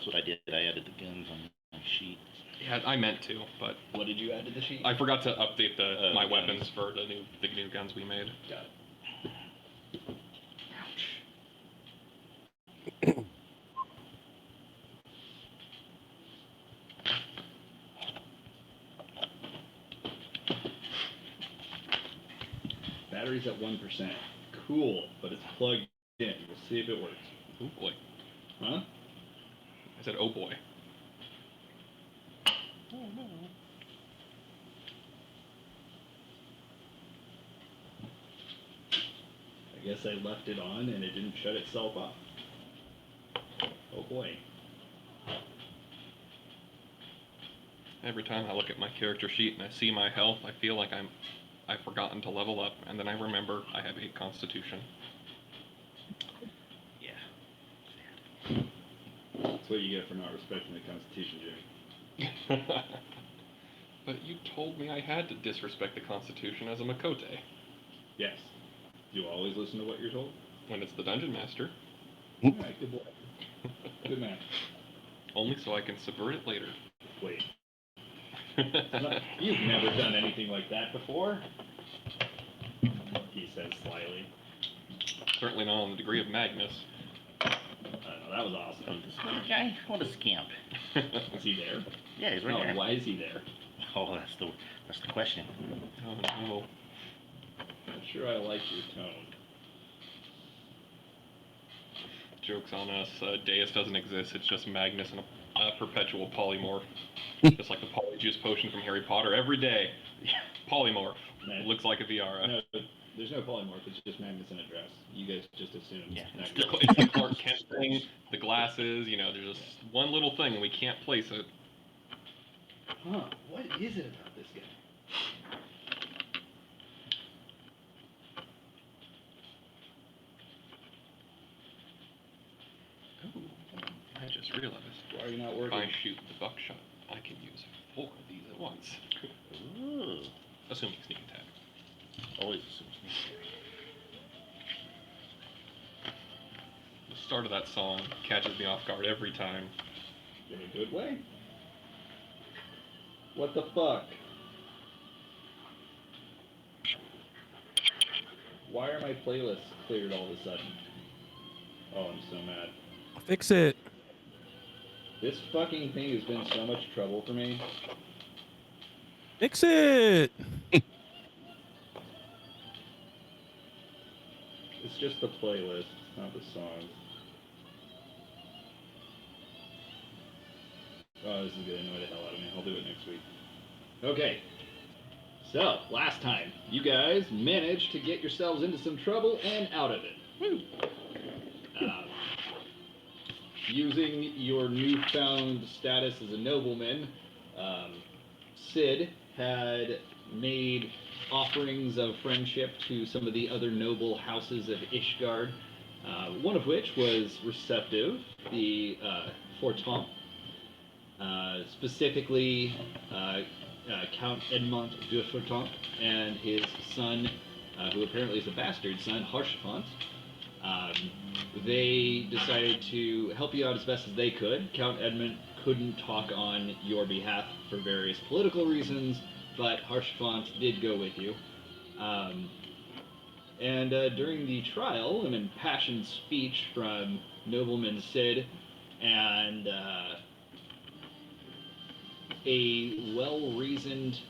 what I did. I added the guns on my sheet. Yeah, I meant to, but What did you add to the sheet? I forgot to update my guns. weapons for the new guns we made. Got it. Battery's at 1%. Cool, but it's plugged in. We'll see if it works. Oh boy. Huh? I said, oh boy. Oh no. I guess I left it on and it didn't shut itself off. Oh boy. Every time I look at my character sheet and I see my health, I feel like I've forgotten to level up, and then I remember I have 8 Constitution. Yeah. That's what you get for not respecting the Constitution, Jimmy. But you told me I had to disrespect the Constitution as a Makote. Yes. You always listen to what you're told? When it's the Dungeon Master. Alright, good boy. Good man. Only so I can subvert it later. Wait. You've never done anything like that before? He says slyly. Certainly not on the degree of Magnus. I don't know, that was awesome. This little guy? What a scamp. Is he there? Yeah, he's right No, there. why is he there? Oh, that's the question. Oh no. I'm sure I like your tone. Joke's on us. Deus doesn't exist. It's just Magnus and a perpetual polymorph. Just like the polyjuice potion from Harry Potter. Every day, polymorph. Man. Looks like a Viara. No, there's no polymorph. It's just Magnus in a dress. You guys just assume. Yeah. It's the Clark Kent thing, the glasses, there's just one little thing and we can't place it. Huh? What is it about this guy? Ooh, I just realized. Why are you not If working? I shoot the buckshot, I can use 4 of these at once. Ooh. Assuming sneak attack. Always assumes me. The start of that song catches me off guard every time. In a good way? What the fuck? Why are my playlists cleared all of a sudden? Oh, I'm so mad. Fix it. This fucking thing has been so much trouble for me. Fix it. It's just the playlist, not the songs. Oh, this is gonna annoy the hell out of me. I'll do it next week. Okay. So, last time, you guys managed to get yourselves into some trouble and out of it. Woo. Using your newfound status as a nobleman, Sid had made offerings of friendship to some of the other noble houses of Ishgard, one of which was receptive, the Fortemps, specifically Count Edmond de Fortemps and his son, who apparently is a bastard son, Harchefant. They decided to help you out as best as they could. Count Edmund couldn't talk on your behalf for various political reasons, but Harchefant did go with you. And during the trial, an impassioned speech from Nobleman Sid and a well-reasoned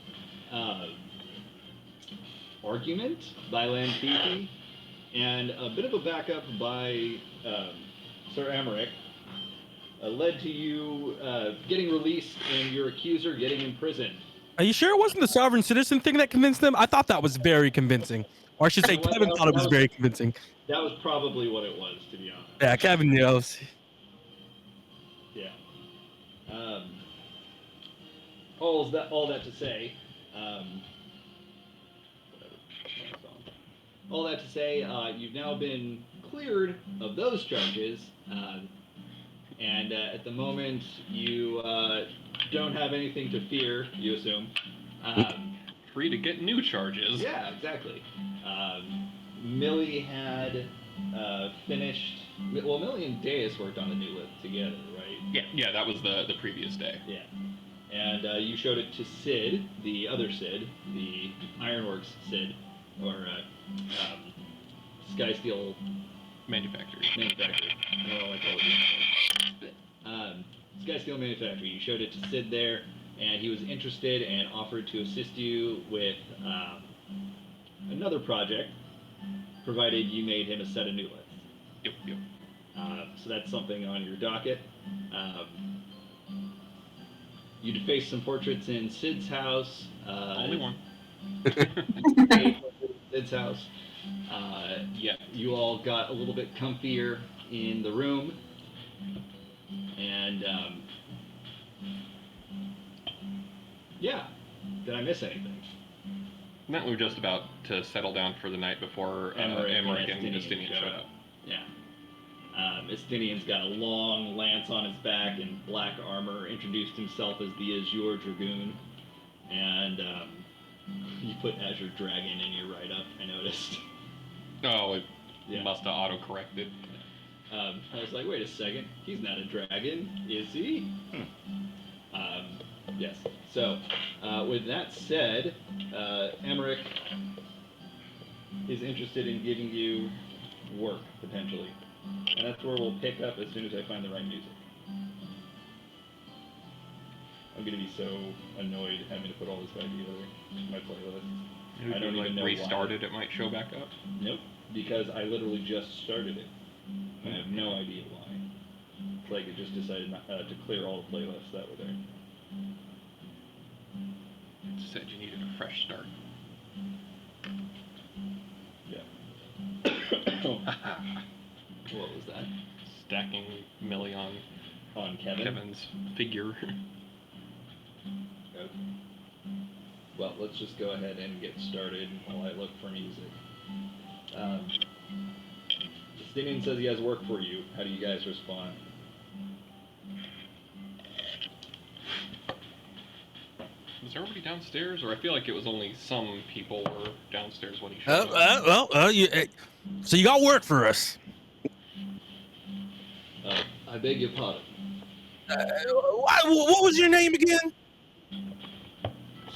argument by Lanfifi, and a bit of a backup by Sir Amaric, led to you getting released and your accuser getting imprisoned. Are you sure it wasn't the sovereign citizen thing that convinced them? I thought that was very convincing. Or I should say, Kevin thought it was very convincing. That was probably what it was, to be honest. Yeah, Kevin knows. Yeah. All that to say, all that to say, you've now been cleared of those charges, and at the moment you don't have anything to fear, you assume. Free to get new charges. Yeah, exactly. Millie had finished. Well, Millie and Deus worked on the new list together, right? Yeah, that was the previous day. Yeah. And you showed it to Sid, the other Sid, the Ironworks Sid, or Skysteel Manufacturer. Manufacturer. Oh, I told you. Skysteel Manufacturer. You showed it to Sid there, and he was interested and offered to assist you with another project, provided you made him a set of new lists. Yep. So that's something on your docket. You defaced some portraits in Sid's house. Only one. Sid's house. Yeah, you all got a little bit comfier in the room, and yeah. Did I miss anything? No, we were just about to settle down for the night before Emmerich and Justinian showed up. Yeah. Estinian's got a long lance on his back and black armor, introduced himself as the Azure Dragoon, and you put Azure Dragon in your write-up, I noticed. Oh, it Yeah. must have auto-corrected. I was like, wait a second, he's not a dragon, is he? Yes. So, with that said, Emmerich is interested in giving you work, potentially. And that's where we'll pick up as soon as I find the right music. I'm gonna be so annoyed having to put all this back together in my playlist. I don't even know restart why. it might show back up. Nope, because I literally just started it. I have no idea why. It's like it just decided not, to clear all the playlists that were there. It said you needed a fresh start. Yeah. What was that? Stacking Millie on On Kevin? Kevin's figure. Okay. Well, let's just go ahead and get started while I look for music. Justinian says he has work for you. How do you guys respond? Was everybody downstairs, or I feel like it was only some people were downstairs when he showed up? So you got work for us. I beg your pardon. What was your name again?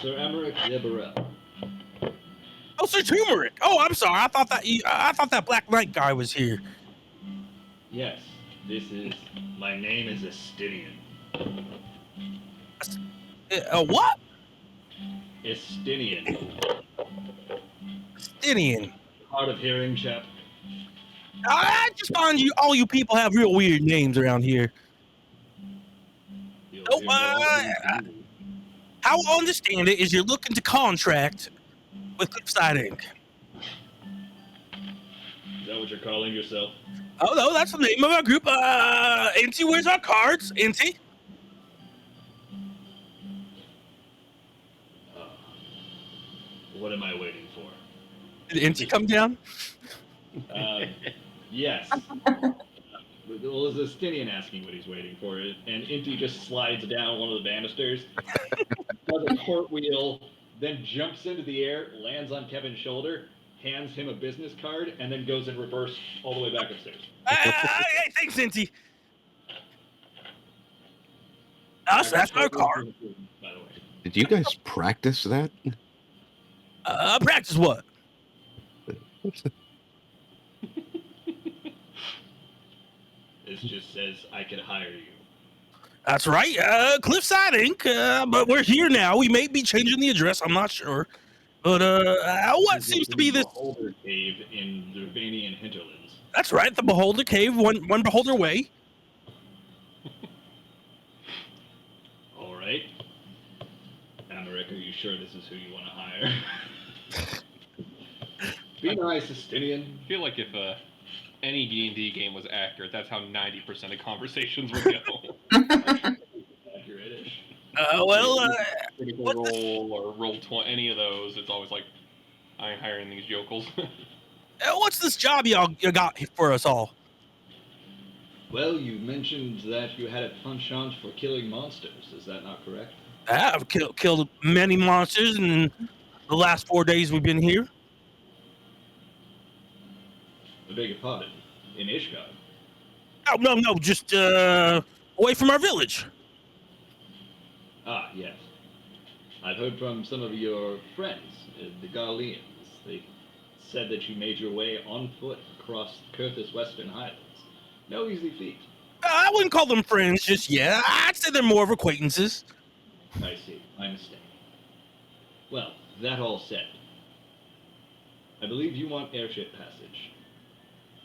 Sir Emmerich Deborel. Oh, Sir Turmeric. Oh, I'm sorry. I thought that Black Knight guy was here. Yes, my name is Estinian. What? Estinian. Stinian. Hard of hearing, chap. I just find all you people have real weird names around here. You'll Oh, hear more of me. How I understand it is you're looking to contract with Cliffhangers Inc. Is that what you're calling yourself? Oh, no, that's the name of our group. Inti, where's our cards? Inti? What am I waiting for? Did Inti come down? Yes. Well, it's Estinian asking what he's waiting for, and Inti just slides down one of the banisters, does a cartwheel, then jumps into the air, lands on Kevin's shoulder, hands him a business card, and then goes in reverse all the way back upstairs. Hey, thanks, Inti. That's our card. By the way. Did you guys practice that? Practice what? This just says I could hire you. That's right, Cliffhangers Inc. But we're here now. We may be changing the address. I'm not sure. But what This is seems to the be this? Beholder Cave in the Urbanian hinterlands. That's right, the Beholder Cave, one Beholder way. All right. Emmerich, are you sure this is who you want to hire? Be nice, Estinian. I feel like if any D&D game was accurate, that's how 90% of conversations would go. Accurate-ish. Critical Role or Roll 20, any of those, it's always like, I ain't hiring these yokels. What's this job you got for us all? Well, you mentioned that you had a penchant for killing monsters. Is that not correct? I've killed many monsters in the last 4 days we've been here. I beg your pardon. In Ishgard. Oh, no, just away from our village. Ah, yes. I've heard from some of your friends, the Garleans. They said that you made your way on foot across Kurthus Western Highlands. No easy feat. I wouldn't call them friends just yet. I'd say they're more of acquaintances. I see. My mistake. Well, that all said, I believe you want airship passage.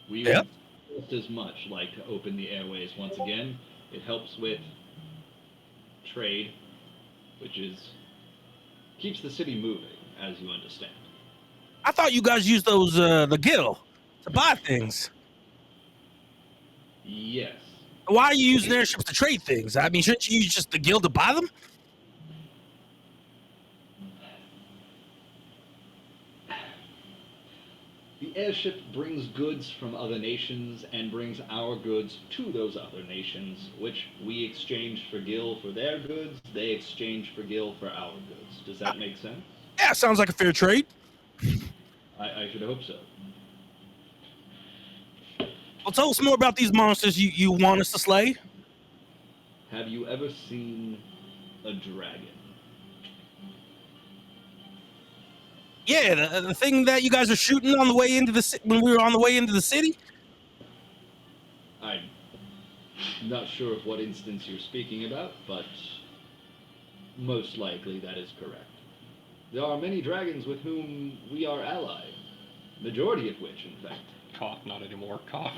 We Yep. would just as much like to open the airways once again. It helps with trade, which keeps the city moving, as you understand. I thought you guys used those the guild to buy things. Yes. Why are you using airships to trade things? I mean, shouldn't you use just the guild to buy them? The airship brings goods from other nations and brings our goods to those other nations, which we exchange for Gil for their goods, they exchange for Gil for our goods. Does that make sense? Yeah, sounds like a fair trade. I should hope so. Well, tell us more about these monsters you want us to slay. Have you ever seen a dragon? Yeah, the thing that you guys are shooting on the way into when we were on the way into the city. I'm not sure of what instance you're speaking about, but most likely that is correct. There are many dragons with whom we are allied, majority of which, in fact. Cough, not anymore. Cough.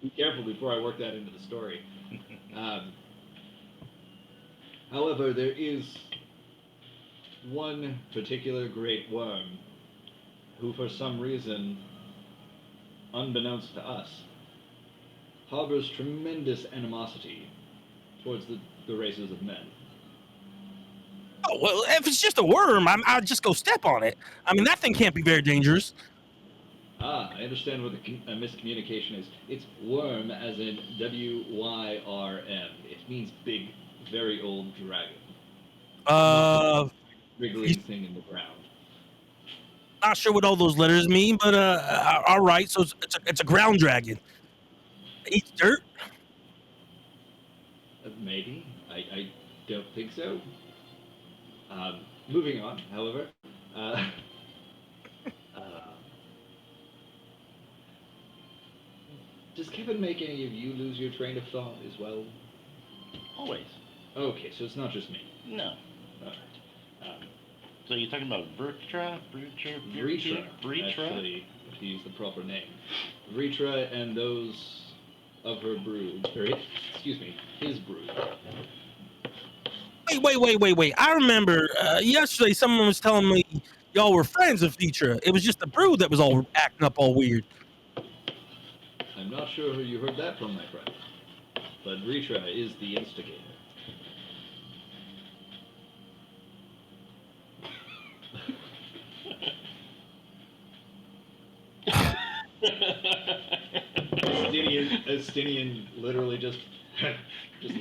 Be careful before I work that into the story. However, there is one particular great worm who, for some reason, unbeknownst to us, harbors tremendous animosity towards the races of men. Oh, well, if it's just a worm, I'd just go step on it. I mean, that thing can't be very dangerous. Ah, I understand what the miscommunication is. It's worm as in W-Y-R-M. It means big, very old dragon. Wriggling thing in the ground. Not sure what all those letters mean, but all right. So it's a ground dragon. It eats dirt. Maybe. I don't think so. Moving on, however. Does Kevin make any of you lose your train of thought as well? Always. Okay, so it's not just me. No. Alright. So you're talking about Vritra? Actually, to use the proper name. Vritra and those of her brood, or his brood. Wait. I remember yesterday someone was telling me y'all were friends with Vitra. It was just the brood that was all acting up all weird. I'm not sure who you heard that from, my friend. But Vritra is the instigator. Estinian literally just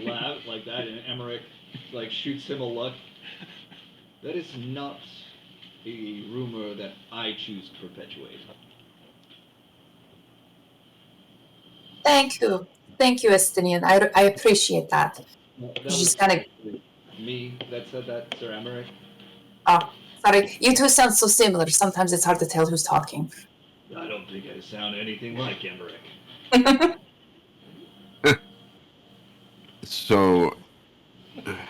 laughed like that, and Emmerich shoots him a look. That is not a rumor that I choose to perpetuate. Thank you, Estinian. I appreciate that. That You was just kind of me that said that, Sir Emmerich. sorry. You two sound so similar. Sometimes it's hard to tell who's talking. I don't think I sound anything like Emmerich. So,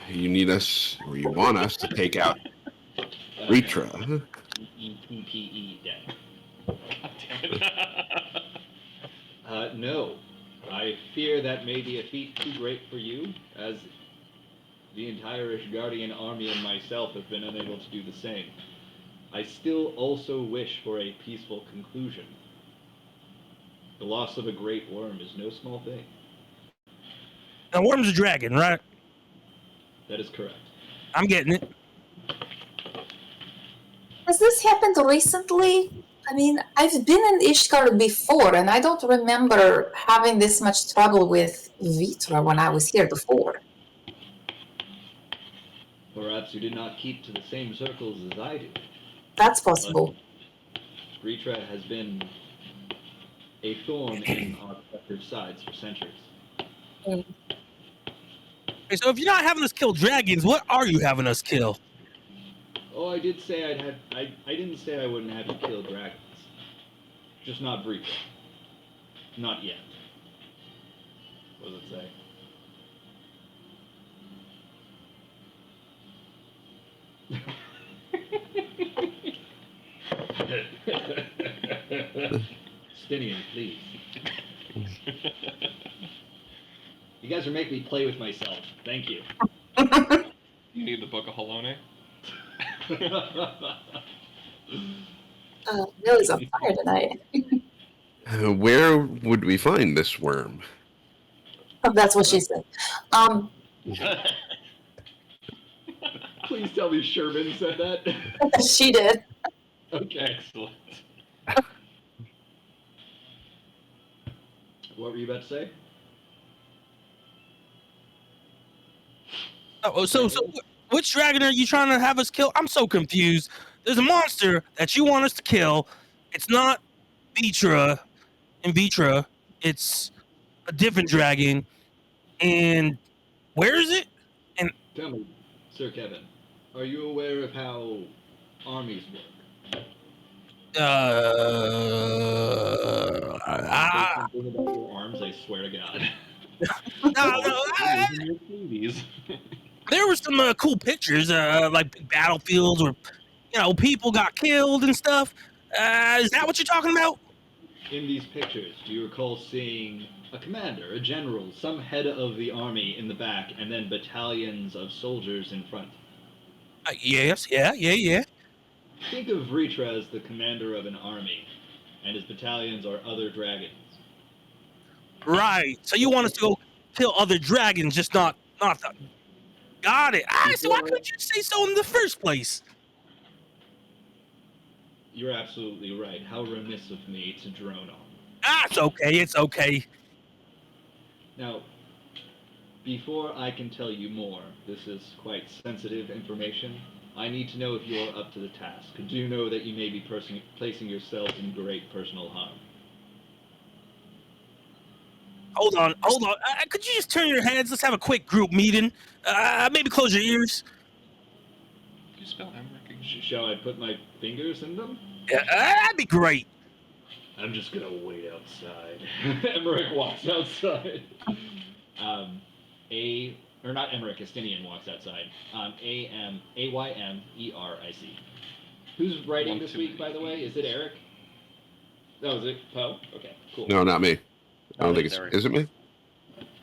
you need us, or you want us to take out Ritra? EPE deck. Damn it. No. I fear that may be a feat too great for you, as the entire Ishgardian army and myself have been unable to do the same. I still also wish for a peaceful conclusion. The loss of a great worm is no small thing. Now, worm's a dragon, right? That is correct. I'm getting it. Has this happened recently? I mean, I've been in Ishgard before, and I don't remember having this much trouble with Vitra when I was here before. Perhaps you did not keep to the same circles as I do. That's possible. Ritra has been a thorn in our collective sides for centuries. Mm. Okay, so if you're not having us kill dragons, what are you having us kill? Oh, I did say I'd have. I didn't say I wouldn't have you kill dragons. Just not Ritra. Not yet. What does it say? Stinian, please. You guys are making me play with myself. Thank you. You need the Book of Halone? Lily's on fire tonight. Where would we find this worm? That's what she said. Please tell me Sherman said that. She did. Okay. Excellent. What were you about to say? Oh, so which dragon are you trying to have us kill? I'm so confused. There's a monster that you want us to kill. It's not Vitra. It's a different dragon. And where is it? Tell me, Sir Kevin, are you aware of how armies work? Say something about your arms, I swear to God. There were some cool pictures, like big battlefields where, people got killed and stuff. Is that what you're talking about? In these pictures, do you recall seeing a commander, a general, some head of the army in the back, and then battalions of soldiers in front? Yes, yeah. Think of Ritra as the commander of an army, and his battalions are other dragons. Right. So you want us to go kill other dragons, just not the... Got it. So why couldn't you say so in the first place? You're absolutely right. How remiss of me to drone on. It's okay. Now, before I can tell you more, this is quite sensitive information. I need to know if you're up to the task. Do you know that you may be placing yourself in great personal harm? Hold on. Could you just turn your heads? Let's have a quick group meeting. Maybe close your ears. Can you spell Emmerich? Shall I put my fingers in them? Yeah, that'd be great. I'm just gonna wait outside. Emmerich walks outside. Not Emmerich, Estinian walks outside. Aymeric. Who's writing this week, by the way? Is it Eric? No, is it Poe? Okay, cool. No, not me. I don't think it's. Eric. Is it me?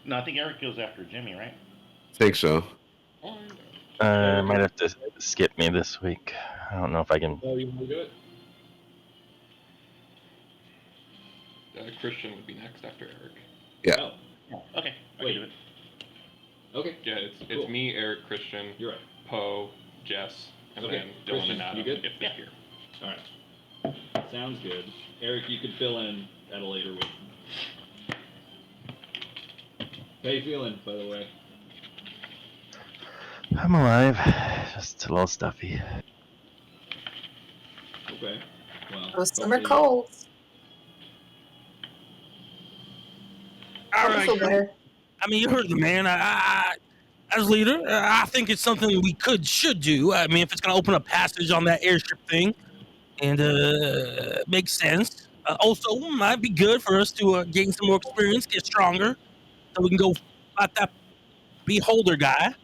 No, I think Eric goes after Jimmy, right? Think so. Might have to skip me this week. I don't know if I can. Oh, you want to do it? Christian would be next after Eric. Yeah. Oh, Okay. I Wait. can do it. okay. Yeah, it's Cool. me, Eric, Christian, You're right. Poe, Jess, and Okay, then Dylan Christian, and Adam you good? if they're here. All right. Sounds good. Eric, you could fill in at a later week. How you feeling, by the way? I'm alive. Just a little stuffy. Okay. Well, Those summer hopefully- colds. All I right. feel better. I mean, you heard the man. I as leader, I think it's something we should do. I mean, if it's going to open a passage on that airship thing, and makes sense. Also, might be good for us to gain some more experience, get stronger, so we can go fight that beholder guy.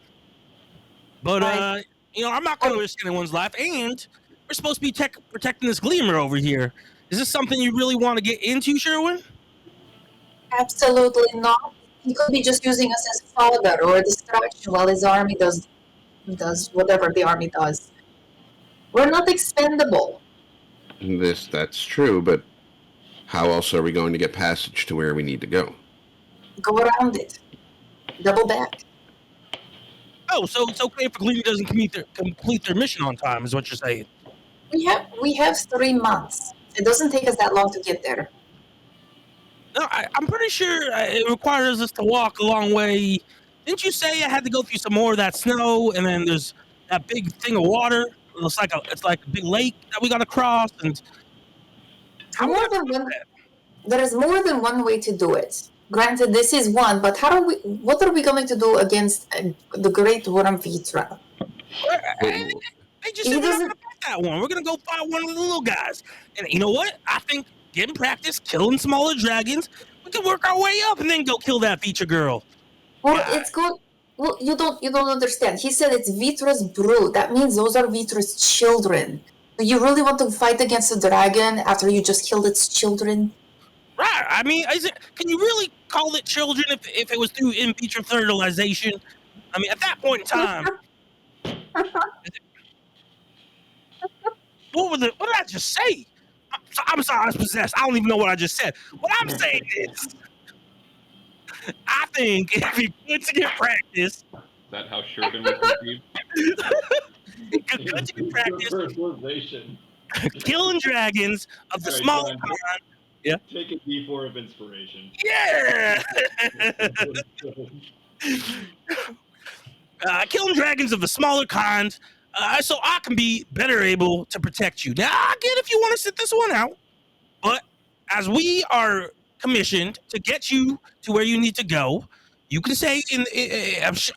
But Right. I'm not going to risk anyone's life, and we're supposed to be protecting this gleamer over here. Is this something you really want to get into, Sherwin? Absolutely not. He could be just using us as fodder or a distraction while his army does whatever the army does. We're not expendable. That's true, but how else are we going to get passage to where we need to go? Go around it. Double back. Oh, so it's okay if a gleaner doesn't complete their mission on time, is what you're saying? We have 3 months. It doesn't take us that long to get there. No, I'm pretty sure it requires us to walk a long way. Didn't you say I had to go through some more of that snow, and then there's that big thing of water? It's like a big lake that we got to cross, and How more would I than do one. that? There is more than one way to do it. Granted, this is one, but what are we going to do against the great worm Vitra? Well, They just He said we're not doesn't. gonna fight that one. We're gonna go fight one of the little guys. And you know what? I think getting practice, killing smaller dragons, we can work our way up and then go kill that feature girl. Well, Yeah. it's good. Well, you don't understand. He said it's Vitra's brood. That means those are Vitra's children. Do you really want to fight against a dragon after you just killed its children? Right. I mean, can you really call it children if it was through in vitro fertilization? I mean, at that point in time, what did I just say? I'm sorry, I was possessed. I don't even know what I just said. What I'm saying is, I think if you good to get practice, Is that how Sherbin was conceived? good to get practice, Fertilization. killing dragons of the All right, smaller John, kind. Yeah. Take a D4 of inspiration. Yeah. Killing dragons of the smaller kind, so I can be better able to protect you. Now, I get if you want to sit this one out, but as we are commissioned to get you to where you need to go, you can say,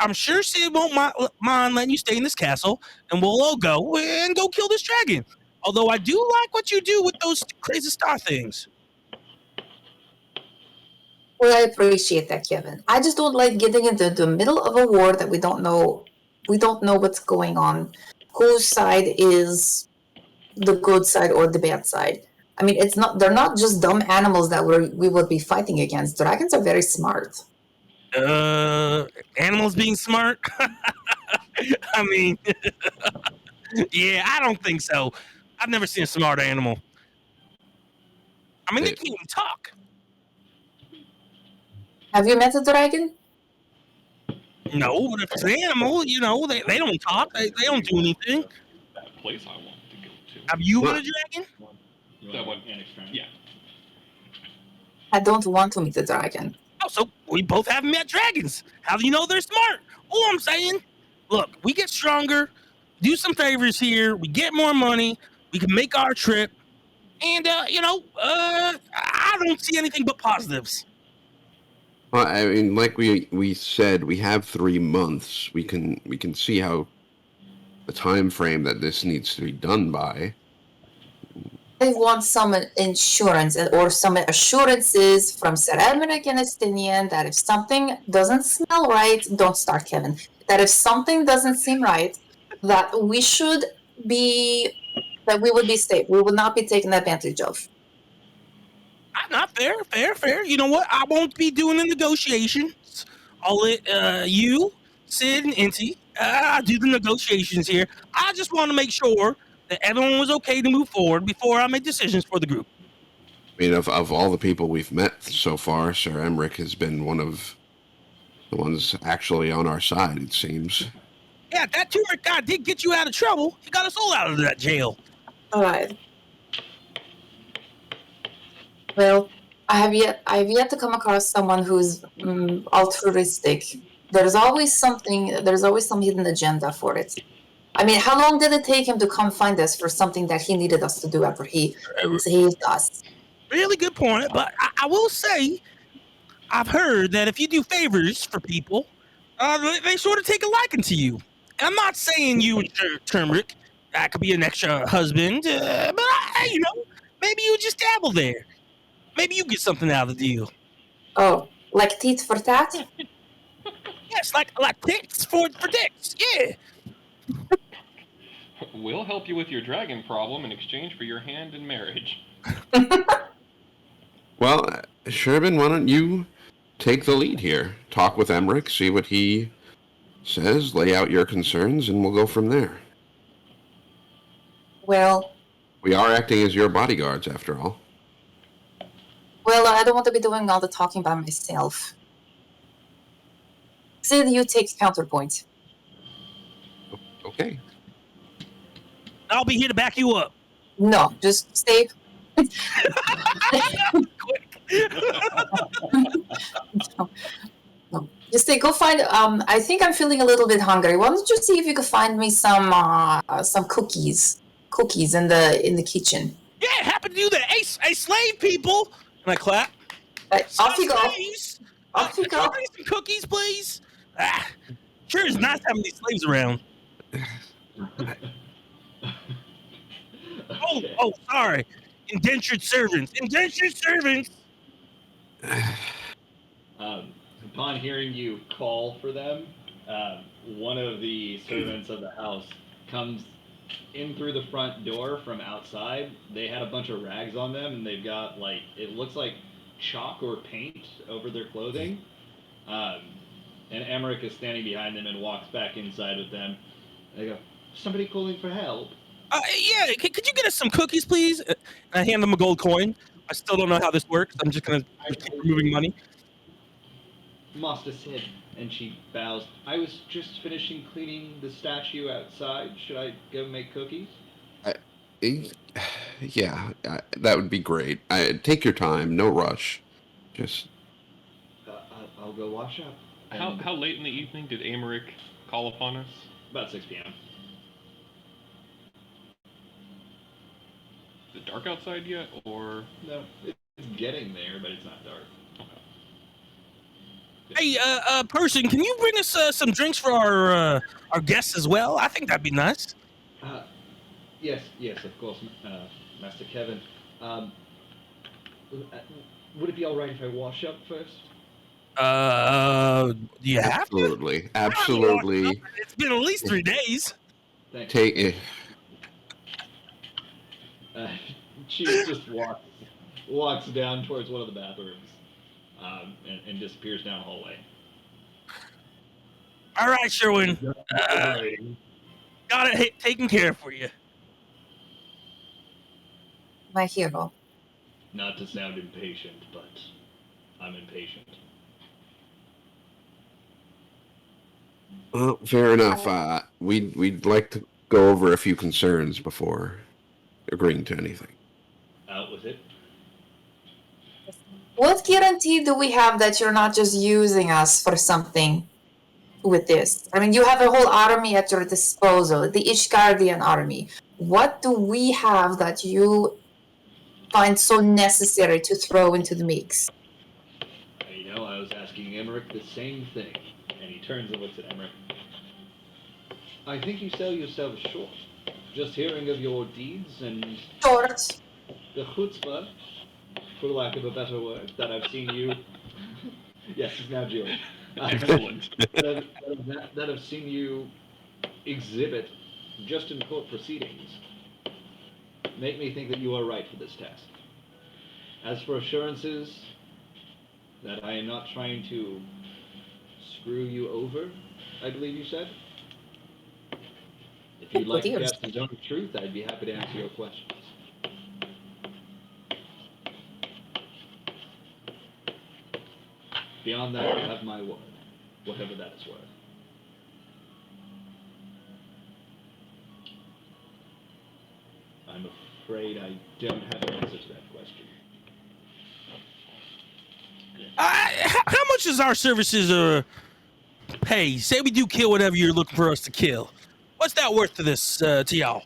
I'm sure Sid won't mind letting you stay in this castle, and we'll all go and go kill this dragon. Although I do like what you do with those crazy star things. Well, I appreciate that, Kevin. I just don't like getting into the middle of a war that we don't know. We don't know what's going on. Whose side is the good side or the bad side? I mean, it's not. They're not just dumb animals that we would be fighting against. Dragons are very smart. Animals being smart. I mean, yeah, I don't think so. I've never seen a smart animal. I mean, they can't even talk. Have you met a dragon? No, but if it's an animal, they don't talk. They don't do anything. That place I want to go to. Have you What? met a dragon? You That want one. an extra? Yeah. I don't want to meet a dragon. Oh, so we both haven't met dragons. How do you know they're smart? All I'm saying, look, we get stronger, do some favors here, we get more money, we can make our trip, and I don't see anything but positives. Well, I mean, like we said, we have 3 months. We can see how the time frame that this needs to be done by. I want some insurance or some assurances from Sir Emmerich and Estinian that if something doesn't smell right, don't start, Kevin. That if something doesn't seem right, that we would be safe. We will not be taken advantage of. Not fair. You know what? I won't be doing the negotiations. I'll let you, Sid, and Inti do the negotiations here. I just want to make sure that everyone was okay to move forward before I make decisions for the group. I mean, of all the people we've met so far, Sir Emmerich has been one of the ones actually on our side, it seems. Yeah, that turmeric guy did get you out of trouble. He got us all out of that jail. All right. Well, I have yet to come across someone who's altruistic. There's always some hidden agenda for it. I mean, how long did it take him to come find us for something that he needed us to do after he saved us? Really good point, but I will say, I've heard that if you do favors for people, they sort of take a liking to you. And I'm not saying you and turmeric, that could be an extra husband, but maybe you just dabble there. Maybe you get something out of the deal. Oh, like teeth for tat? Yes, like tits for dicks. Yeah. We'll help you with your dragon problem in exchange for your hand in marriage. Well, Sherbin, why don't you take the lead here? Talk with Emmerich, see what he says, lay out your concerns, and we'll go from there. Well, We are acting as your bodyguards, after all. I don't want to be doing all the talking by myself. Sid, you take counterpoint. Okay. I'll be here to back you up. No, just stay. Quick. No. Just say, go find. I think I'm feeling a little bit hungry. Why don't you see if you could find me some cookies in the kitchen? Yeah, happy to do that. Ace, Hey, slave people! And I clap. Off you go. Slaves! Off you Can you go. bring some cookies, please? Sure is nice having these slaves around. Okay. Oh, sorry. Indentured servants. Indentured servants! Upon hearing you call for them, one of the servants of the house comes in through the front door from outside. They had a bunch of rags on them, and they've got like it looks like chalk or paint over their clothing. And Emmerich is standing behind them and walks back inside with them. They go, "Somebody calling for help?" Yeah, could you get us some cookies, please? And I hand them a gold coin. I still don't know how this works. I'm just gonna keep removing money. Master said, and she bows. "I was just finishing cleaning the statue outside. Should I go make cookies?" Yeah, that would be great. Take your time, no rush. Just I'll go wash up. How late in the evening did Amaric call upon us? About 6 p.m. Is it dark outside yet, or? No, it's getting there, but it's not dark. Hey, person, can you bring us some drinks for our guests as well? I think that'd be nice. Yes, of course, Master Kevin. Would it be all right if I wash up first? Do you have to? absolutely, absolutely. It's been at least 3 days. Thanks. Take it. She just walks down towards one of the bathrooms, and disappears down the hallway. All right, Sherwin. Got it taken care of for you. My hero. Not to sound impatient, but I'm impatient. Well, fair enough. We'd like to go over a few concerns before agreeing to anything. Out with it. What guarantee do we have that you're not just using us for something with this? I mean, you have a whole army at your disposal, the Ishgardian army. What do we have that you find so necessary to throw into the mix? I was asking Emmerich the same thing, and he turns and looks at Emmerich. "I think you sell yourself short. Just hearing of your deeds and Short. the chutzpah, for lack of a better word, that I've seen you." Yes, it's now Jewish. Excellent. that I've seen you exhibit just in court proceedings make me think that you are right for this task. As for assurances that I am not trying to screw you over, I believe you said. If you'd like to get some zone of truth, I'd be happy to answer your questions. Beyond that, you have my word, whatever that is worth. I'm afraid I don't have an answer to that question. How much does our services pay? Say we do kill whatever you're looking for us to kill. What's that worth to this to y'all?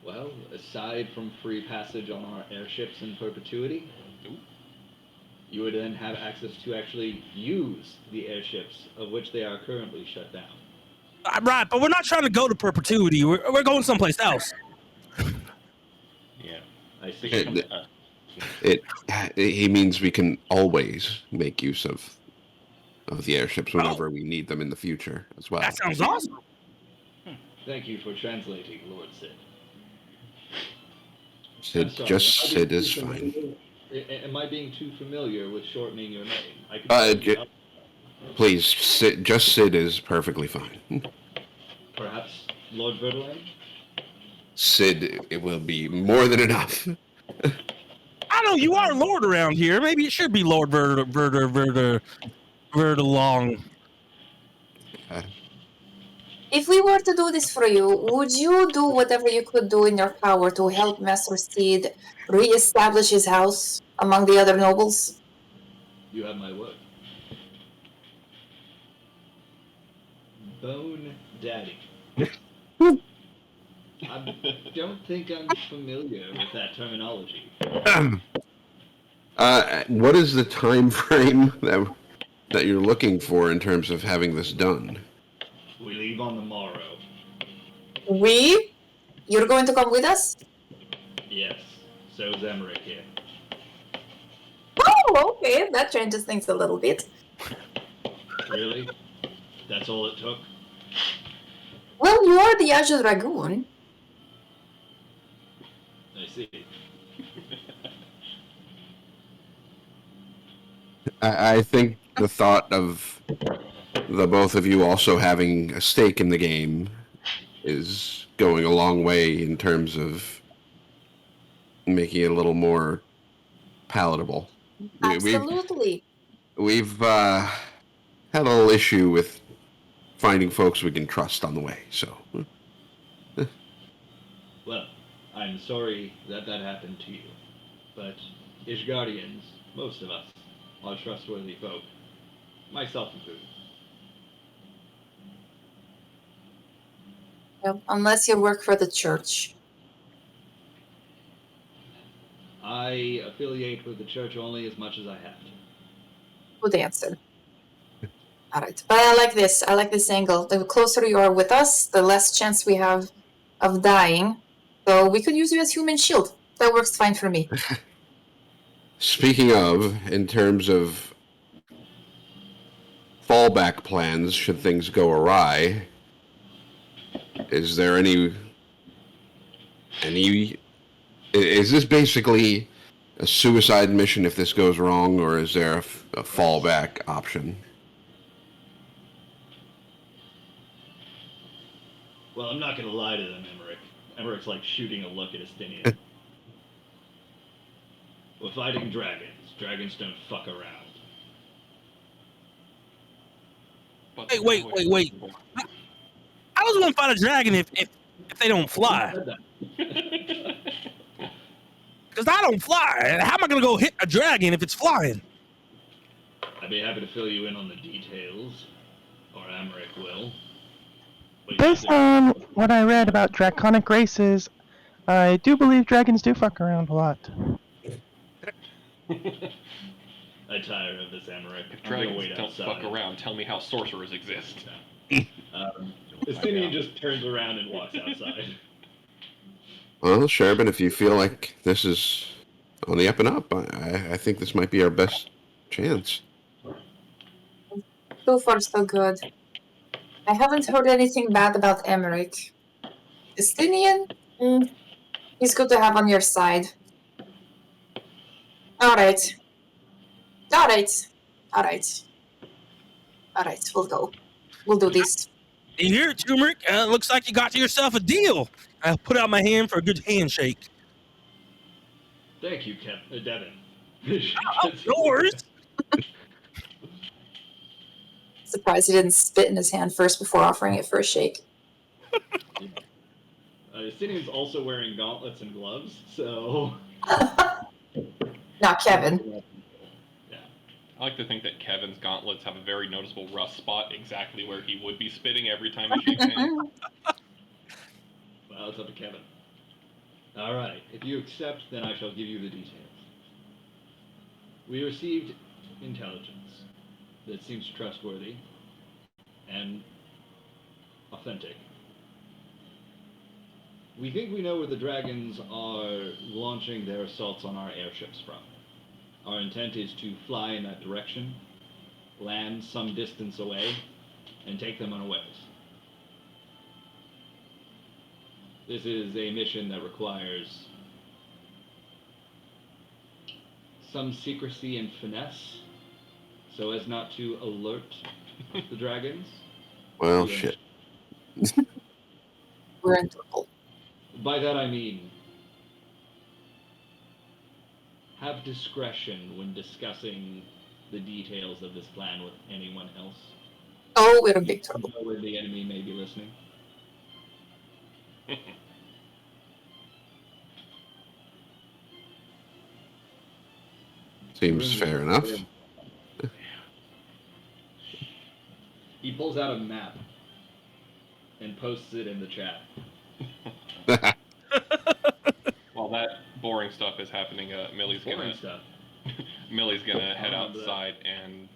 Well, aside from free passage on our airships in perpetuity, you would then have access to actually use the airships of which they are currently shut down. Right, but we're not trying to go to perpetuity. We're going someplace else. Yeah. I see. He means we can always make use of the airships whenever we need them in the future as well. That sounds awesome. Thank you for translating, Lord Sid. Sid is fine. Am I being too familiar with shortening your name? Please, Sid is perfectly fine. Perhaps Lord Verderland? Sid, it will be more than enough. I know you are Lord around here. Maybe it should be Lord Verdelong. If we were to do this for you, would you do whatever you could do in your power to help Master Steed reestablish his house among the other nobles? You have my word. Bone Daddy. I don't think I'm familiar with that terminology. What is the time frame that you're looking for in terms of having this done? We leave on the morrow. You're going to come with us? Yes, so's Emmerich here. Oh, okay. That changes things a little bit. Really? That's all it took? Well, you are the Azure Dragoon. I see. I think the thought of the both of you also having a stake in the game is going a long way in terms of making it a little more palatable. Absolutely. We've had a little issue with finding folks we can trust on the way, so. Well, I'm sorry that happened to you. But Ishgardians, most of us, are trustworthy folk. Myself included. Well, unless you work for the church. I affiliate with the church only as much as I have to. Good answer. All right. But I like this. I like this angle. The closer you are with us, the less chance we have of dying. So we could use you as human shield. That works fine for me. Speaking of, in terms of fallback plans, should things go awry, is there any? Is this basically a suicide mission if this goes wrong, or is there a fallback option? Well, I'm not going to lie to them, Emmerich. Emmerich's like shooting a look at Estinian. We're fighting dragons. Dragons don't fuck around. But Wait. How does one fight a dragon if they don't fly? Because I don't fly. How am I going to go hit a dragon if it's flying? I'd be happy to fill you in on the details, or Emmerich will. But Based on what I read about draconic races, I do believe dragons do fuck around a lot. I tire of this, Emmerich. If I'm gonna dragons wait don't outside. fuck around, tell me how sorcerers exist. Estinian just turns around and walks outside. Well, Sherbin, if you feel like this is on the up and up, I think this might be our best chance. So far, so good. I haven't heard anything bad about Emmerich. Estinian? He's good to have on your side. Alright, we'll go. We'll do this. You hear it, Turmeric? Looks like you got yourself a deal. I'll put out my hand for a good handshake. Thank you, Devin. Yours? Surprised he didn't spit in his hand first before offering it for a shake. Estinian's also wearing gauntlets and gloves, so... Not Kevin. Yeah. I like to think that Kevin's gauntlets have a very noticeable rust spot exactly where he would be spitting every time he shakes hands. Well, it's up to Kevin. Alright, if you accept, then I shall give you the details. We received intelligence that seems trustworthy and authentic. We think we know where the dragons are launching their assaults on our airships from. Our intent is to fly in that direction, land some distance away, and take them unawares. This is a mission that requires some secrecy and finesse, so as not to alert the dragons. Well, shit. We're in trouble. By that I mean, have discretion when discussing the details of this plan with anyone else. Oh, we're in big trouble. You know where the enemy may be listening. Seems fair enough. He pulls out a map and posts it in the chat. While that boring stuff is happening, Millie's Boring gonna stuff. head remember that. outside and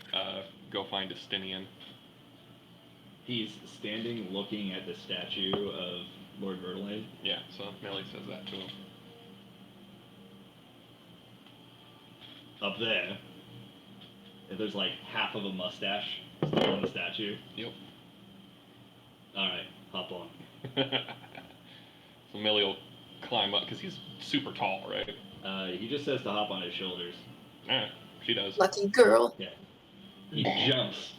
go find Estinian. He's standing looking at the statue of Lord Verlaine. Yeah, so Millie says that to him. Up there, and there's like half of a mustache still on the statue. Yep. Alright, hop on. So Millie will climb up because he's super tall, right? He just says to hop on his shoulders. Yeah, she does. Lucky girl. He jumps,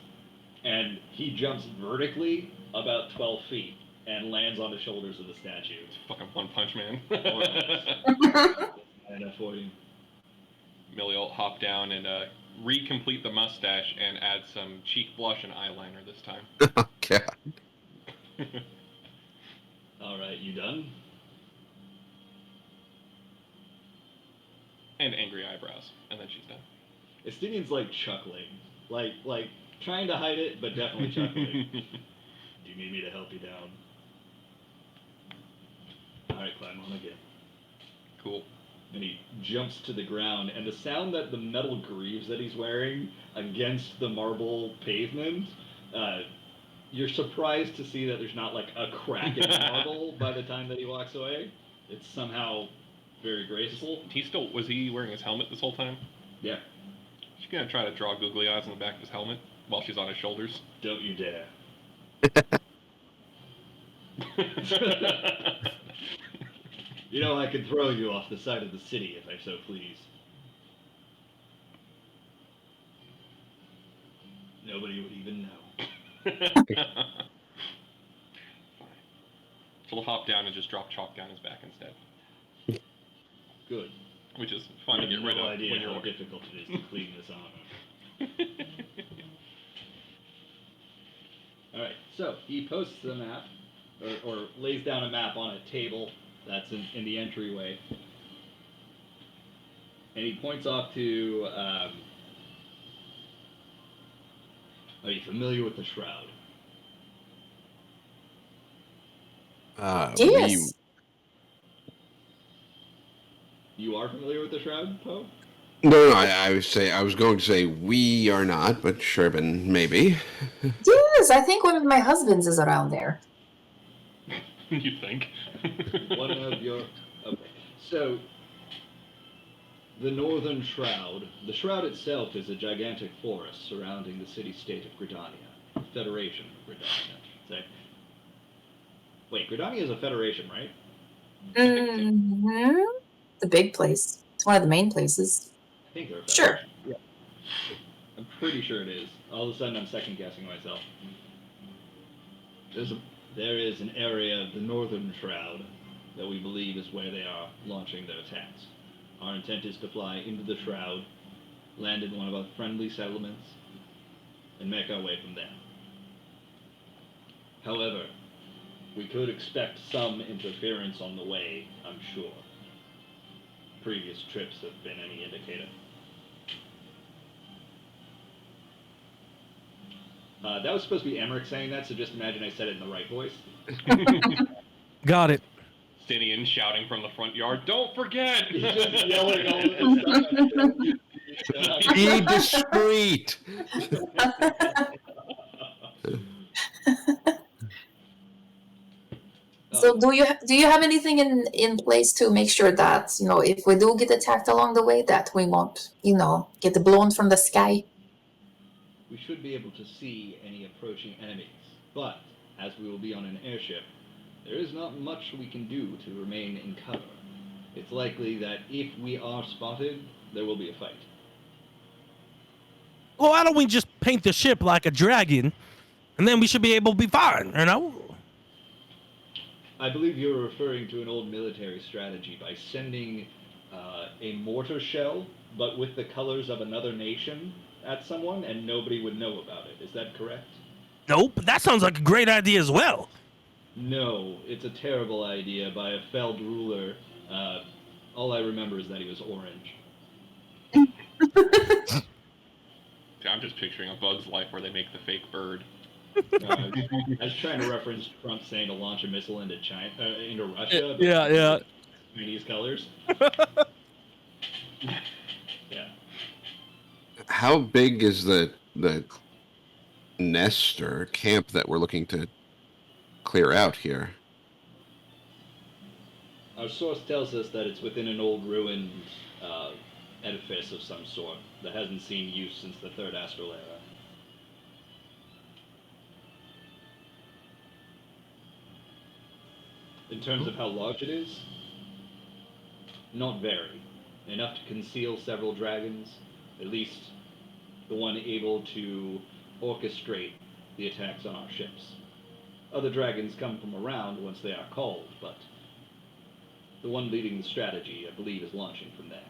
and he jumps vertically about 12 feet and lands on the shoulders of the statue. It's fucking One Punch Man. And for you. Millie will hop down and recomplete the mustache and add some cheek blush and eyeliner this time. Okay. Alright, you done? And angry eyebrows, and then she's done. Estinian's like chuckling. Like trying to hide it, but definitely chuckling. Do you need me to help you down? Alright, climb on again. Cool. And he jumps to the ground, and the sound that the metal greaves that he's wearing against the marble pavement, you're surprised to see that there's not like a crack in the marble by the time that he walks away. It's somehow very graceful. Was he wearing his helmet this whole time? Yeah, She's gonna try to draw googly eyes on the back of his helmet while she's on his shoulders. don't you dare. You know, I could throw you off the side of the city if I so please. Nobody would even know. So we'll hop down and just drop chalk down his back instead, Good. which is fun to I get have rid no of idea when you're how working. difficult it is to clean this armor. Alright, so he posts the map, or lays down a map on a table that's in the entryway. And he points off to, are you familiar with the Shroud? Yes. You are familiar with the Shroud, Poe? No, I was going to say we are not, but Sherbin maybe. Yes, I think one of my husbands is around there. You think? One of your... Okay. So, the Northern Shroud. The Shroud itself is a gigantic forest surrounding the city-state of Gridania. Federation of Gridania, I should say. Wait, Gridania is a federation, right? Mm-hmm. The big place. It's one of the main places. I think they're a Sure. federation. Yeah. I'm pretty sure it is. All of a sudden, I'm second-guessing myself. There is an area of the Northern Shroud that we believe is where they are launching their attacks. Our intent is to fly into the Shroud, land in one of our friendly settlements, and make our way from there. However, we could expect some interference on the way, I'm sure. Previous trips have been any indicator. That was supposed to be Emmerich saying that, so just imagine I said it in the right voice. Got it. Stinian shouting from the front yard, "Don't forget!" He's just yelling all this stuff. Be discreet. So do you have anything in place to make sure that, if we do get attacked along the way, that we won't, get blown from the sky? We should be able to see any approaching enemies, but as we will be on an airship, there is not much we can do to remain in cover. It's likely that if we are spotted, there will be a fight. Well, why don't we just paint the ship like a dragon, and then we should be able to be fine, I believe you're referring to an old military strategy by sending a mortar shell, but with the colors of another nation, at someone, and nobody would know about it. Is that correct? Nope, that sounds like a great idea as well. No, it's a terrible idea by a felled ruler. All I remember is that he was orange. I'm just picturing A Bug's Life where they make the fake bird. I was trying to reference Trump saying to launch a missile into China, into Russia. But Yeah. Chinese colors. Yeah. How big is the nest or camp that we're looking to clear out here? Our source tells us that it's within an old ruined edifice of some sort that hasn't seen use since the Third Astral Era. In terms of how large it is, not very. Enough to conceal several dragons, at least the one able to orchestrate the attacks on our ships. Other dragons come from around once they are called, but the one leading the strategy, I believe, is launching from there.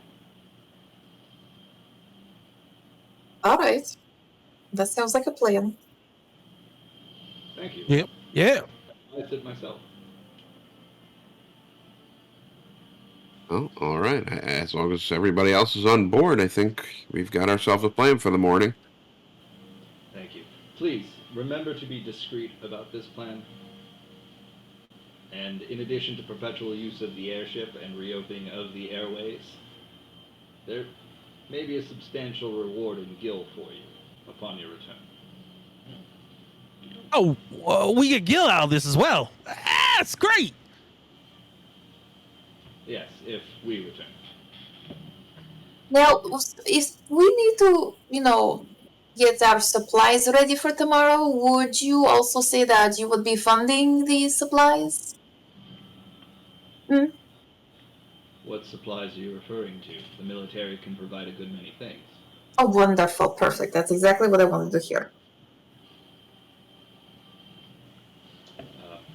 All right. That sounds like a plan. Thank you. Yep. Yeah. I said myself. Oh, all right. As long as everybody else is on board, I think we've got ourselves a plan for the morning. Thank you. Please, remember to be discreet about this plan. And in addition to perpetual use of the airship and reopening of the airways, there may be a substantial reward in Gil for you upon your return. Oh, we get Gil out of this as well. That's great. Yes, if we return. Now, if we need to, get our supplies ready for tomorrow, would you also say that you would be funding these supplies? What supplies are you referring to? The military can provide a good many things. Oh, wonderful. Perfect. That's exactly what I wanted to hear.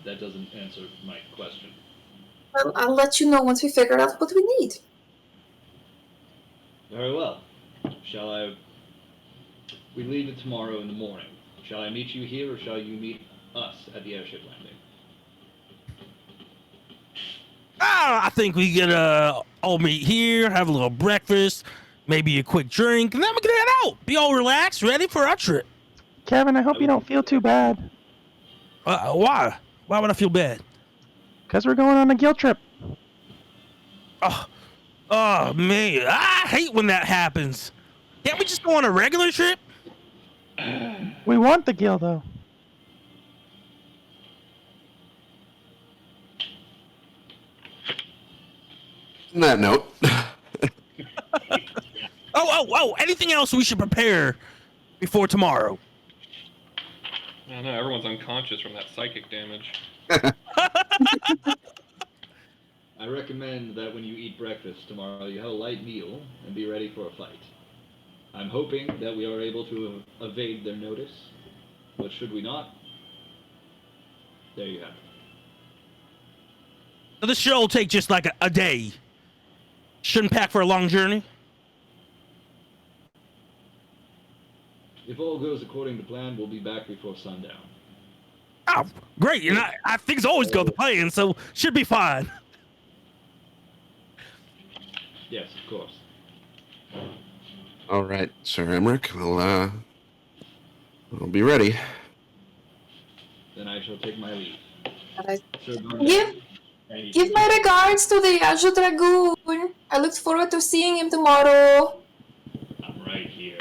That doesn't answer my question. Well, I'll let you know once we figure out what we need. Very well. We leave it tomorrow in the morning. Shall I meet you here, or shall you meet us at the airship landing? I think we get all meet here, have a little breakfast, maybe a quick drink, and then we can head out. Be all relaxed, ready for our trip. Kevin, I hope you don't feel too bad. Why? Why would I feel bad? Because we're going on a guilt trip. Oh, man. I hate when that happens. Can't we just go on a regular trip? We want the guild, though. On that note, Oh, anything else we should prepare before tomorrow? I don't know, everyone's unconscious from that psychic damage. I recommend that when you eat breakfast tomorrow, you have a light meal and be ready for a fight. I'm hoping that we are able to evade their notice, but should we not, there you have it. So this show will take just like a day. Shouldn't pack for a long journey. If all goes according to plan, we'll be back before sundown. Oh, great. And I things always go to plan, so should be fine. Yes, of course. all right, Sir Emmerich. I'll be ready. Then I shall take my leave. Alright. Sir Give my regards to the Azure Dragoon. I look forward to seeing him tomorrow. I'm right here.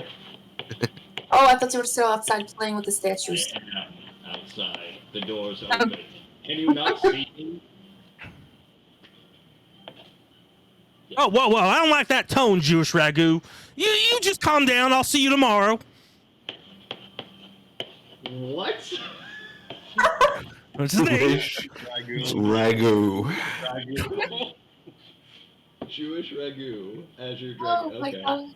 Oh, I thought you were still outside playing with the statues. I am outside. The door's open. Can you not see me? Oh, whoa. I don't like that tone, Jewish Ragu. You just calm down. I'll see you tomorrow. What? What's his name? Ragu. Jewish ragu. Azure Oh dragon. my Okay. god.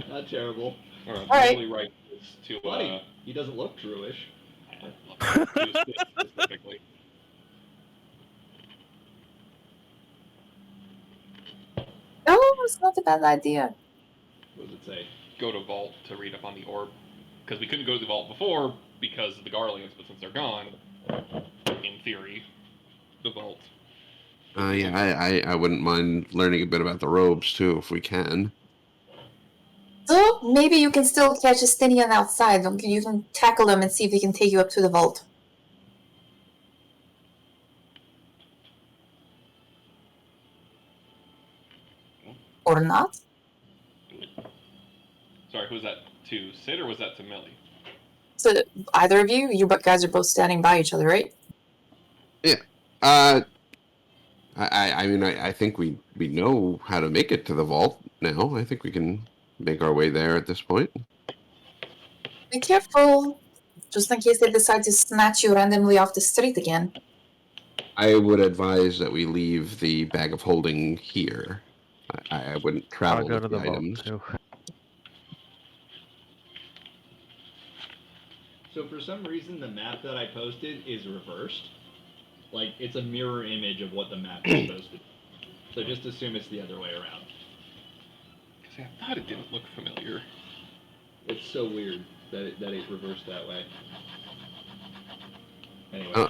Not terrible. Alright, All right. really write this to Funny. He doesn't look Jewish. specifically. Oh, it's not a bad idea. What does it say? Go to vault to read up on the orb, because we couldn't go to the vault before because of the Garleans, but since they're gone, in theory, the vault. Yeah, I wouldn't mind learning a bit about the robes too, if we can. So, Well, maybe you can still catch Estinian outside. You can tackle him and see if he can take you up to the vault. Or not. Sorry, was that to Sid or was that to Millie? So either of you guys are both standing by each other, right? Yeah. I mean, I think we know how to make it to the vault now. I think we can make our way there at this point. Be careful, just in case they decide to snatch you randomly off the street again. I would advise that we leave the bag of holding here. I wouldn't travel I'll go with to the vault items. too. So for some reason, the map that I posted is reversed. Like, it's a mirror image of what the map is posted. So just assume it's the other way around. Because I thought it didn't look familiar. It's so weird that it's reversed that way. Anyway.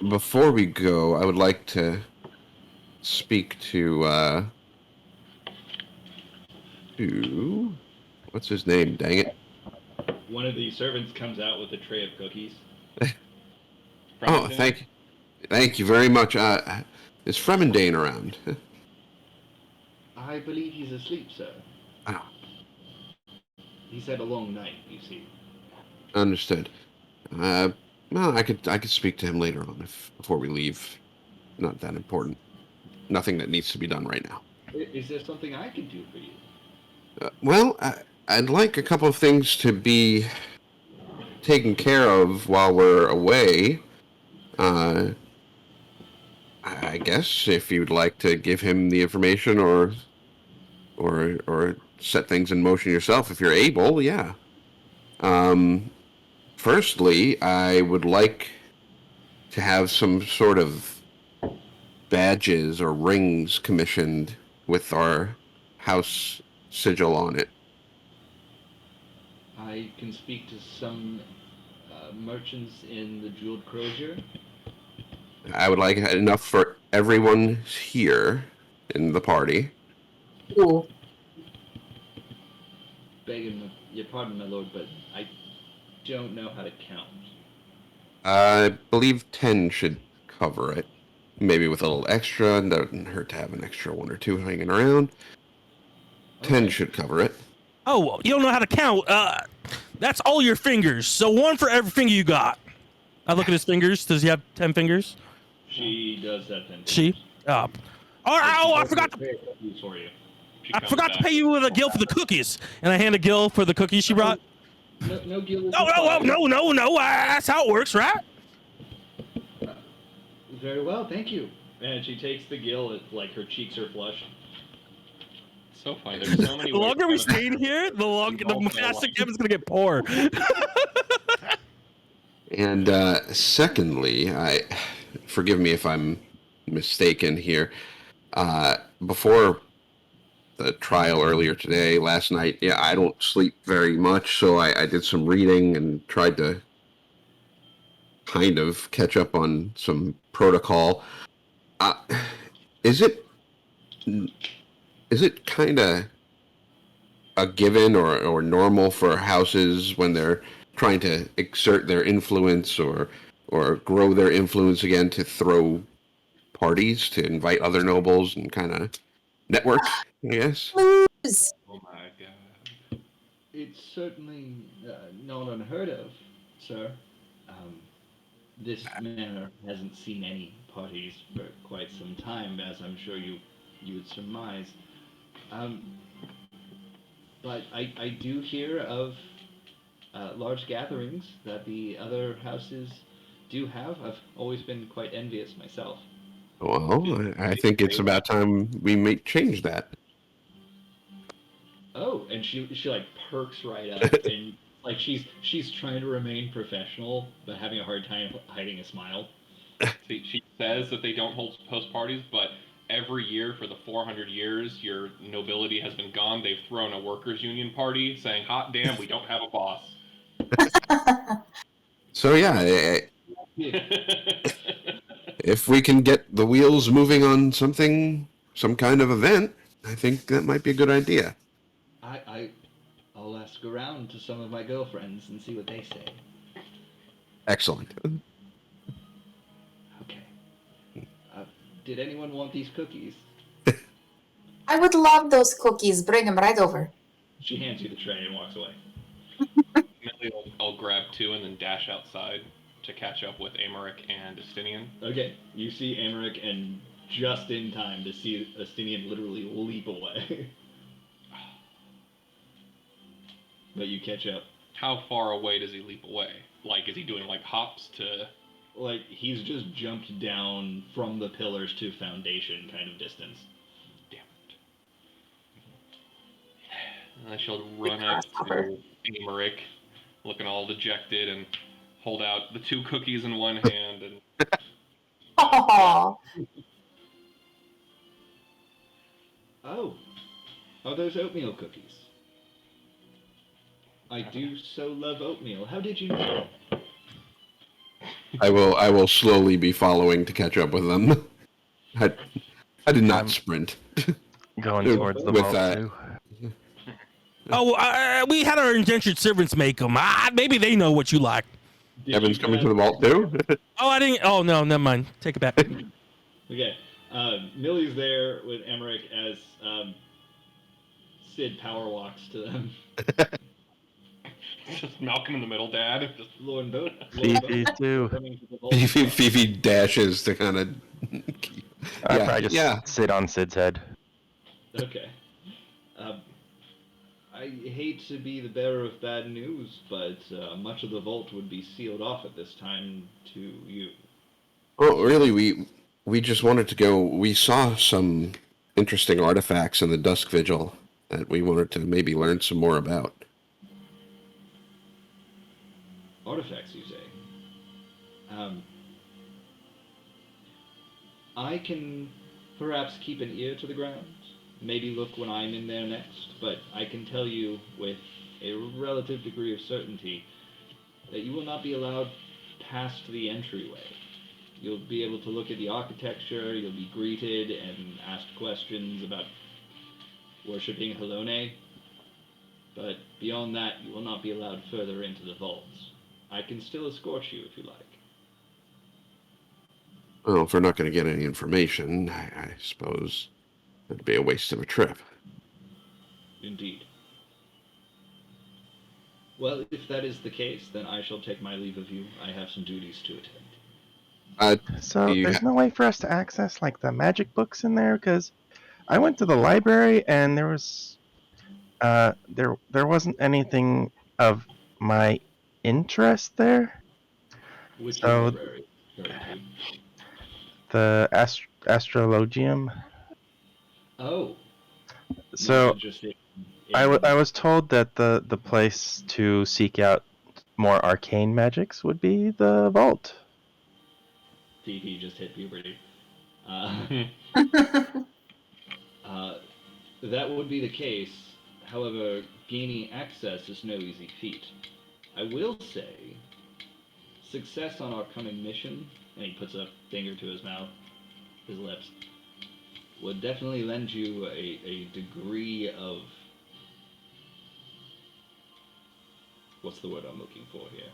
Before we go, I would like to speak to what's his name? Dang it! One of the servants comes out with a tray of cookies. Oh, thank you very much. Is Fremendane around? I believe he's asleep, sir. Ah, He's had a long night, you see. understood. Well, I could speak to him later on before we leave. Not that important. Nothing that needs to be done right now. Is there something I can do for you? Well, I'd like a couple of things to be taken care of while we're away. I guess if you'd like to give him the information or set things in motion yourself if you're able, yeah. Firstly, I would like to have some sort of badges or rings commissioned with our house sigil on it. I can speak to some merchants in the Jeweled Crozier. I would like enough for everyone here in the party. Ooh. Begging your pardon, my lord, but I don't know how to count. I believe 10 should cover it. Maybe with a little extra. It doesn't hurt to have an extra 1 or 2 hanging around. 10 Okay. should cover it. Oh, you don't know how to count. That's all your fingers. So 1 for every finger you got. I look at his fingers. Does he have 10 fingers? She does that then. She? Oh, I forgot to. For you. She I comes forgot to back. pay you with a gill for the cookies. And I hand a gill for the cookies she brought. No guild. No. That's how it works, right? Very well, thank you. And she takes the gill. It's like her cheeks are flushed. So funny. There's so many. The ways longer we to- stay in here, the faster Kevin's gonna get poor. And secondly, forgive me if I'm mistaken here. Before the trial earlier today, last night, yeah, I don't sleep very much, so I did some reading and tried to kind of catch up on some protocol. Is it kind of a given or normal for houses when they're trying to exert their influence or grow their influence again to throw parties to invite other nobles and kind of network, I guess? Lose. Oh my god. It's certainly not unheard of, sir. This manor hasn't seen any parties for quite some time, as I'm sure you would surmise. But I do hear of large gatherings that the other houses do have. I've always been quite envious myself. Well, I think it's about time we may change that. Oh, and she like perks right up and like she's trying to remain professional but having a hard time hiding a smile. See, she says that they don't host parties, but every year for the 400 years your nobility has been gone, they've thrown a workers' union party saying, "Hot damn, we don't have a boss." So yeah, if we can get the wheels moving on some kind of event, I think that might be a good idea. I'll ask around to some of my girlfriends and see what they say. Excellent. Okay. Did anyone want these cookies? I would love those cookies. Bring them right over. She hands you the tray and walks away. Millie I'll grab 2 and then dash outside to catch up with Amaric and Estinian. Okay, you see Amaric, and just in time to see Estinian literally leap away. But you catch up. How far away does he leap away? Like, is he doing like hops to? Like, he's just jumped down from the pillars to foundation kind of distance. Damn it. I shall run up to Amaric, looking all dejected, and hold out the 2 cookies in one hand and. Oh, Oh, are those oatmeal cookies? I do so love oatmeal. How did you know? I will slowly be following to catch up with them. I did not sprint. Going towards the With vault that. too. Oh, we had our indentured servants make them. Maybe they know what you like. Did Evan's you coming to have- the vault too. Oh, I didn't. Oh no, never mind. Take it back. Okay, Millie's there with Emmerich as Sid power walks to them. Just Malcolm in the Middle, Dad. Just Lauren Boat. Fifi too. Fifi dashes to kind of. I'd probably just sit on Sid's head. Okay. I hate to be the bearer of bad news, but much of the vault would be sealed off at this time to you. Well, really, we just wanted to go. We saw some interesting artifacts in the Dusk Vigil that we wanted to maybe learn some more about. Artifacts, you say? I can perhaps keep an ear to the ground, maybe look when I'm in there next, but I can tell you with a relative degree of certainty that you will not be allowed past the entryway. You'll be able to look at the architecture, you'll be greeted and asked questions about worshipping Halone, but beyond that, you will not be allowed further into the vaults. I can still escort you if you like. Well, if we're not going to get any information, I suppose it'd be a waste of a trip. Indeed. Well, if that is the case, then I shall take my leave of you. I have some duties to attend. So You there's no way for us to access like the magic books in there, because I went to the library and there was there wasn't anything of my interest there. Which So- library? The astrologium. Oh. So Just I was told that the place to seek out more arcane magics would be the vault. Fifi just hit puberty. That would be the case. However, gaining access is no easy feat. I will say, success on our coming mission, and he puts a finger to his mouth, his lips, would definitely lend you a degree of... What's the word I'm looking for here?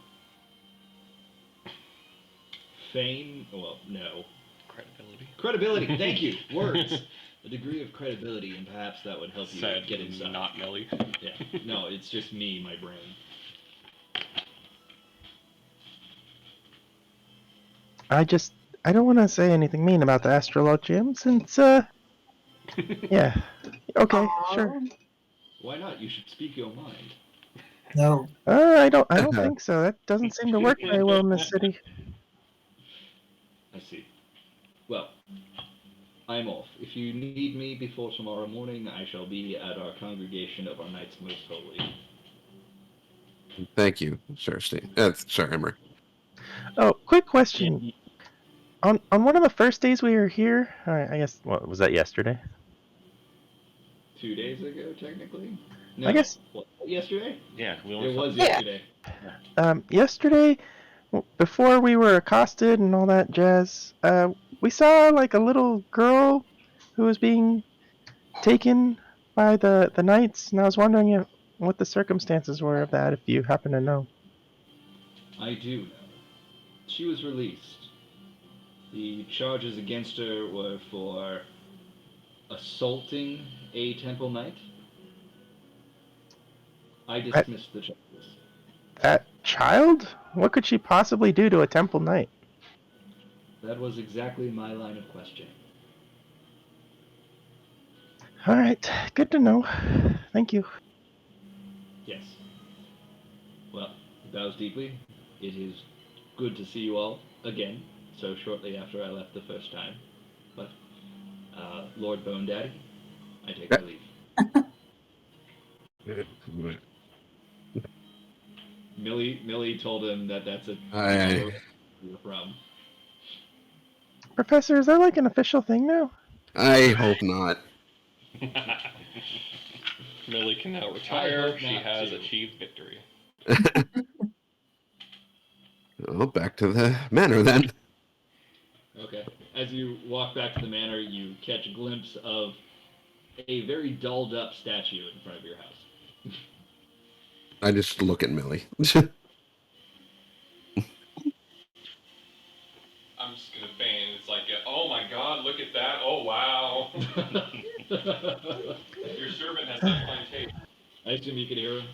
Fame? Well, no. Credibility. Credibility, thank you. Words. A degree of credibility, and perhaps that would help you Said get inside. not Millie. Yeah. No, it's just me, my brain. I don't want to say anything mean about the astrologium since yeah. Okay, sure. Why not? You should speak your mind. no. I don't think so. That doesn't seem to work very well in this city. I see. Well, I'm off. If you need me before tomorrow morning, I shall be at our congregation of our Knights Most Holy. Thank you, Sir Steve. Sir Emmer. Oh, quick question. On one of the first days we were here, I guess what was that yesterday? 2 days ago, technically? No. I guess What, yesterday? Yeah, we It only was Yeah. yesterday. yesterday before we were accosted and all that jazz, we saw like a little girl who was being taken by the knights, and I was wondering what the circumstances were of that, if you happen to know. I do know. She was released. The charges against her were for assaulting a temple knight. I dismissed the charges. That child? What could she possibly do to a temple knight? That was exactly my line of questioning. All right, good to know. Thank you. Yes. Well, bows deeply. It is good to see you all again, so shortly after I left the first time. But, Lord Bone Daddy, I take my leave. Millie told him that that's another problem. Professor, is that like an official thing now? I hope not. Millie can now retire. She has achieved victory. Well, back to the manor then. Okay. As you walk back to the manor, you catch a glimpse of a very dolled up statue in front of your house. I just look at Millie. I'm just gonna feign. It's like, oh my god, look at that. Oh wow. Your servant has such fine taste. I assume you can hear him.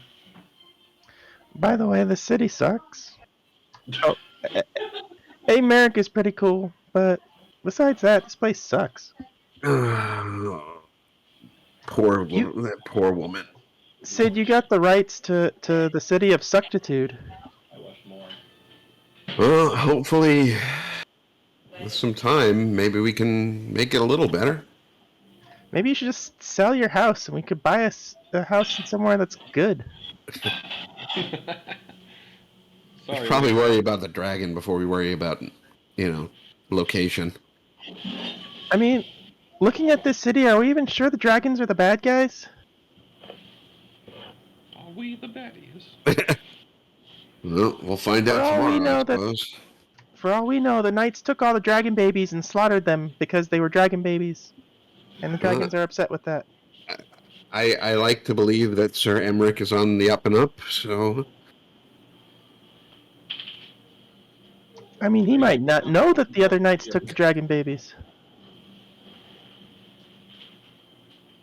By the way, the city sucks. Oh, America's pretty cool, but besides that, this place sucks. That poor woman. Sid, you got the rights to the city of Suctitude. I watched more. Well, hopefully, with some time, maybe we can make it a little better. Maybe you should just sell your house and we could buy a house in somewhere that's good. Sorry, probably worry about the dragon before we worry about, location. I mean, looking at this city, are we even sure the dragons are the bad guys? Are we the baddies? Well, we'll find out tomorrow, I suppose. For all we know, the knights took all the dragon babies and slaughtered them because they were dragon babies. And the dragons are upset with that. I like to believe that Sir Emmerich is on the up and up, so... I mean, he might not know that the other knights took the dragon babies.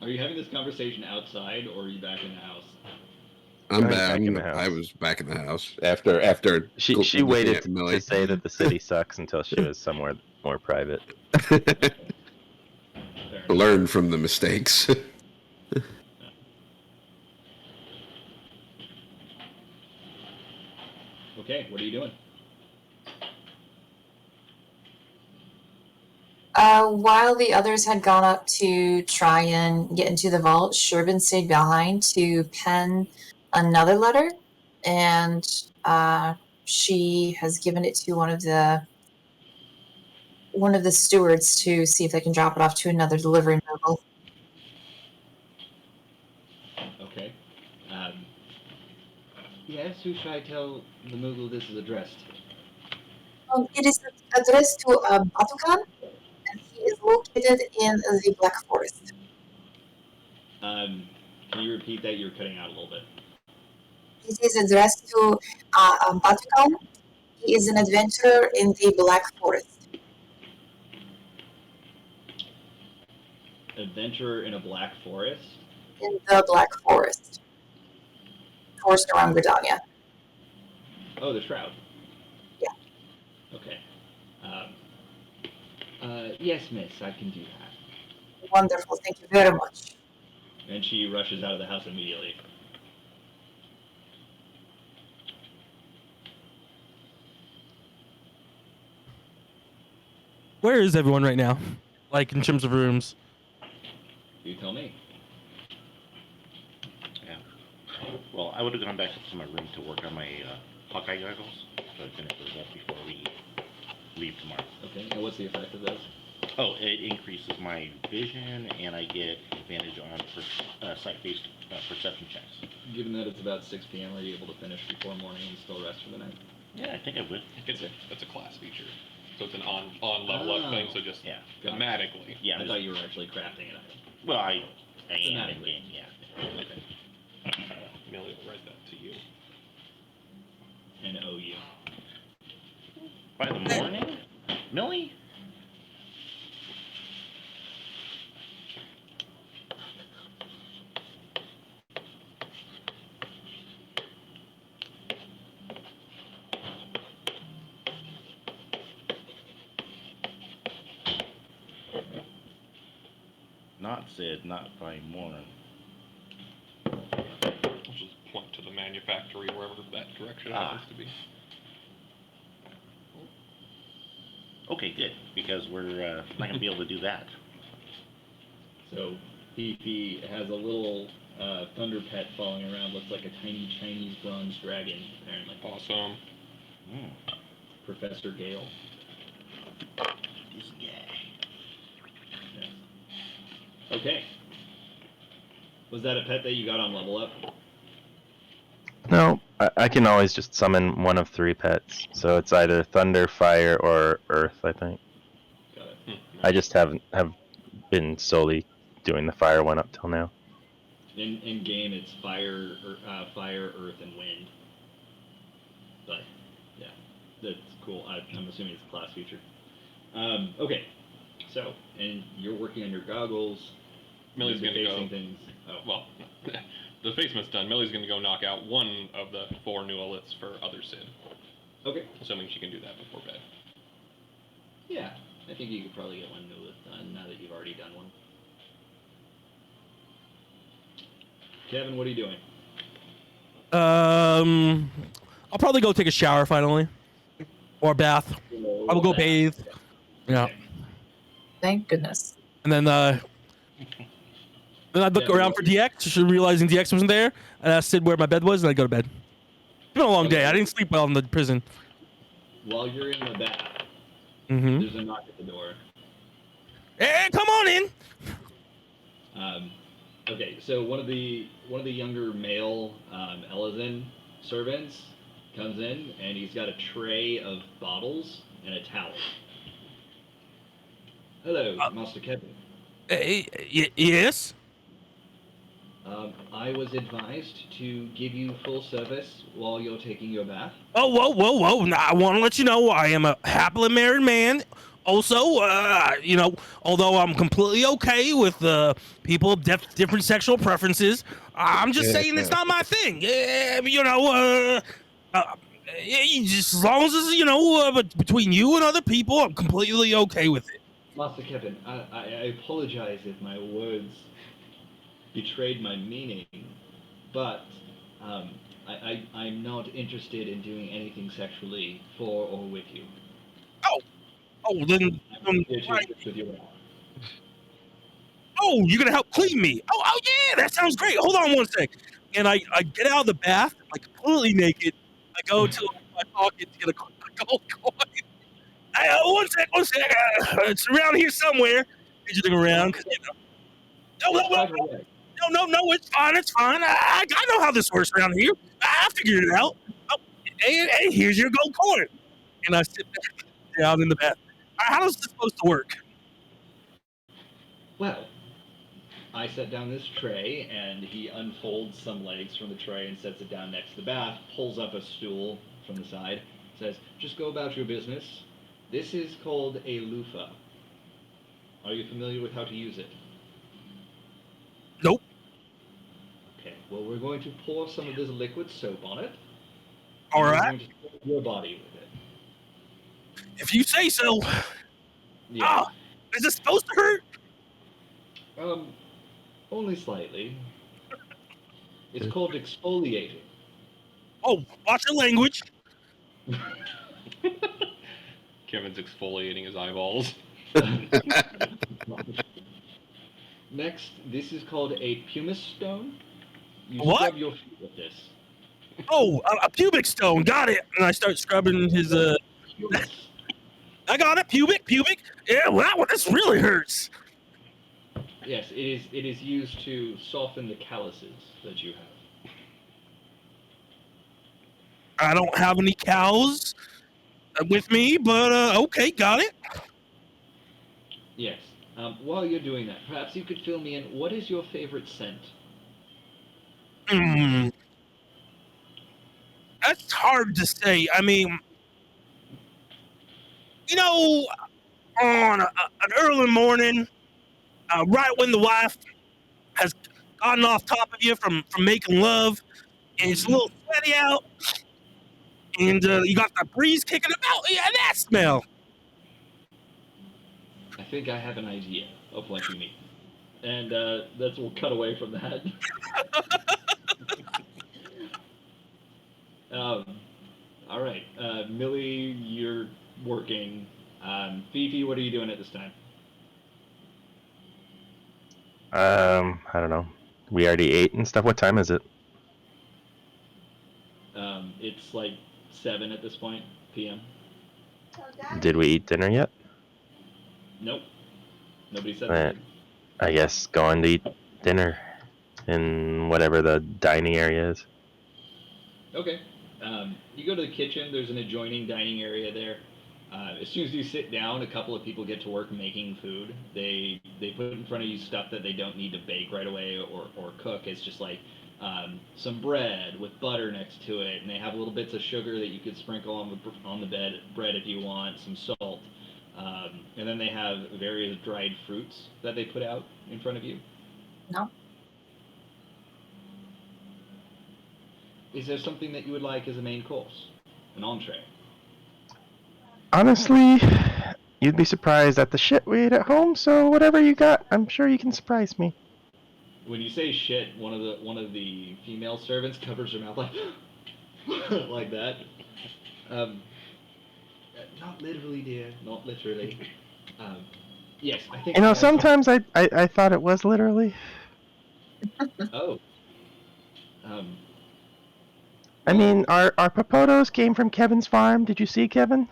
Are you having this conversation outside, or are you back in the house? I'm back in the house. I was back in the house after she waited to say that the city sucks until she was somewhere more private. Learn from the mistakes. Okay, what are you doing? While the others had gone up to try and get into the vault, Sherbin stayed behind to pen another letter, and she has given it to one of the stewards to see if they can drop it off to another delivery mogul. Okay. Yes, who should I tell the mogul this is addressed? It is addressed to Batukan, and he is located in the Black Forest. Can you repeat that? You're cutting out a little bit. It is addressed to Batukan. He is an adventurer in the Black Forest. Adventurer in a Black Forest? In the Black Forest. Forest around Gridania. Oh, the Shroud. Yeah. Okay. Yes, miss, I can do that. Wonderful, thank you very much. And she rushes out of the house immediately. Where is everyone right now? Like, in terms of rooms? You tell me. Yeah. Well, I would have gone back up to my room to work on my Hawkeye goggles, so I finish those up before we leave tomorrow. Okay, and what's the effect of those? Oh, it increases my vision, and I get advantage on sight-based perception checks. Given that it's about 6 p.m., are you able to finish before morning and still rest for the night? Yeah, I think I would. That's a class feature. So it's an on level up thing, so just thematically. Yeah, I thought you were actually crafting it. Well, I am in game, yeah. Okay. Millie will write that to you. And owe you. By the morning? Millie? Not Sid, not by morning. I'll just point to the manufactory wherever that direction happens to be. Okay, good, because we're not going to be able to do that. So he has a little thunder pet following around. Looks like a tiny Chinese bronze dragon, apparently. Awesome. Mm. Professor Gale. This guy. Yes. Okay. Was that a pet that you got on Level Up? No, I can always just summon one of 3 pets. So it's either thunder, fire, or earth, I think. Got it. I just have been solely doing the fire one up till now. In game, it's fire, earth, and wind. But yeah, that's cool. I'm assuming it's a class feature. Okay, so and you're working on your goggles. Millie's you're gonna go. facing things. Oh, Well, the facement's done. Millie's gonna go knock out one of the 4 new ellipses for other Sid. okay. Assuming she can do that before bed. Yeah, I think you could probably get one new done now that you've already done one. Kevin, what are you doing? I'll probably go take a shower finally, or bath. I will go bathe. Yeah, Thank goodness. and then I'd look around for DX, just realizing DX wasn't there, and I Sid where my bed was, and I'd go to bed. It's been a long day. I didn't sleep well in the prison. While you're in the bath, Mm-hmm. there's a knock at the door. Hey, come on in. Okay, so one of the younger male Elizin servants comes in, and he's got a tray of bottles and a towel. Hello, Master Kevin. Yes. I was advised to give you full service while you're taking your bath. Oh, whoa. Now, I want to let you know I am a happily married man. Also, although I'm completely okay with people of different sexual preferences, I'm just saying it's not my thing. Just as long as but between you and other people, I'm completely okay with it. Master Kevin, I apologize if my words betrayed my meaning, but I'm not interested in doing anything sexually for or with you. Oh, then I'm here to assist with your bath. oh, you're gonna help clean me. Oh yeah, that sounds great. Hold on one sec. And I get out of the bath, like completely naked. I go to my pocket to get a gold coin. One sec. It's around here somewhere. Fidgeting around. 'Cause, No, it's fine. I know how this works around here. I figured it out. Oh, hey, here's your gold coin. And I sit down in the bath. How is this supposed to work? Well, I set down this tray, and he unfolds some legs from the tray and sets it down next to the bath, pulls up a stool from the side, says, just go about your business. This is called a loofah. Are you familiar with how to use it? Nope. Okay, well, we're going to pour some of this liquid soap on it. All and right. We're going to soak your body with it. If you say so. Yeah. Is this supposed to hurt? Only slightly. It's called exfoliating. Oh, watch your language. Kevin's exfoliating his eyeballs. Next, this is called a pumice stone. You What? scrub your feet with this. Oh, a pubic stone. Got it. And I start scrubbing his Pumice. I got it. Pubic. Yeah, wow, this really hurts. Yes, it is used to soften the calluses that you have. I don't have any cows with me, but okay, got it. Yes. While you're doing that, perhaps you could fill me in. What is your favorite scent? That's hard to say. I mean, on an early morning, right when the wife has gotten off top of you from making love, and it's a little sweaty out, and you got that breeze kicking about. Yeah, that smell. I think I have an idea of what you mean. And we'll cut away from that. um, all right. Millie, you're working. Fifi, what are you doing at this time? I don't know. We already ate and stuff. What time is it? It's like 7 at this point, p.m. Did we eat dinner yet? Nope. Nobody said Eh, anything. I guess going to eat dinner in whatever the dining area is. Okay. You go to the kitchen. There's an adjoining dining area there. As soon as you sit down, a couple of people get to work making food. They put in front of you stuff that they don't need to bake right away or cook. It's just like some bread with butter next to it, and they have little bits of sugar that you could sprinkle on the bread if you want, some salt, and then they have various dried fruits that they put out in front of you. No. Is there something that you would like as a main course, an entree? Honestly, you'd be surprised at the shit we ate at home. So whatever you got, I'm sure you can surprise me. When you say shit, one of the female servants covers her mouth like like that. Not literally, dear. Not literally. Yes, I think. Sometimes I thought it was literally. Oh. I mean, our popotos came from Kevin's farm. Did you see Kevin?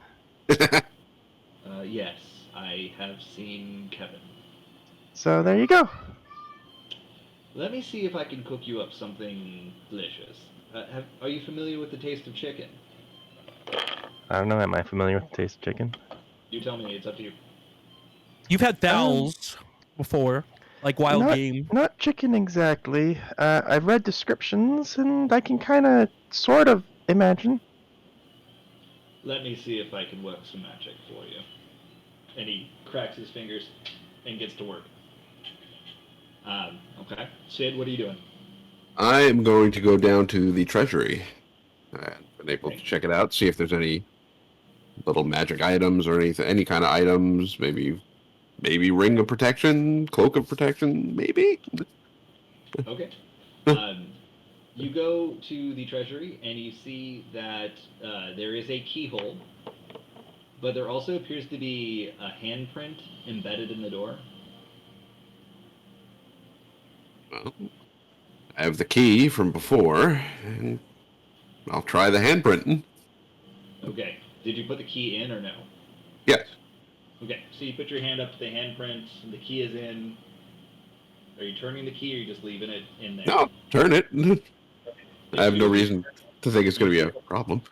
Yes, I have seen Kevin. So there you go. Let me see if I can cook you up something delicious. Are you familiar with the taste of chicken? I don't know. Am I familiar with the taste of chicken? You tell me. It's up to you. You've had fowls before, like wild game. Not chicken exactly. I've read descriptions and I can kind of, sort of imagine. Let me see if I can work some magic for you. And he cracks his fingers and gets to work. Okay. Sid, what are you doing? I am going to go down to the treasury and been able to check it out, see if there's any little magic items or anything, any kind of items, maybe ring of protection, cloak of protection, maybe. Okay. You go to the treasury and you see that there is a keyhole, but there also appears to be a handprint embedded in the door. Well, I have the key from before, and I'll try the handprinting. Okay. Did you put the key in or no? Yes. Okay. So you put your hand up to the handprint, and the key is in. Are you turning the key or are you just leaving it in there? No, turn it. I have no reason to think it's going to be a problem.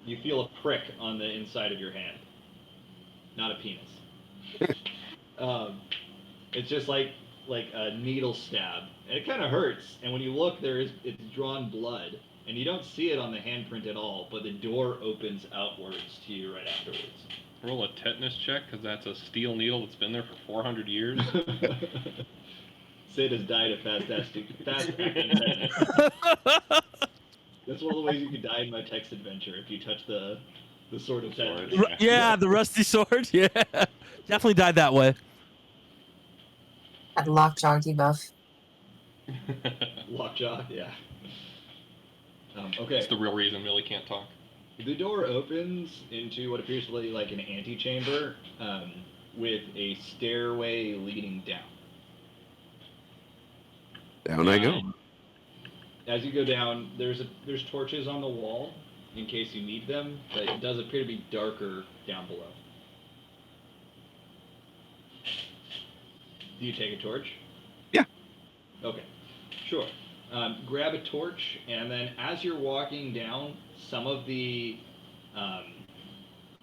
You feel a prick on the inside of your hand. Not a penis. It's just like a needle stab, and it kind of hurts. And when you look, it's drawn blood, and you don't see it on the handprint at all. But the door opens outwards to you right afterwards. Roll a tetanus check, because that's a steel needle that's been there for 400 years. Sid has died of fast-acting tetanus. That's one of the ways you could die in my text adventure if you touch the sword of tetanus. Yeah, the rusty sword. Yeah, definitely died that way. That lockjaw debuff. Lockjaw, yeah. Okay. That's the real reason Millie can't talk. The door opens into what appears to be like an antechamber with a stairway leading down. Down I go. As you go down, there's torches on the wall in case you need them, but it does appear to be darker down below. Do you take a torch? Yeah. Okay, sure. Grab a torch, and then as you're walking down, some of the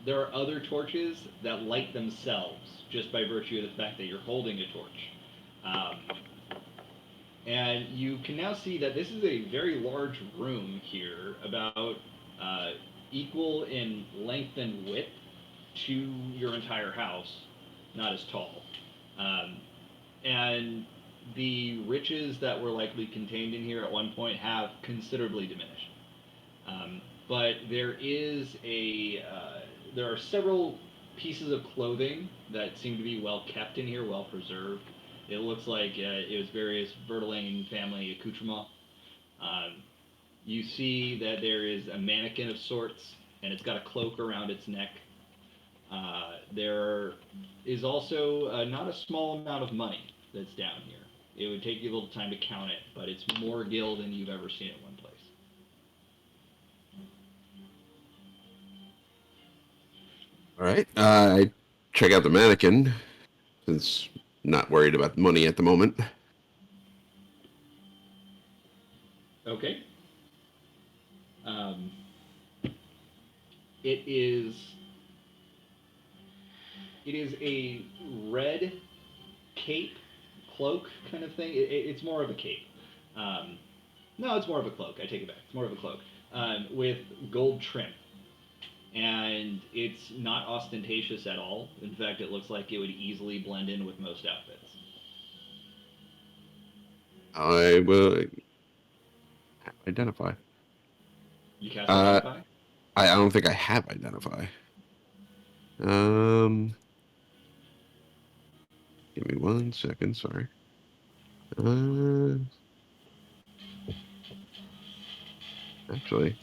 there are other torches that light themselves just by virtue of the fact that you're holding a torch. And you can now see that this is a very large room here, about equal in length and width to your entire house, not as tall. Um, and the riches that were likely contained in here at one point have considerably diminished. But there are several pieces of clothing that seem to be well kept in here, well preserved. It looks like it was various Verdeling family accoutrements. Um, you see that there is a mannequin of sorts, and it's got a cloak around its neck. There is also not a small amount of money that's down here. It would take you a little time to count it, but it's more gil than you've ever seen at one place. All right. I check out the mannequin since not worried about the money at the moment. Okay. Um, it is a red cape, cloak kind of thing. It's more of a cape. No, it's more of a cloak. I take it back. It's more of a cloak with gold trim. And it's not ostentatious at all. In fact, it looks like it would easily blend in with most outfits. I will identify. You cast Uh, Identify? I don't think I have identify. Give me 1 second. Sorry. Actually,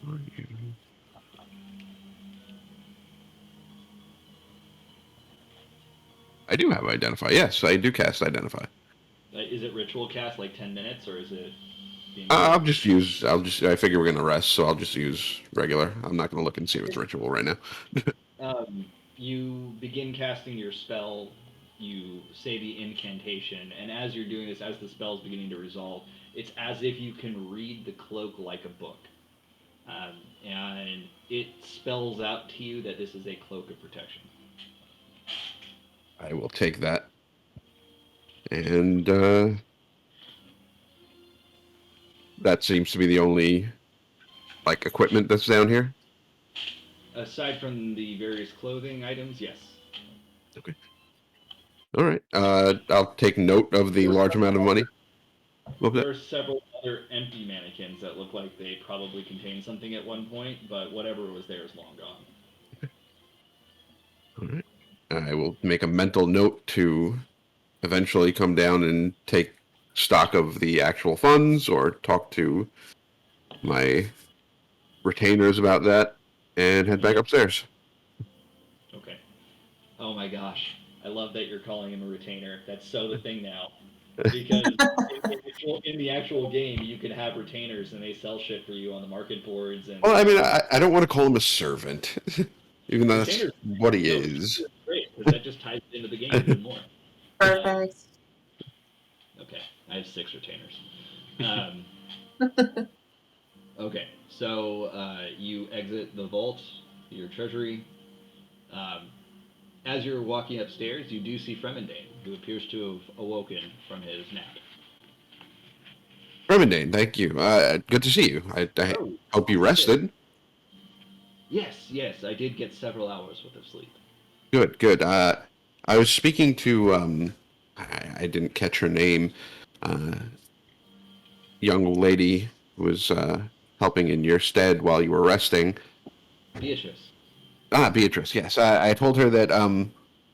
where are you? I do have identify. Yes, I do cast identify. Is it ritual cast like 10 minutes, or is it being I'll just use. I figure we're gonna rest, so I'll just use regular. I'm not gonna look and see if it's ritual right now. You begin casting your spell, you say the incantation, and as you're doing this, as the spell's beginning to resolve, it's as if you can read the cloak like a book. And it spells out to you that this is a cloak of protection. I will take that. And that seems to be the only equipment that's down here. Aside from the various clothing items, yes. Okay. All right. I'll take note of the large amount of money. What was There that? are several other empty mannequins that look like they probably contained something at one point, but whatever was there is long gone. All right. I will make a mental note to eventually come down and take stock of the actual funds or talk to my retainers about that and head back upstairs. Okay. Oh my gosh. I love that you're calling him a retainer. That's so the thing now. Because in the actual game, you can have retainers and they sell shit for you on the market boards. And Well, I mean, I don't want to call him a servant, even though that's retainers, what he no, is. retainers are great because that just ties it into the game even more. Perfect. Okay, I have 6 retainers. Okay, so you exit the vault, your treasury. Um, as you're walking upstairs, you do see Fremendane, who appears to have awoken from his nap. Remendane, thank you. Good to see you. I Oh, hope you awesome. rested. Yes, I did get several hours worth of sleep. Good, good. I was speaking to I didn't catch her name. Young lady who was helping in your stead while you were resting. Beatrice. Beatrice. Yes, I told her that I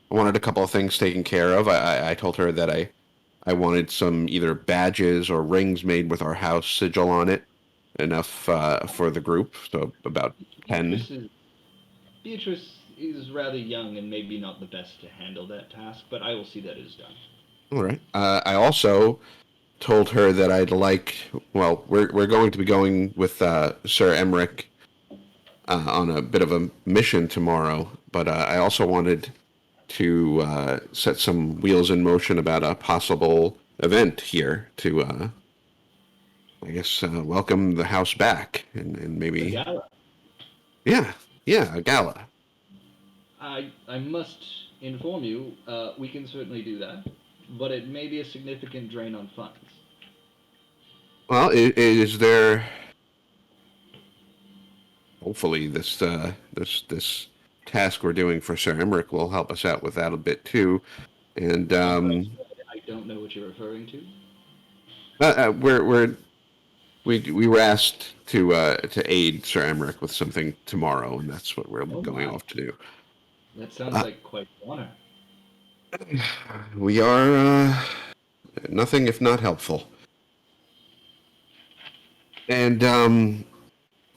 wanted a couple of things taken care of. I told her that I wanted some either badges or rings made with our house sigil on it, enough for the group. So about 10. Beatrice is rather young and maybe not the best to handle that task, but I will see that it is done. All right. I also told her that I'd like. Well, we're going to be going with Sir Emmerich on a bit of a mission tomorrow, but I also wanted to set some wheels in motion about a possible event here to, I guess, welcome the house back and A maybe, gala. yeah, a gala. I must inform you, we can certainly do that, but it may be a significant drain on funds. Well, is there? Hopefully, this task we're doing for Sir Emmerich will help us out with that a bit too. And I don't know what you're referring to. we were asked to aid Sir Emmerich with something tomorrow, and that's what we're Oh, going wow. off to do. That sounds Uh, like quite an honor. We are nothing if not helpful. And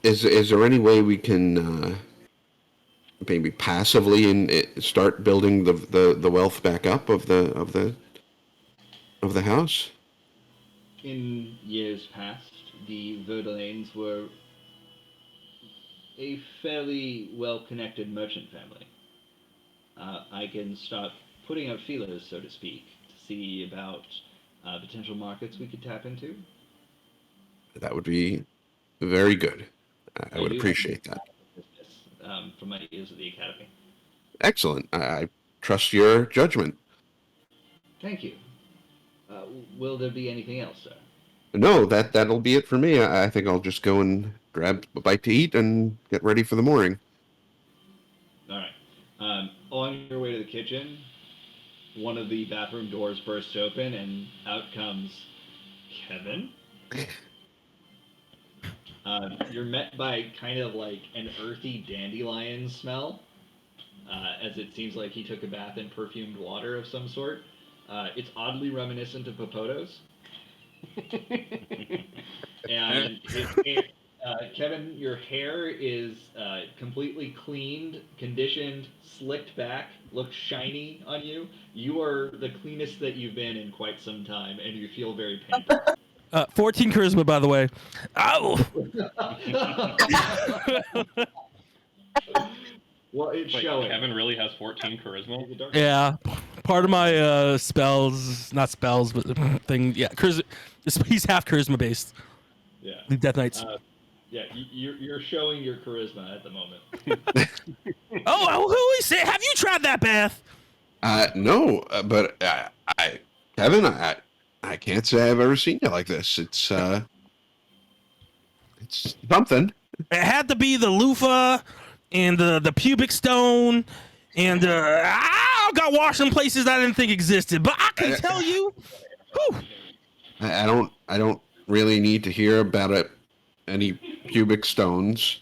is there any way we can maybe passively start building the wealth back up of the house? In years past, the Verdelanes were a fairly well-connected merchant family. I can start putting out feelers, so to speak, to see about potential markets we could tap into. That would be very good. I I would do have appreciate that. business from my years at the academy. Excellent. I trust your judgment. Thank you. Will there be anything else, sir? No, that'll be it for me. I think I'll just go and grab a bite to eat and get ready for the morning. All right. On your way to the kitchen, one of the bathroom doors bursts open, and out comes Kevin. You're met by kind of like an earthy dandelion smell, as it seems like he took a bath in perfumed water of some sort. It's oddly reminiscent of Popoto's. And Kevin, your hair is completely cleaned, conditioned, slicked back, looks shiny on you. You are the cleanest that you've been in quite some time, and you feel very pampered. 14 charisma, by the way. Oh, Well, it's Wait, showing. Kevin really has 14 charisma? yeah. Part of my spells, not spells, but thing. Yeah, charisma. He's half charisma based. Yeah. The Death Knights. Yeah, you're showing your charisma at the moment. Oh, who is it? Have you tried that bath? No, but Kevin, I can't say I've ever seen you like this. It's something. It had to be the loofah and the pubic stone, and I got washed in places I didn't think existed. But I can tell you, whew, I don't really need to hear about it. Any pubic stones?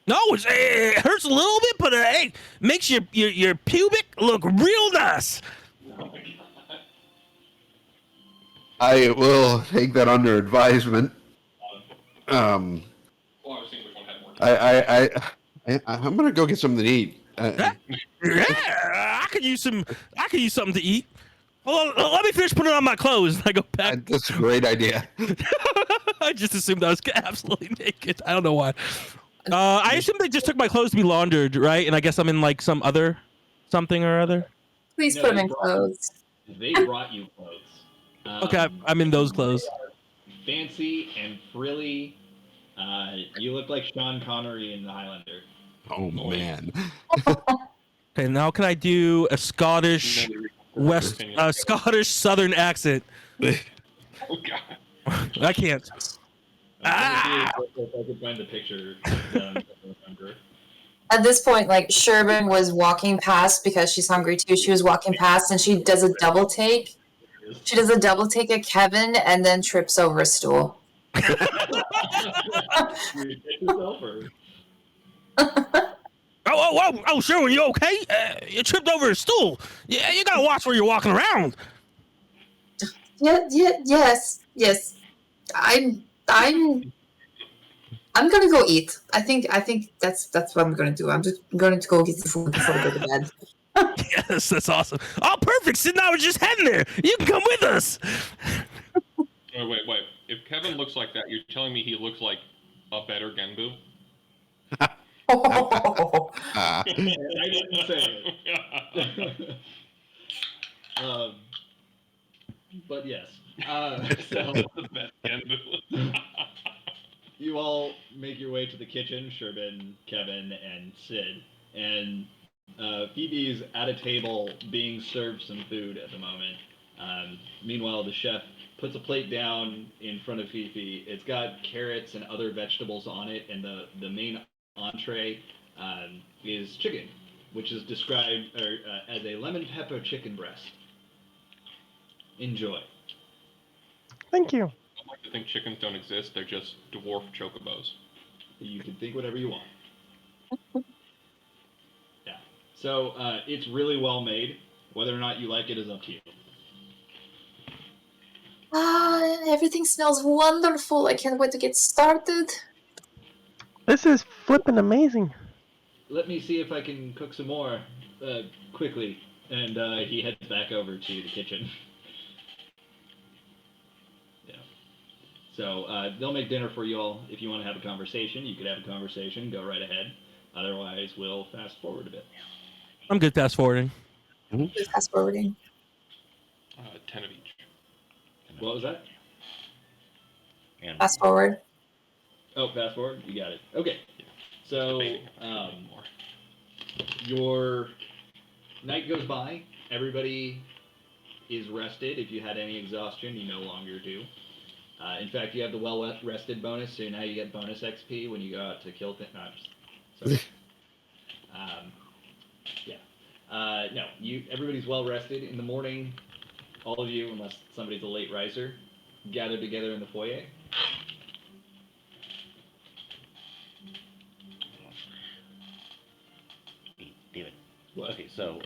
no, it hurts a little bit, but hey, makes your pubic look real nice. I will take that under advisement. Well, I was seeing which one had more. I'm gonna go get something to eat. Yeah, I could use some. I could use something to eat. Hold on, let me finish putting on my clothes. And I go back. That's a great idea. I just assumed I was absolutely naked. I don't know why. I assume they just took my clothes to be laundered, right? And I guess I'm in like some other something or other. Please No, put them they in brought- clothes. They brought you clothes. Okay, I'm in those clothes. Fancy and frilly. You look like Sean Connery in The Highlander. Oh man. Okay, now can I do a Scottish Scottish Southern accent? Oh god. I can't. I could find the picture. Remember. At this point, like Sherman was walking past because she's hungry too. She was walking past and she does a double take. She does a double take at Kevin and then trips over a stool. You hit yourself, or? Oh, Sherwin, you okay? You tripped over a stool. Yeah, you gotta watch where you're walking around. Yes. I'm gonna go eat. I think that's what I'm gonna do. I'm just going to go get the food before I go to bed. Yes, that's awesome. Oh, perfect. Sid and I were just heading there. You can come with us. Oh, wait. If Kevin looks like that, you're telling me he looks like a better Genbu? I didn't say it. But yes. So the best Genbu. you all make your way to the kitchen, Sherbin, Kevin, and Sid. And Phoebe's at a table being served some food at the moment. Meanwhile, the chef puts a plate down in front of Fifi. It's got carrots and other vegetables on it, and the main entree is chicken, which is described as a lemon pepper chicken breast. Enjoy. Thank you. I'd like to think chickens don't exist. They're just dwarf chocobos. You can think whatever you want. Yeah. So it's really well made. Whether or not you like it is up to you. Everything smells wonderful. I can't wait to get started. This is flippin' amazing. Let me see if I can cook some more quickly. And he heads back over to the kitchen. Yeah. So they'll make dinner for you all. If you want to have a conversation, you could have a conversation. Go right ahead. Otherwise, we'll fast forward a bit. I'm good fast forwarding. Just fast forwarding. 10 of each. What was that? And Fast forward. Oh, fast forward? You got it. Okay. So, Debating if I should do more. your night goes by. Everybody is rested. If you had any exhaustion, you no longer do. In fact, you have the well-rested bonus, so now you get bonus XP when you go out to kill things. No, sorry. Yeah. No, everybody's well-rested. In the morning, all of you, unless somebody's a late riser, gather together in the foyer. Hey, David. What? Okay, so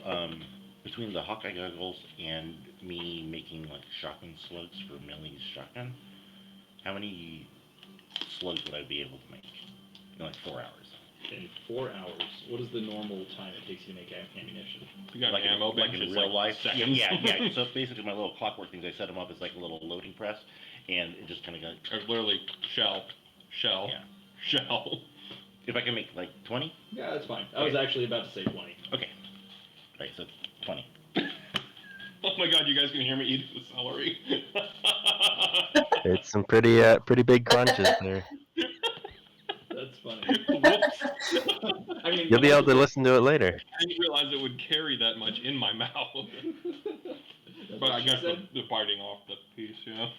between the Hawkeye goggles and me making like shotgun slugs for Millie's shotgun, how many slugs would I be able to make in like 4 hours? In 4 hours, what is the normal time it takes you to make ammunition? You got Like an ammo like bench, in it's real like life? seconds. Yeah. So basically, my little clockwork things, I set them up as like a little loading press, and it just kind of goes. It's literally shell. Yeah. If I can make like 20. Yeah, that's fine. I was actually about to say 20. Okay. Right, so 20. Oh my god, you guys can hear me eat the celery. It's some pretty big crunches there. That's funny. Whoops. I mean, You'll be able to listen to it later. I didn't realize it would carry that much in my mouth. That's But what I she guess said. the biting off the piece, yeah.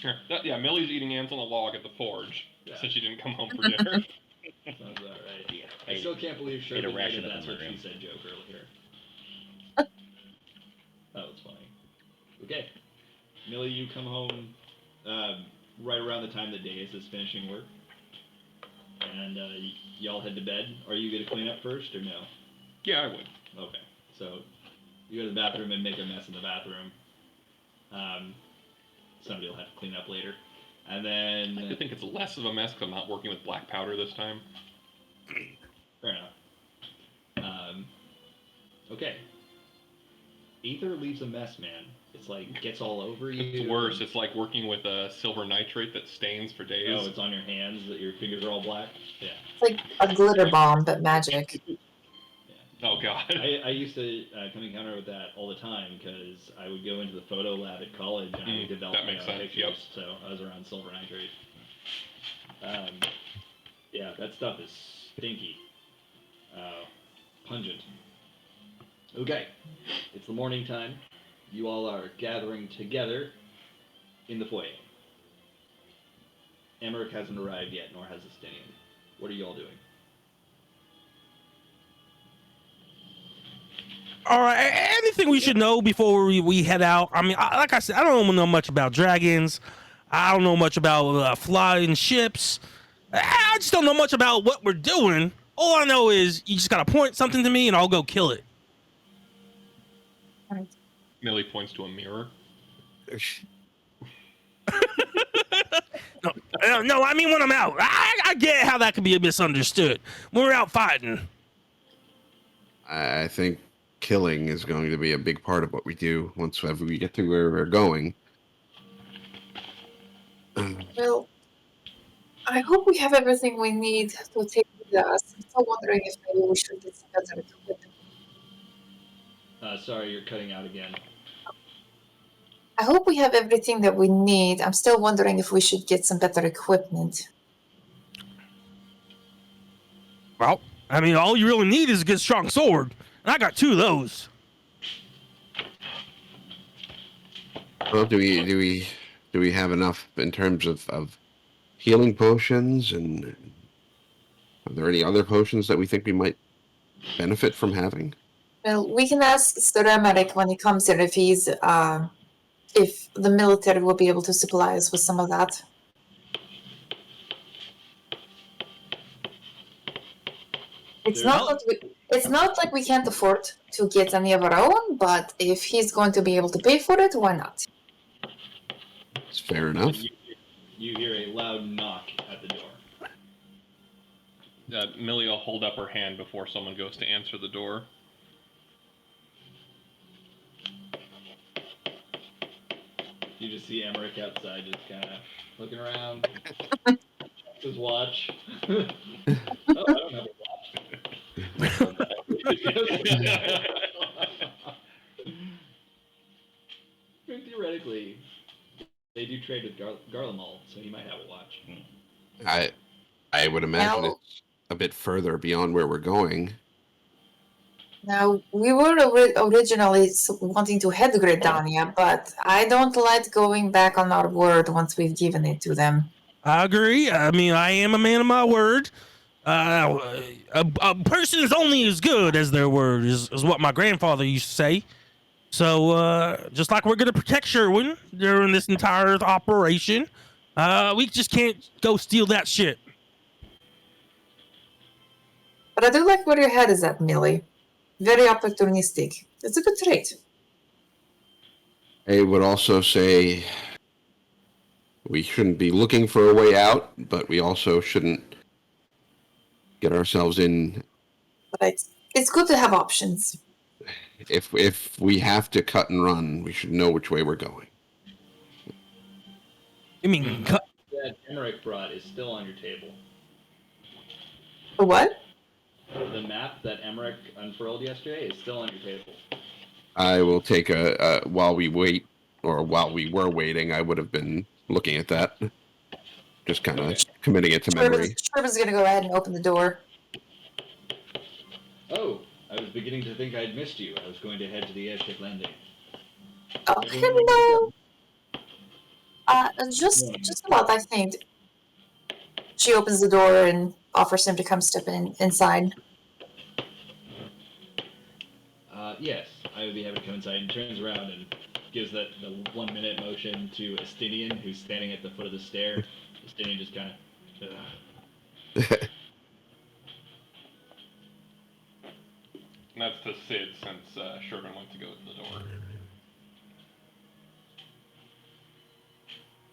Here, yeah, Millie's eating ants on a log at the forge Yeah. since she didn't come home for dinner. Sounds about right. Yeah, I still can't believe ate a Sherman made ration a up in that's my what she room. said joke earlier. That was funny. Okay. Millie, you come home right around the time that Deus is finishing work. And y'all head to bed. Are you going to clean up first or no? Yeah, I would. Okay. So you go to the bathroom and make a mess in the bathroom. Somebody will have to clean up later. And I then... think it's less of a mess because I'm not working with black powder this time. Fair enough. Okay. Ether leaves a mess, man. It's like gets all over you. It's worse. It's like working with a silver nitrate that stains for days. Oh, it's on your hands that your fingers are all black. Yeah. It's like a glitter bomb, but magic. Oh god. I used to come encounter with that all the time because I would go into the photo lab at college and I would develop that my makes own sense, pictures. yep. So I was around silver nitrate. Yeah, that stuff is stinky. Pungent. Okay, it's the morning time. You all are gathering together in the foyer. Emmerich hasn't arrived yet, nor has Estinian. What are you all doing? All right, anything we should know before we head out? I mean, like I said, I don't know much about dragons. I don't know much about flying ships. I just don't know much about what we're doing. All I know is you just gotta point something to me and I'll go kill it. Millie points to a mirror. No, I mean when I'm out. I get how that could be misunderstood. When we're out fighting. I think killing is going to be a big part of what we do once ever we get to where we're going. Well, I hope we have everything we need to take with us. I'm still wondering if maybe we should get some better equipment. Sorry, you're cutting out again. I hope we have everything that we need. I'm still wondering if we should get some better equipment. Well, I mean, all you really need is a good strong sword. And I got 2 of those. Well, do we have enough in terms of healing potions, and are there any other potions that we think we might benefit from having? Well, we can ask Sir Emmerich when he comes in if the military will be able to supply us with some of that. It's not like we can't afford to get any of our own, but if he's going to be able to pay for it, why not? It's fair enough. You hear a loud knock at the door. Millie will hold up her hand before someone goes to answer the door. You just see Emmerich outside, just kind of looking around. His watch. Oh, I don't have a watch. Theoretically, they do trade with Garlemald, so he might have a watch. I would imagine Now- it's a bit further beyond where we're going. Now, we were originally wanting to head to Gridania, but I don't like going back on our word once we've given it to them. I agree. I mean, I am a man of my word. A person is only as good as their word, is what my grandfather used to say. So, just like we're going to protect Sherwin during this entire operation, we just can't go steal that shit. But I do like where your head is at, Millie. Very opportunistic. It's a good trait. I would also say we shouldn't be looking for a way out, but we also shouldn't get ourselves in. But it's good to have options. If we have to cut and run, we should know which way we're going. You mean cut? That Emmerich brought is still on your table. The what? The map that Emmerich unfurled yesterday is still on your table. I will take while we wait, or while we were waiting, I would have been looking at that. Just kind of committing it to memory. Sherman's going to go ahead and open the door. Oh, I was beginning to think I'd missed you. I was going to head to the airship landing. Oh, hello. Just about, I think. She opens the door and offers him to come step inside. Yes, I would be happy to come inside, and turns around and gives the 1 minute motion to Estinian, who's standing at the foot of the stair. Estinian just kind of... And that's to Sid, since Sherman went to go to the door.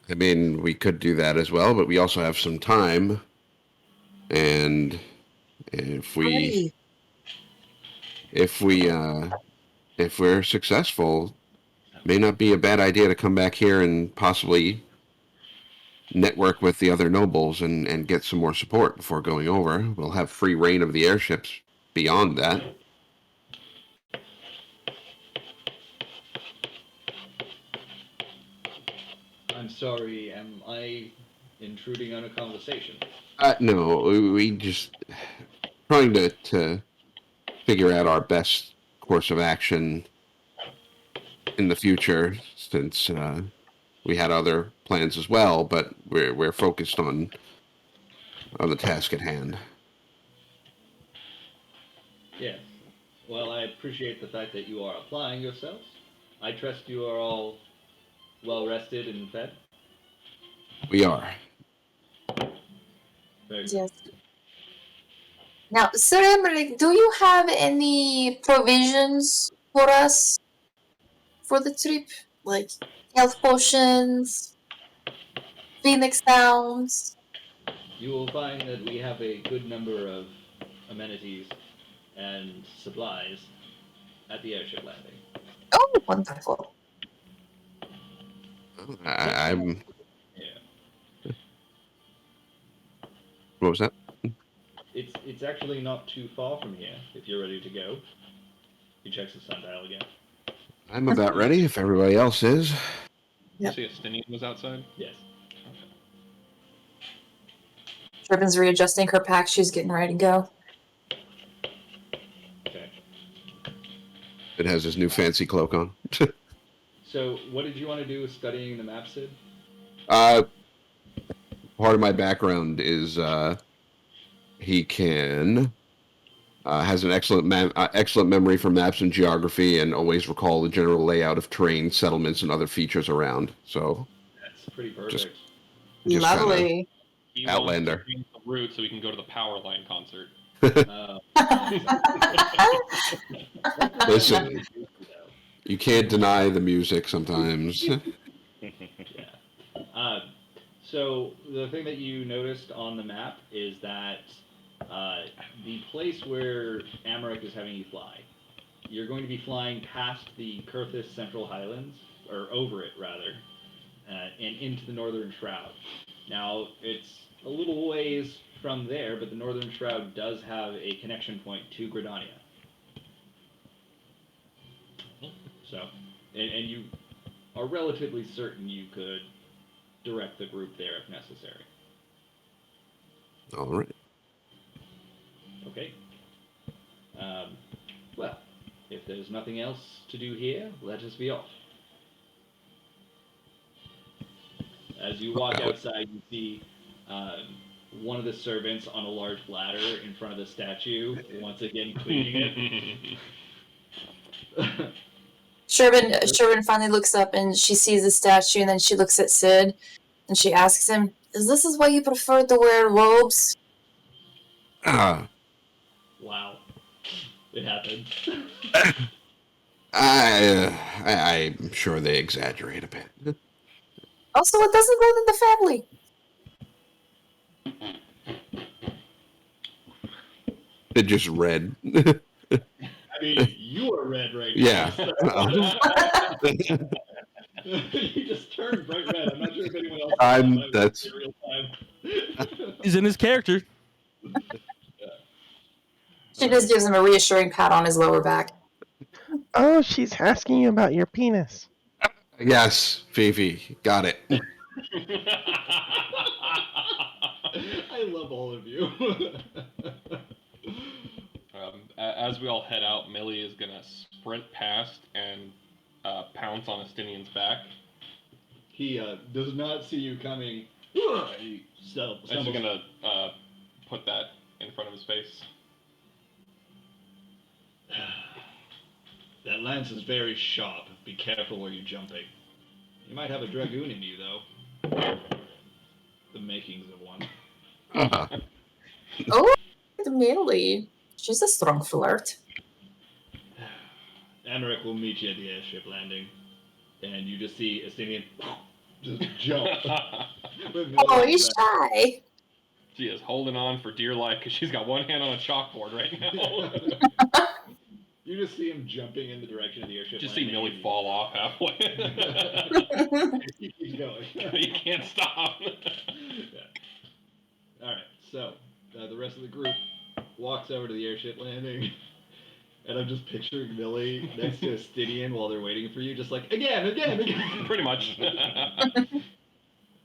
I mean, we could do that as well, but we also have some time. And if we're successful, it may not be a bad idea to come back here and possibly network with the other nobles and get some more support before going over. We'll have free reign of the airships beyond that. I'm sorry, am I intruding on a conversation? No, we just trying to figure out our best course of action in the future, since we had other plans as well, but we're focused on the task at hand. Yes. Well, I appreciate the fact that you are applying yourselves. I trust you are all well rested and fed. We are. Very good. Yes. Now, Sir Emmerich, do you have any provisions for us for the trip? Like health potions, phoenix downs? You will find that we have a good number of amenities and supplies at the airship landing. Oh, wonderful. I'm. Yeah. What was that? It's actually not too far from here if you're ready to go. He checks the sundial again. I'm about ready if everybody else is. Yep. See, Estinian was outside? Yes. Ribbon's readjusting her pack. She's getting ready to go. Okay. It has his new fancy cloak on. So, what did you want to do with studying the map, Sid? Part of my background is he can has an excellent memory for maps and geography, and always recall the general layout of terrain, settlements, and other features around. So That's pretty just perfect. just kind of Lovely. He wants to Outlander. change the route so he can go to the Powerline concert. Listen, you can't deny the music sometimes. Yeah. So the thing that you noticed on the map is that the place where Amaric is having you fly, you're going to be flying past the Kurthis Central Highlands, or over it rather, and into the Northern Shroud. Now it's a little ways from there, but the Northern Shroud does have a connection point to Gridania. So, and you are relatively certain you could direct the group there if necessary. All right. Okay. Well, if there's nothing else to do here, let us be off. As you walk outside, you see one of the servants on a large ladder in front of the statue, once again cleaning it. Sherwin finally looks up and she sees the statue, and then she looks at Sid and she asks him, "Is this why you prefer to wear robes?" Uh, Wow. It happened. I'm sure they exaggerate a bit. Also, it doesn't run in the family. It just read. I mean, you are red right Yeah. now. You just turned bright red. I'm not sure if anyone else That's in real time. He's in his character. She just gives him a reassuring pat on his lower back. Oh, she's asking you about your penis. yes, Fifi, got it. I love all of you. As we all head out, Millie is gonna sprint past and pounce on Estinian's back. He does not see you coming. So, I'm just gonna put that in front of his face. That lance is very sharp. Be careful where you're jumping. You might have a dragoon in you, though. The makings of one. Oh, Millie. She's a strong flirt. Amaric will meet you at the airship landing. And you just see Estinian just jump. Oh, he's shy. She is holding on for dear life because she's got one hand on a chalkboard right now. You just see him jumping in the direction of the airship. Just see Millie fall off halfway. He keeps going. You can't stop. Yeah. All right, so the rest of the group walks over to the airship landing, and I'm just picturing Millie next to Estinian while they're waiting for you, just like again. Pretty much.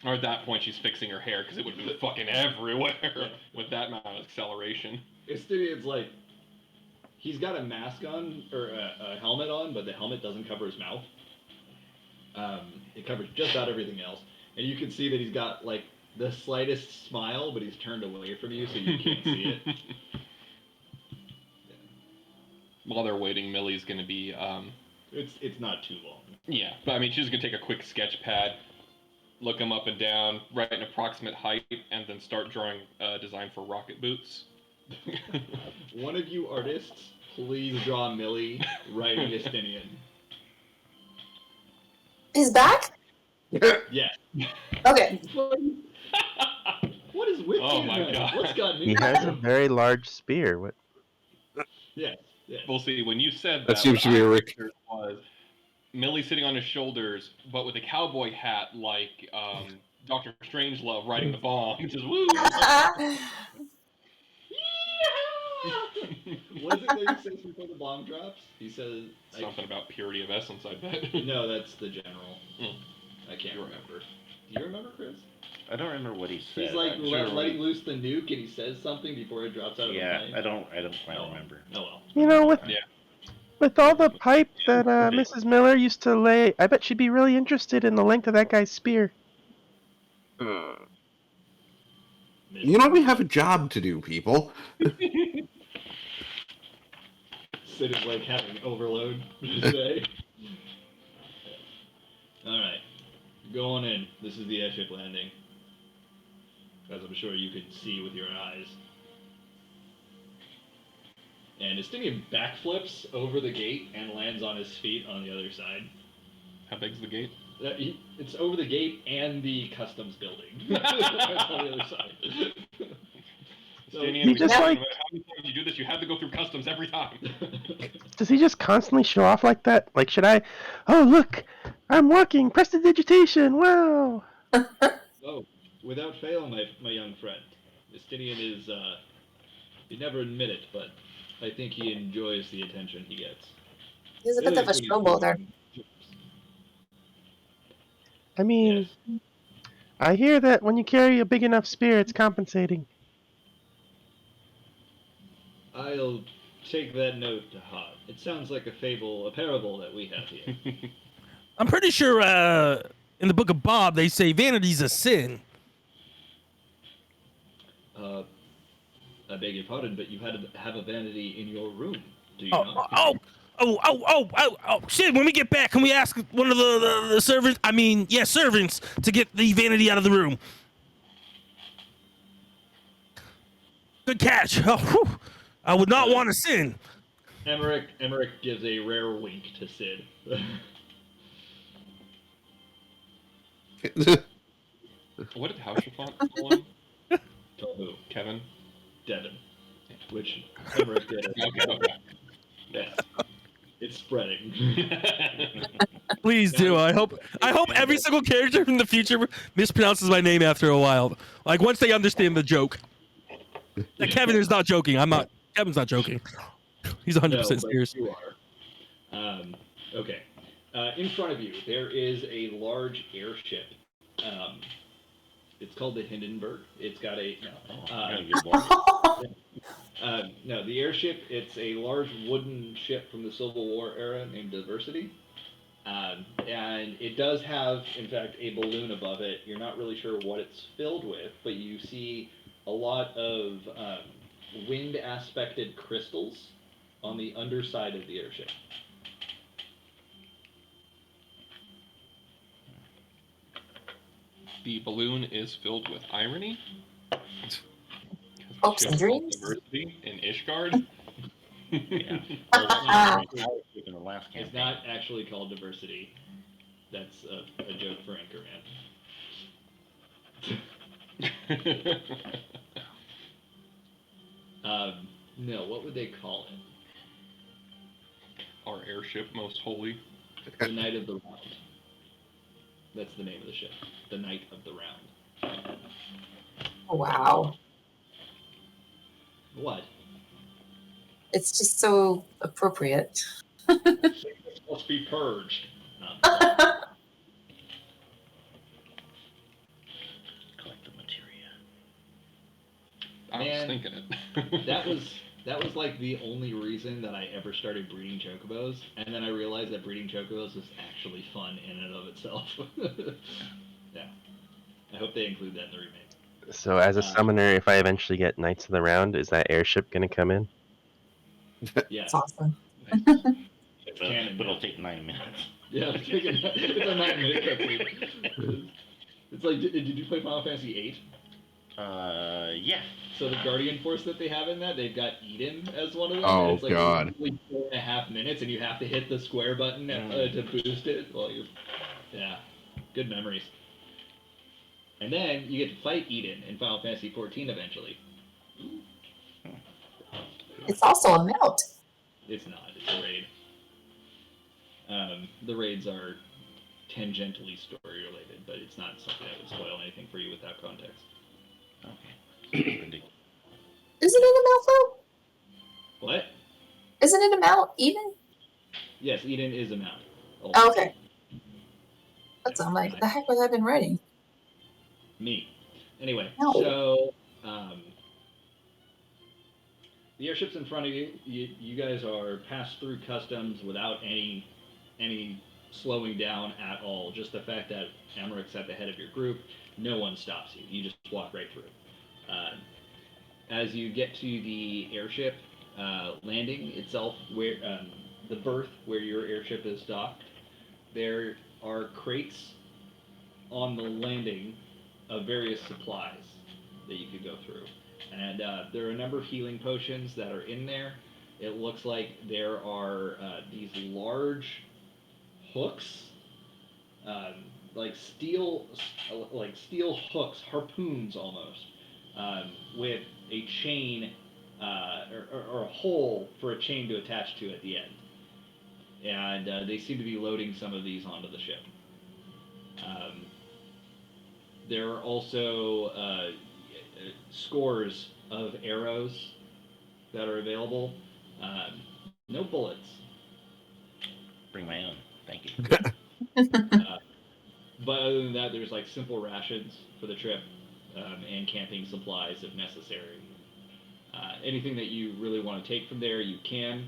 Or at that point, she's fixing her hair because it would be fucking everywhere with that amount of acceleration. Estinian's like, he's got a mask on, or a helmet on, but the helmet doesn't cover his mouth. It covers just about everything else. And you can see that he's got, like, the slightest smile, but he's turned away from you, so you can't see it. Yeah. While they're waiting, Millie's going to be... It's not too long. Yeah, but I mean, she's going to take a quick sketch pad, look them up and down, write an approximate height, and then start drawing a design for rocket boots. One of you artists, please draw Millie riding Estinian. He's back? Yeah. Okay. What is with Oh you my now? God. What's gotten He into has a very large spear. What? Yeah. We'll see. When you said that, That seems what to be I a Rick. pictured was Millie sitting on his shoulders, but with a cowboy hat like Dr. Strangelove riding the bomb. Just woo! What is it that he says before the bomb drops? He says Something about purity of essence, I bet. No, that's the general. Mm. I can't remember. Do you remember, Chris? I don't remember what he said. He's like I'm sure letting loose the nuke, and he says something before it drops out of the Yeah, plane. I don't quite remember. Oh well. You know, with Yeah. With all the pipe that Mrs. Miller used to lay, I bet she'd be really interested in the length of that guy's spear. You know, we have a job to do, people. Sid is like having overload today. Alright. Go on in. This is the airship landing. As I'm sure you could see with your eyes. And Estinian backflips over the gate and lands on his feet on the other side. How big's the gate? It's over the gate and the customs building. On the other side. So, He just no like- matter how many times you do this, you have to go through customs every time. Does he just constantly show off like that? Like, should I? Oh, look, I'm walking. Prestidigitation. Wow. oh, without fail, my young friend, Estinian is he never admit it, but I think he enjoys the attention he gets. He's a bit of a showboater. I mean, Yes. I hear that when you carry a big enough spear, it's compensating. I'll take that note to heart. It sounds like a parable that we have here. I'm pretty sure in the book of Bob they say vanity's a sin. I beg your pardon, but you have a vanity in your room, do you Oh, not? shit, when we get back, can we ask one of the servants, servants, to get the vanity out of the room? Good catch. Oh, whew. I would not want to sin. Emmerich gives a rare wink to Sid. What did Hauschiffant call him? Tell who? Kevin? Devin. Which Emmerich did. Okay. Yes. It's spreading. Please do. I hope every single character in the future mispronounces my name after a while. Like once they understand the joke. Like, Kevin is not joking. Kevin's not joking. He's 100% serious. You are. Okay. In front of you, there is a large airship. It's called the Hindenburg. It's got no, the airship, it's a large wooden ship from the Civil War era named Diversity. And it does have, in fact, a balloon above it. You're not really sure what it's filled with, but you see a lot of wind aspected crystals on the underside of the airship. The balloon is filled with irony. Hopes and dreams. Diversity in Ishgard. Yeah. In the last It's campaign. not actually called Diversity. That's a joke for Anchorman. No, what would they call it? Our airship, most holy. The Knight of the Round. That's the name of the ship. The Knight of the Round. Wow. What? It's just so appropriate. Must be purged. Collect the materia. I was Man, thinking it. That was like the only reason that I ever started breeding chocobos, and then I realized that breeding chocobos is actually fun in and of itself. Yeah. I hope they include that in the remake. So, as a summoner, if I eventually get Knights of the Round, is that airship going to come in? Yeah. It's awesome. It's canon. But it'll take 9 minutes. Yeah, it's a 9-minute cutscene. It's like, did you play Final Fantasy VIII? Yeah. So the Guardian Force that they have in that, they've got Eden as one of them. Oh, and it's like God. 4.5 minutes, and you have to hit the square button to boost it. Well, yeah, good memories. And then you get to fight Eden in Final Fantasy XIV eventually. It's also a melt. It's not. It's a raid. The raids are tangentially story related, but it's not something that would spoil anything for you without context. Okay. Isn't it a melt though? What? Isn't it a mount even? Yes, Eden is a mount. Oh, okay. That's I'm like, the heck was I been writing? Me. Anyway, No. so The airship's in front of you. You guys are passed through customs without any slowing down at all. Just the fact that Amarik's at the head of your group, no one stops you. You just walk right through. As you get to the airship landing itself, where the berth where your airship is docked, there are crates on the landing of various supplies that you could go through. And there are a number of healing potions that are in there. It looks like there are these large hooks, like steel hooks, harpoons almost, with a chain or a hole for a chain to attach to at the end. And they seem to be loading some of these onto the ship. There are also scores of arrows that are available. No bullets. Bring my own. Thank you. But other than that, there's like simple rations for the trip and camping supplies if necessary. Anything that you really want to take from there, you can.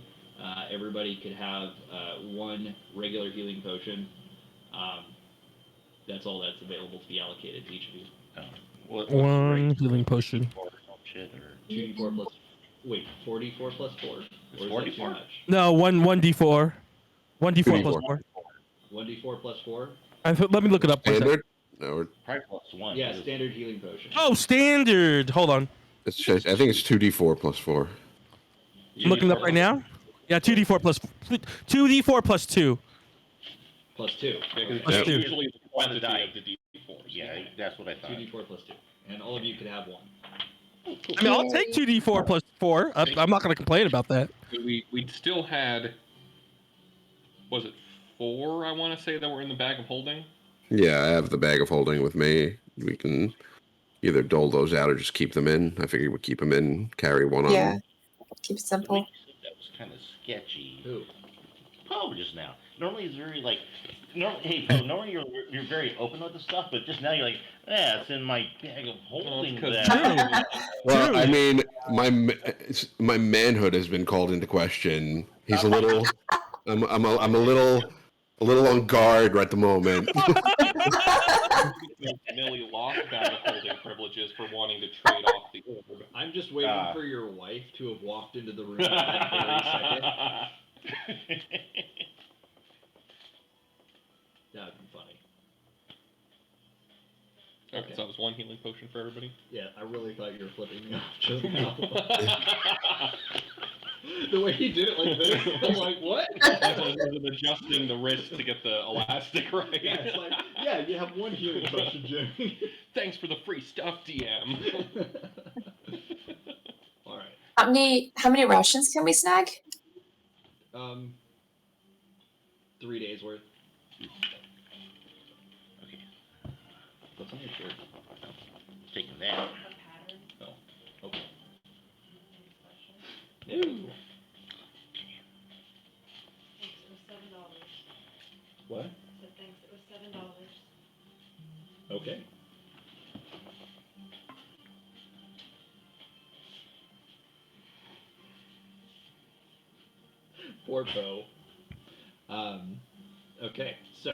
Everybody could have one regular healing potion. That's all that's available to be allocated to each of you. What's One healing potion. Shit, or 2d4 plus. Wait, 4d4 plus 4? Or is that 4d4? too much? No, one d4. 1d4 plus 2d4. 4. 1d4 plus 4? Let me look it up. One second. Standard? No, probably plus 1. Yeah, standard healing potion. Oh, standard. Hold on. it's just, I think it's 2d4 plus 4. I'm looking it up right now. Yeah, 2d4 plus 2d4 plus 2. Plus 2. Because Plus it's two. usually the quantity die. of the D4s. Yeah, that's what I thought. 2d4 plus 2. And all of you could have one. I mean, I'll take 2d4 plus 4. I'm not going to complain about that. We still had, was it 4, I want to say, that were in the bag of holding? Yeah, I have the bag of holding with me. We can either dole those out or just keep them in. I figured we'd keep them in, carry one on. Yeah. Keep it The simple. way you said that was kind of sketchy. Who? Poe just now. Normally he's very like, hey Poe, normally you're very open with the stuff, but just now you're like, it's in my bag of holding. That. Well, I mean, my manhood has been called into question. He's a little. I'm a little on guard at the moment. Millie lost bag of holding privileges for wanting to trade off the orb. I'm just waiting for your wife to have walked into the room at that very second. That would be funny. Okay, so that was one healing potion for everybody. Yeah, I really thought you were flipping me off just now. The way he did it like this, I'm like, what? I was adjusting the wrist to get the elastic right. Yeah, it's like, yeah, you have one healing potion, Jimmy. Thanks for the free stuff, DM. All right. How many rations can we snag? 3 days worth. Okay, What's on your shirt? taking that. Oh, okay. Ew. Thanks, it was $7. What? I said thanks, it was $7. Okay. Poor Poe. Okay, so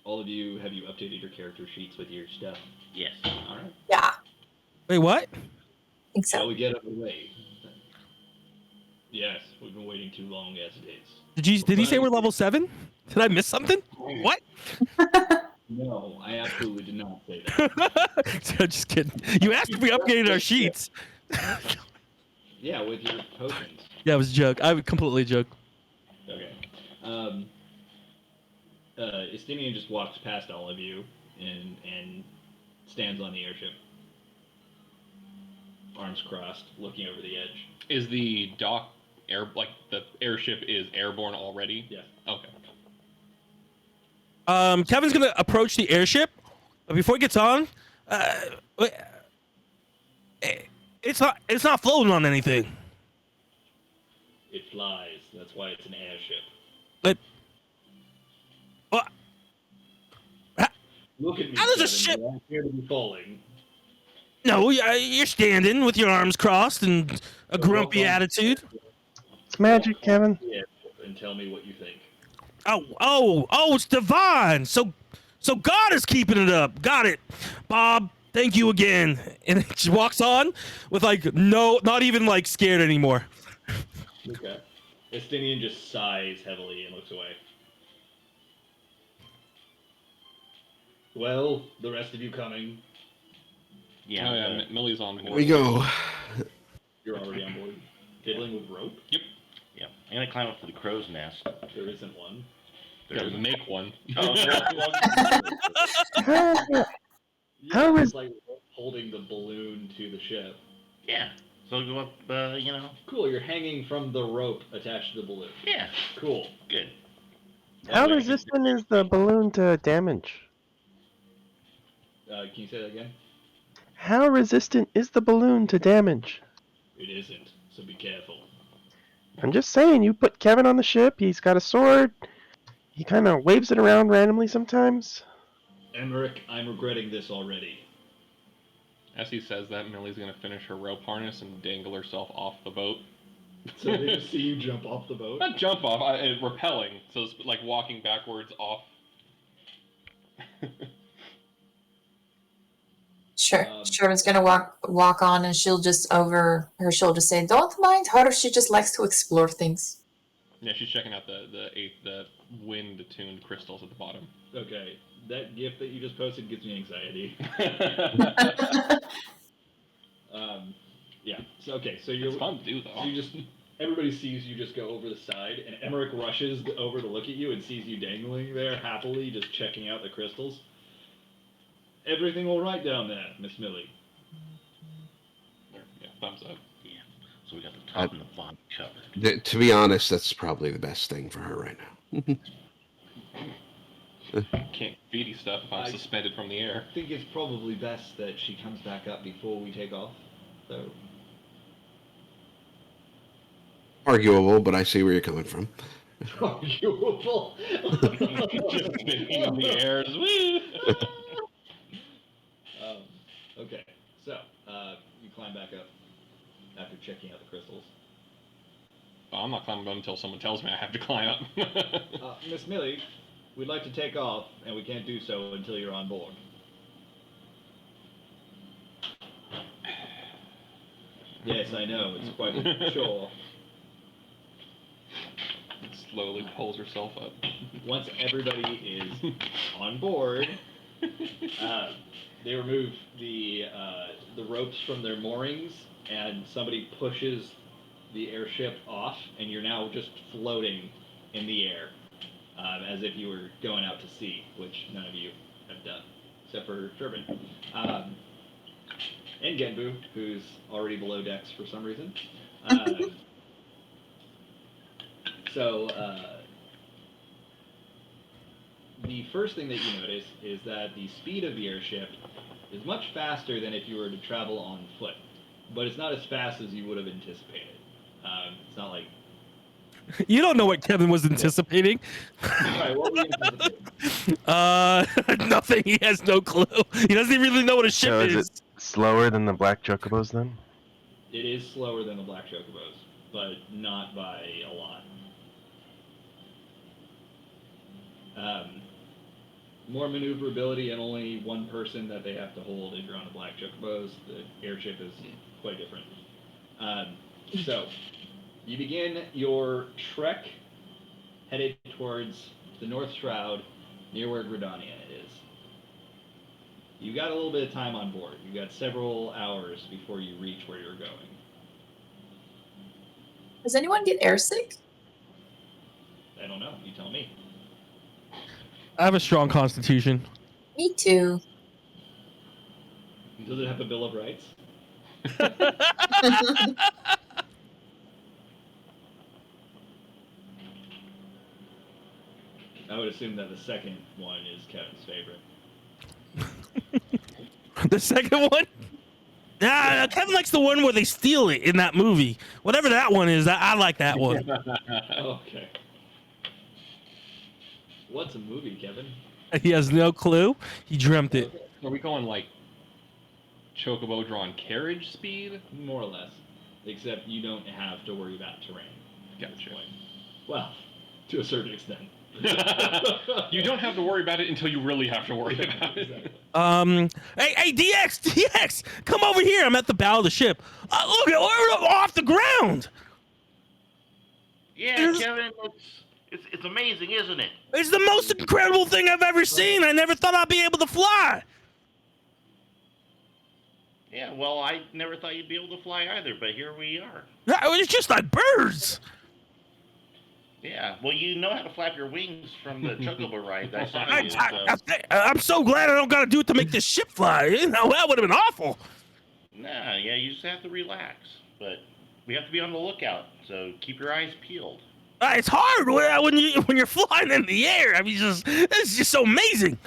all of you, have you updated your character sheets with your stuff? Yes. All right. Yeah, Wait, what? I think Shall so. we get underway? Yes, we've been waiting too long as it is. Did he say we're level 7? Did I miss something? What? No, I absolutely did not say that. Just kidding. You asked if we upgraded our sheets. Yeah, with your potions. Yeah, it was a joke. I would completely joke. Okay. Estinian just walks past all of you and stands on the airship. Arms crossed, looking over the edge. Is the dock the airship is airborne already? Yeah. Okay. Kevin's gonna approach the airship, but before he gets on, it's not floating on anything. It flies. That's why it's an airship. But what? Look at me. How does a Kevin. ship- You don't appear to be falling. No, you're standing with your arms crossed and a grumpy attitude. It's magic, Kevin. Yeah, and tell me what you think. Oh, it's divine. So God is keeping it up. Got it. Bob, thank you again. And she walks on with like not even like scared anymore. Okay. Estinian just sighs heavily and looks away. Well, the rest of you coming? Yeah. Oh yeah, Millie's on board. We go. You're already on board. Fiddling with rope? Yeah. I'm gonna climb up to the crow's nest. There isn't one. There Gotta isn't- make one. Oh, How Yeah, is- it's like holding the balloon to the ship. yeah. So I'll go up. Cool, you're hanging from the rope attached to the balloon. Yeah. Cool. Good. How That way I resistant is the balloon to damage? can you say that again? How resistant is the balloon to damage? It isn't, so be careful. I'm just saying, you put Kevin on the ship, he's got a sword, he kind of waves it around randomly sometimes. Emmerich, I'm regretting this already. As he says that, Millie's gonna finish her rope harness and dangle herself off the boat. So they just see you jump off the boat? Not jump off, rappelling. So it's like walking backwards off. Sherman's gonna walk on, and she'll just over her shoulder say, "Don't mind her. She just likes to explore things." Yeah, she's checking out the wind-attuned crystals at the bottom. Okay, that gift that you just posted gives me anxiety. Yeah. So okay, so you're It's fun to do though. So you just everybody sees you just go over the side, and Emmerich rushes over to look at you and sees you dangling there happily, just checking out the crystals. Everything all right down there, Miss Millie? Yeah, thumbs up. Yeah. So we got the top and the bottom covered. To be honest, that's probably the best thing for her right now. Can't feedy stuff if I'm suspended from the air. I think it's probably best that she comes back up before we take off. So Arguable, but I see where you're coming from. arguable. Just spinning in the air. Woo! Okay, so you climb back up after checking out the crystals. Oh, I'm not climbing up until someone tells me I have to climb up. Miss Millie, we'd like to take off, and we can't do so until you're on board. Yes, I know, it's quite a chore. Slowly pulls herself up. Once everybody is on board, they remove the ropes from their moorings, and somebody pushes the airship off, and you're now just floating in the air, as if you were going out to sea, which none of you have done, except for Turbin. And Genbu, who's already below decks for some reason. The first thing that you notice is that the speed of the airship is much faster than if you were to travel on foot, but it's not as fast as you would have anticipated. It's not like... You don't know what Kevin was anticipating. Right, what were you anticipating? Nothing. He has no clue. He doesn't even really know what a ship So is. is it slower than the black chocobos then? It is slower than the Black Chocobos, but not by a lot. More maneuverability and only one person that they have to hold if you're on the Black Chocobos. The airship is quite different. So, you begin your trek headed towards the North Shroud, near where Gridania is. You got a little bit of time on board. You got several hours before you reach where you're going. Does anyone get airsick? I don't know. You tell me. I have a strong constitution. Me too. Does it have a Bill of Rights? I would assume that the second one is Kevin's favorite. The second one? Nah, Kevin likes the one where they steal it in that movie. Whatever that one is, I like that one. Okay. What's a movie, Kevin? He has no clue. He dreamt it. Okay. Are we going like chocobo drawn carriage speed? More or less. Except you don't have to worry about terrain. at this Gotcha. point. Well, to a certain extent. You don't have to worry about it until you really have to worry about it. Exactly. Hey, DX, come over here. I'm at the bow of the ship. Look, we're off the ground. Yeah, Kevin, it's amazing, isn't it? It's the most incredible thing I've ever seen. I never thought I'd be able to fly. Yeah, well, I never thought you'd be able to fly either, but here we are. It's just like birds. Yeah, well, you know how to flap your wings from the chocobo ride. I saw you. So. I'm so glad I don't got to do it to make this ship fly. You know, that would have been awful. Nah, yeah, you just have to relax. But we have to be on the lookout, so keep your eyes peeled. It's hard when you're flying in the air. I mean, it's just so amazing.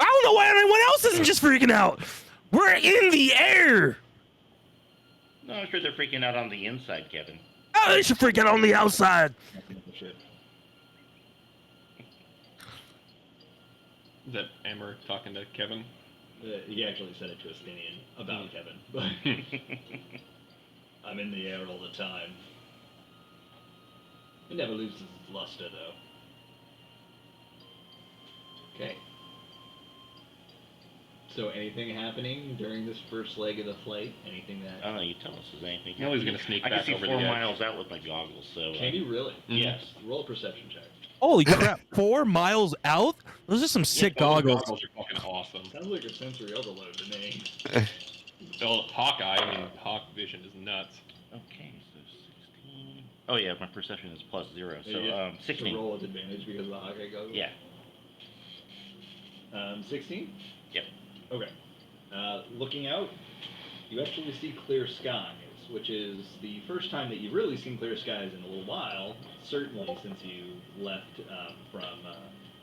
I don't know why anyone else isn't just freaking out. We're in the air. No, I'm sure they're freaking out on the inside, Kevin. Oh, they should freak out on the outside. Is that Amber talking to Kevin? He actually said it to Estinian about Kevin. But I'm in the air all the time. It never loses its luster, though. Okay. So, anything happening during this first leg of the flight? Anything that... I don't know, you tell us if there's anything. You know he's going to sneak I back can see over 4 the edge. miles out with my goggles, so... Can you really? Yes. Roll a perception check. Holy crap, 4 miles out? Those are some sick Those goggles. goggles are fucking awesome. Sounds like a sensory overload to me. Oh, Hawkeye, I mean, Hawk Vision is nuts. Okay, so 16... Oh, yeah, my perception is +0, so, Yeah, 16. So roll with advantage because of the Hawkeye goggles? Yeah. 16? Yep. Okay. Looking out, you actually see clear skies, which is the first time that you've really seen clear skies in a little while, certainly since you left from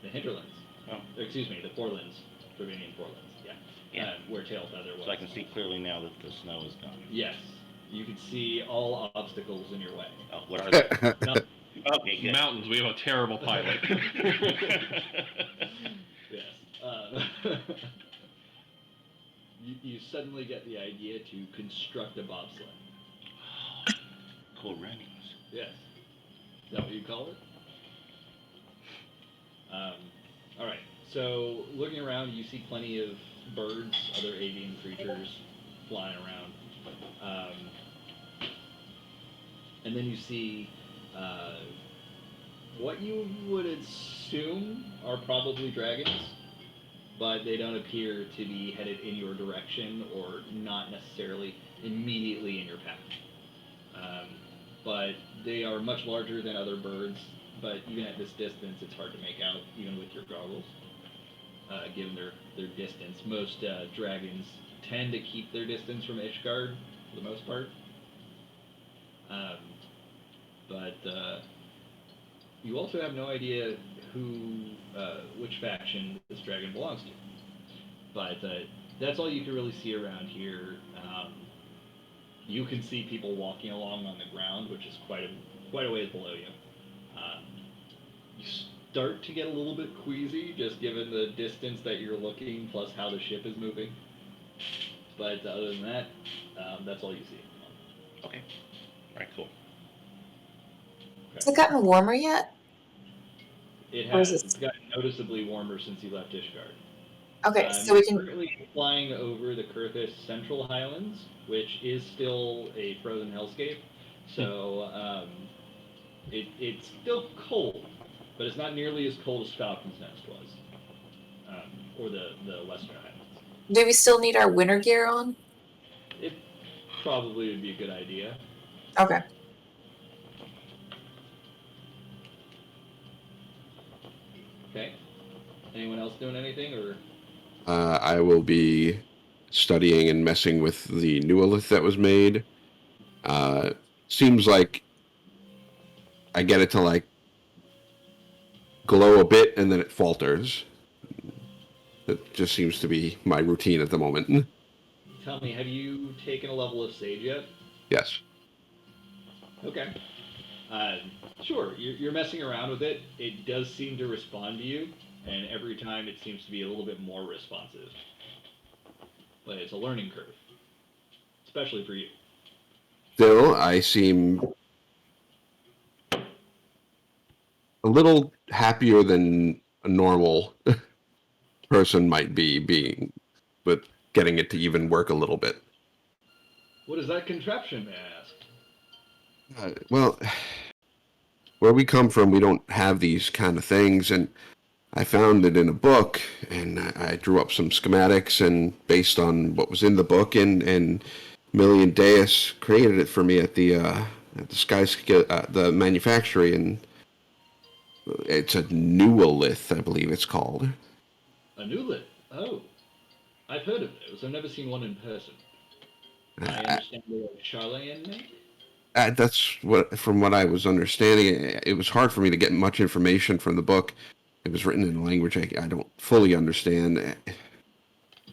the hinterlands. Oh. Excuse me, the forelands, Trevanian forelands, yeah. Yeah. Where Tailfeather was. So I can see clearly now that the snow is gone. Yes. You can see all obstacles in your way. Oh, what are they? Nothing. Okay, good. Mountains, we have a terrible pilot. Yes. You suddenly get the idea to construct a bobsled. Cool runnings. Yes. Is that what you call it? All right. So looking around, you see plenty of birds, other avian creatures flying around. And then you see what you would assume are probably dragons, but they don't appear to be headed in your direction or not necessarily immediately in your path. But they are much larger than other birds, but even at this distance, it's hard to make out, even with your goggles, given their distance. Most dragons tend to keep their distance from Ishgard, for the most part. But you also have no idea which faction this dragon belongs to. But that's all you can really see around here. You can see people walking along on the ground, which is quite a ways below you. You start to get a little bit queasy, just given the distance that you're looking, plus how the ship is moving. But other than that, that's all you see. Okay. Alright, cool. Has it gotten warmer yet? It Or is has. it- It's gotten noticeably warmer since you left Ishgard. Okay, so we You're can. currently flying over the Kurthis Central Highlands, which is still a frozen hellscape. So it's still cold, but it's not nearly as cold as Falcon's Nest was, or the Western Highlands. Do we still need our winter gear on? It probably would be a good idea. Okay. Okay. Anyone else doing anything, or? I will be studying and messing with the neolith that was made. Seems like I get it to like glow a bit and then it falters. That just seems to be my routine at the moment. Tell me, have you taken a level of Sage yet? Yes. Okay. Sure, you're messing around with it. It does seem to respond to you, and every time it seems to be a little bit more responsive. but it's a learning curve, especially for you. Still, I seem a little happier than a normal person might be being, with getting it to even work a little bit. What is that contraption, may I ask? Well, where we come from, we don't have these kind of things, and I found it in a book, and I drew up some schematics, and based on what was in the book, and Million Deus created it for me at the the manufactory, and it's a Neolith, I believe it's called. A newlet. Oh, I've heard of those. I've never seen one in person. I understand they're Charlayan make. That's what, from what I was understanding, it was hard for me to get much information from the book. It was written in a language I don't fully understand.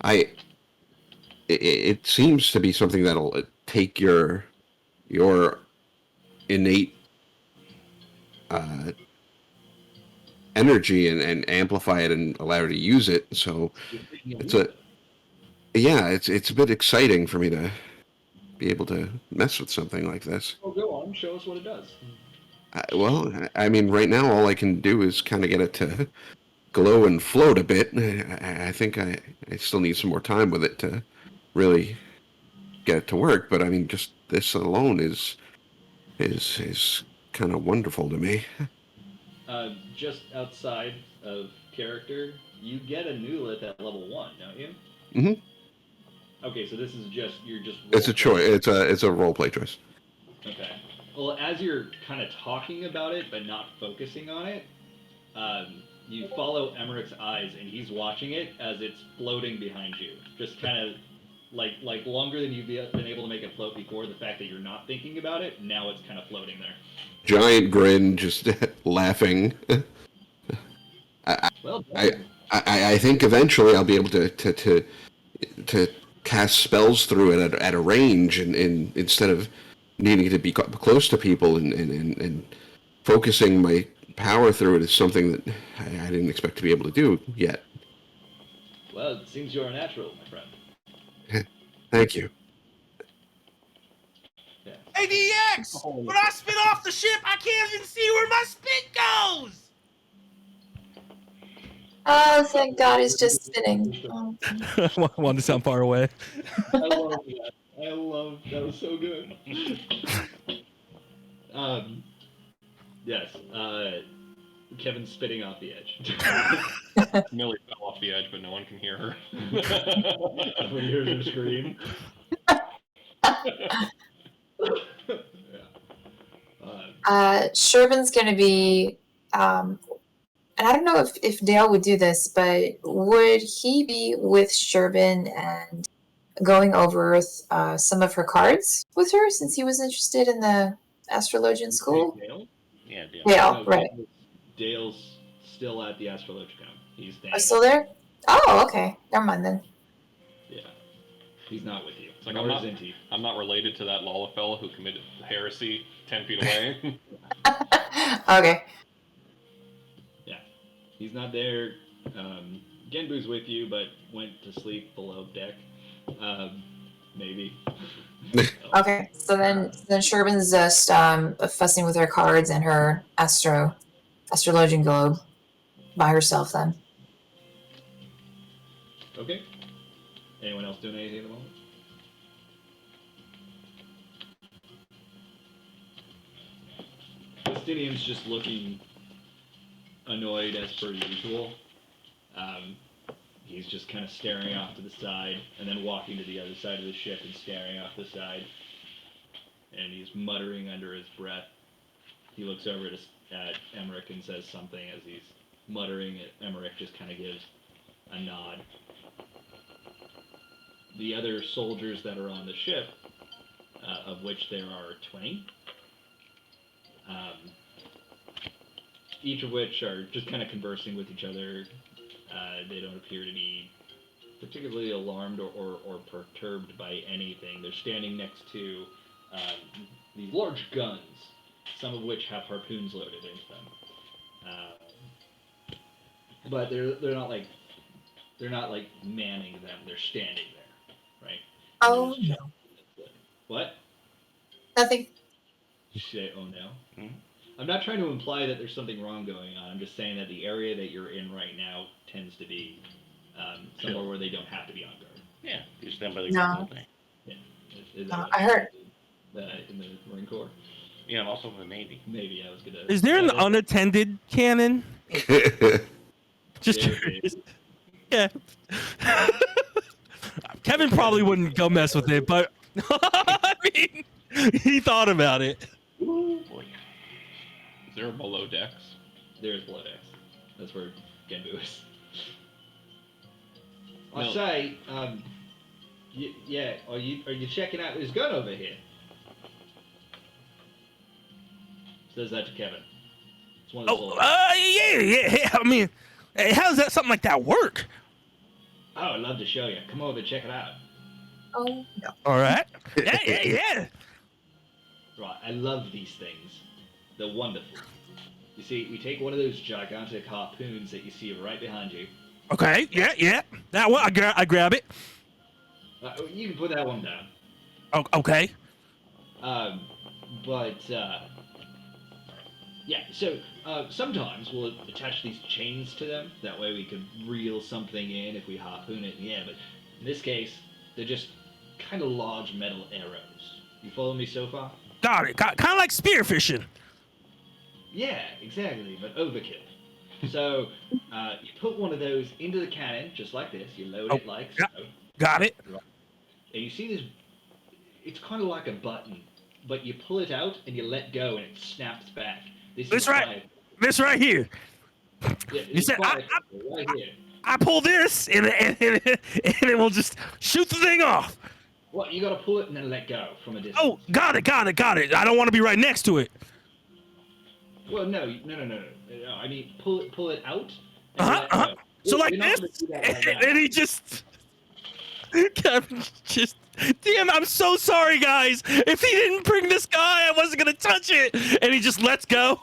I it seems to be something that'll take your innate uh, energy and amplify it and allow you to use it. So You're thinking of it's a newlet. yeah, it's a bit exciting for me to be able to mess with something like this. Oh, go on. Show us what it does. Well, I mean, right now all I can do is kind of get it to glow and float a bit. I think I still need some more time with it to really get it to work. But I mean, just this alone is kind of wonderful to me. Just outside of character, you get a newlet at level 1, don't you? Hmm. Okay, so this is just you're just It's a choice. role-playing. It's a role play choice. Okay. Well, as you're kind of talking about it but not focusing on it, you follow Emmerich's eyes and he's watching it as it's floating behind you. Just kind of like longer than you've been able to make it float before. The fact that you're not thinking about it, now it's kind of floating there. Giant grin, just laughing. I, Well I, done. I think eventually I'll be able to cast spells through it at a range, and instead of needing to be close to people and focusing my power through it is something that I didn't expect to be able to do yet. Well, it seems you're a natural, my friend. Thank you. Yeah. ADX! When I spit off the ship, I can't even see where my spit goes! Oh, thank God, he's just spinning. Oh. Wanted to sound far away. I love that. I love that was so good. Yes. Kevin's spitting off the edge. Millie fell off the edge, but no one can hear her. Everybody hears her scream. Yeah. Shervin's gonna be, and I don't know if Dale would do this, but would he be with Shervin and going over some of her cards with her since he was interested in the astrologian school? Dale? Yeah, Dale. Dale, No, right. Dale's still at the Astrologicon. He's staying. Oh, still there? Oh, okay. Never mind then. Yeah. He's not with you. It's like, Nor isn't he. I'm not related to that Lala fella who committed heresy 10 feet away. Okay. Yeah. He's not there. Genbu's with you, but went to sleep below deck. Maybe. Okay. So then Shervin's just fussing with her cards and her astrologian globe by herself then. Okay. Anyone else doing anything at the moment? Justinian's just looking annoyed as per usual. He's just kind of staring off to the side and then walking to the other side of the ship and staring off the side. And he's muttering under his breath. He looks over at Emmerich and says something as he's muttering. Emmerich just kind of gives a nod. The other soldiers that are on the ship, of which there are 20, each of which are just kind of conversing with each other. They don't appear to be particularly alarmed or perturbed by anything. They're standing next to these large guns, some of which have harpoons loaded into them. But they're not like manning them. They're standing there. right? Oh There's no, what? nothing. Did you say, oh no? Mhm. I'm not trying to imply that there's something wrong going on. I'm just saying that the area that you're in right now tends to be somewhere where they don't have to be on guard. Yeah, you stand by the No. gun all day. Yeah. Is that No, what I heard. in the Marine Corps? Yeah, and also the Navy. Maybe I was gonna. Is there an unattended cannon? Just There curious. is. Yeah. Kevin probably wouldn't go mess with it, but I mean, he thought about it. Ooh, boy. Is there a below decks? There's Blood X. That's where Genbu is. I No. say, yeah. Are you checking out this gun over here? Says that to Kevin. It's one of the Oh, soldiers. yeah. I mean, hey, how does that something like that work? Oh, I'd love to show you. Come over, check it out. Oh no. All right. Yeah. Right, I love these things. They're wonderful. You see, we take one of those gigantic harpoons that you see right behind you. Okay. Yeah. That one, I grab it. You can put that one down. Oh, okay. Yeah, so sometimes we'll attach these chains to them. That way we could reel something in if we harpoon it in the air. But in this case, they're just kind of large metal arrows. You follow me so far? Got it. Kind of like spearfishing. Yeah, exactly, but overkill. So you put one of those into the cannon, just like this. You load it like yeah. so. Got it. And you see this, it's kind of like a button, but you pull it out and you let go and it snaps back. This right here. Yeah, You said right here. I pull this and it will just shoot the thing off. Well, you gotta pull it and then let go from a distance. Oh, got it. I don't want to be right next to it. Well, no. I mean, pull it out. And Uh-huh, let go. uh-huh. So You're like not this, gonna do that right now. and he just, Kevin just, damn, I'm so sorry, guys. If he didn't bring this guy, I wasn't gonna touch it. And he just lets go.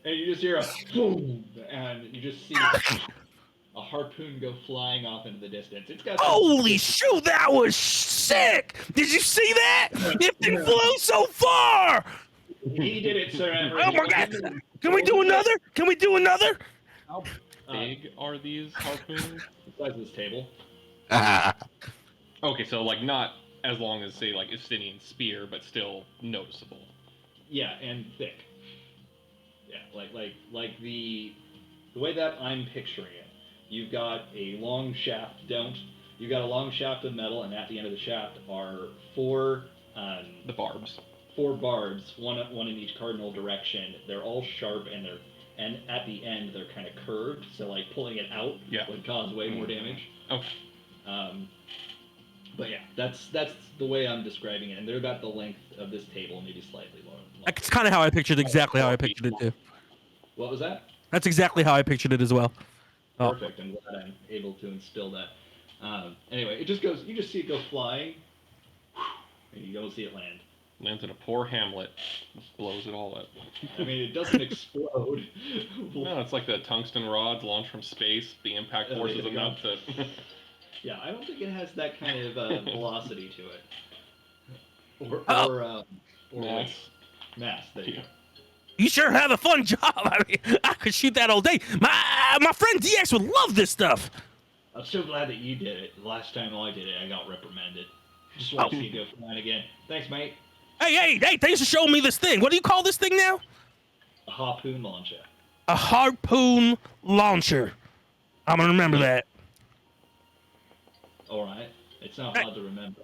And you just hear a boom, and you just see a harpoon go flying off into the distance. It's got. Holy shoot, that was sick! Did you see that? It thing flew so far. He did it, sir. Oh my god! Can we do another? How big are these harpoons? The size of this table. Okay, so like not as long as say like Estinian spear, but still noticeable. Yeah, and thick. Yeah, like the way that I'm picturing it. You've got a long shaft. You've got a long shaft of metal, and at the end of the shaft are four. The barbs. Four barbs, one in each cardinal direction. They're all sharp, and at the end they're kind of curved. So like pulling it out would cause way more damage. Okay. But yeah, that's the way I'm describing it, and they're about the length of this table, maybe slightly longer. That's kind of how I pictured how I pictured it too. What was that? That's exactly how I pictured it as well. Oh. Perfect. I'm glad I'm able to instill that. Anyway, it just goes. You just see it go flying, and you don't see it land. Lands in a poor hamlet, just blows it all up. I mean, it doesn't explode. No, it's like the tungsten rods launched from space. The impact force is enough to. Yeah, I don't think it has that kind of velocity to it. Or Mass. Mass. There you go. You sure have a fun job. I mean, I could shoot that all day. My friend DX would love this stuff. I'm so glad that you did it. The last time I did it, I got reprimanded. Just want to see you go flying again. Thanks, mate. Hey, thanks for showing me this thing. What do you call this thing now? A harpoon launcher. A harpoon launcher. I'm gonna remember that. All right. It's not hard to remember.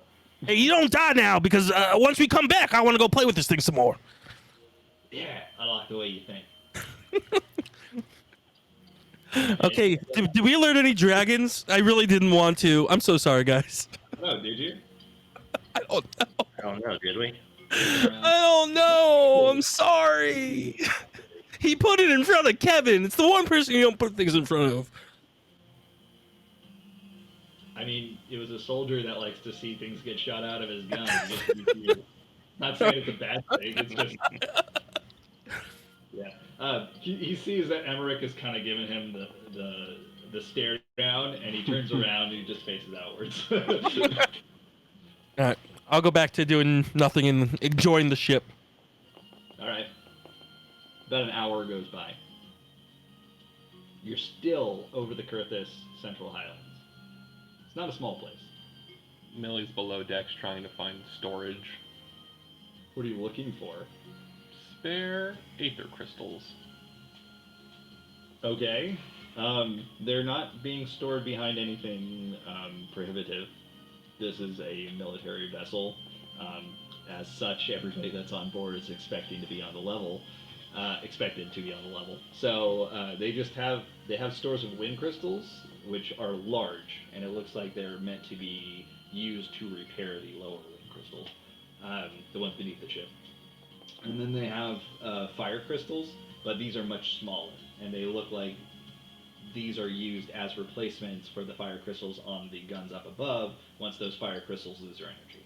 Hey, you don't die now because once we come back, I want to go play with this thing some more. Yeah, I like the way you think. Okay, did we alert any dragons? I really didn't want to. I'm so sorry, guys. Oh, did you? I don't know. I don't know, did we? I don't know. I'm sorry. He put it in front of Kevin. It's the one person you don't put things in front of. I mean, it was a soldier that likes to see things get shot out of his gun. Not saying it's a bad thing. It's just, yeah. He sees that Emmerich is kind of giving him the stare around, and he turns around and he just faces outwards. All right, I'll go back to doing nothing and enjoying the ship. All right. About an hour goes by. You're still over the Kurthis Central Highlands. It's not a small place. Millie's below decks trying to find storage. What are you looking for? Spare aether crystals. Okay. They're not being stored behind anything prohibitive. This is a military vessel. As such, everybody that's on board is expecting to be on the level. Expected to be on the level. So they have stores of wind crystals, which are large, and it looks like they're meant to be used to repair the lower wind crystals, the ones beneath the ship. And then they have fire crystals, but these are much smaller, and they look like these are used as replacements for the fire crystals on the guns up above once those fire crystals lose their energy.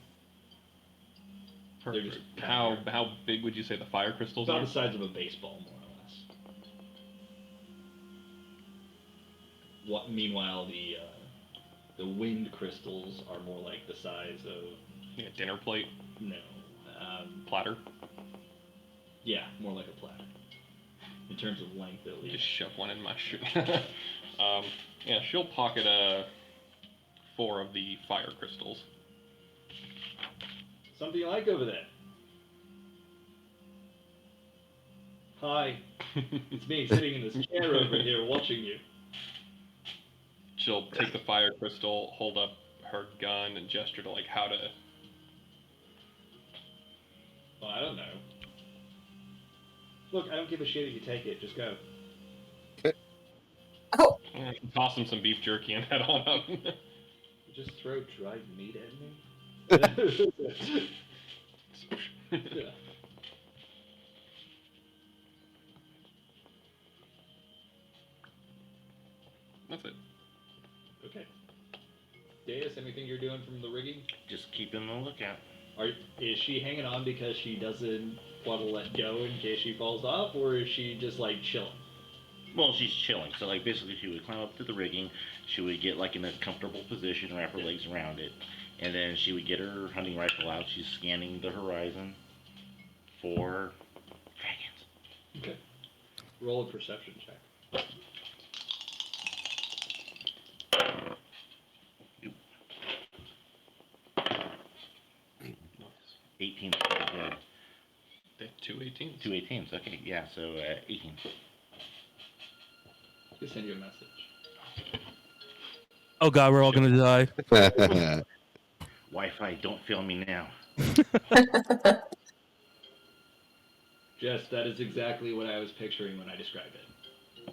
They're just How big would you say the fire crystals about are? the size of a baseball, more or less. Meanwhile, the wind crystals are more like the size of Yeah, dinner plate, no, platter. yeah, more like a platter in terms of length at least. Just shove one in my shoe. Yeah, she'll pocket 4 of the fire crystals. Something you like over there? Hi, it's me sitting in this chair over here watching you. She'll take the fire crystal, hold up her gun, and gesture to like how to. Well, I don't know. Look, I don't give a shit if you take it. Just go. Oh, Toss him some beef jerky and head on up. Just throw dried meat at me. Yeah. That's it. Okay. Deus, anything you're doing from the rigging? Just keeping a lookout. Is she hanging on because she doesn't want to let go in case she falls off, or is she just like chilling? Well, she's chilling. So, like, basically, she would climb up to the rigging. She would get, like, in a comfortable position, wrap her legs around it. And then she would get her hunting rifle out. She's scanning the horizon for dragons. Okay. Roll a perception check. 18. Yeah. They have 2 18s. 2 18s. Okay, yeah, so 18. Just send you a message. Oh god, we're all gonna die. Wi-Fi, don't fail me now. Jess, that is exactly what I was picturing when I described it.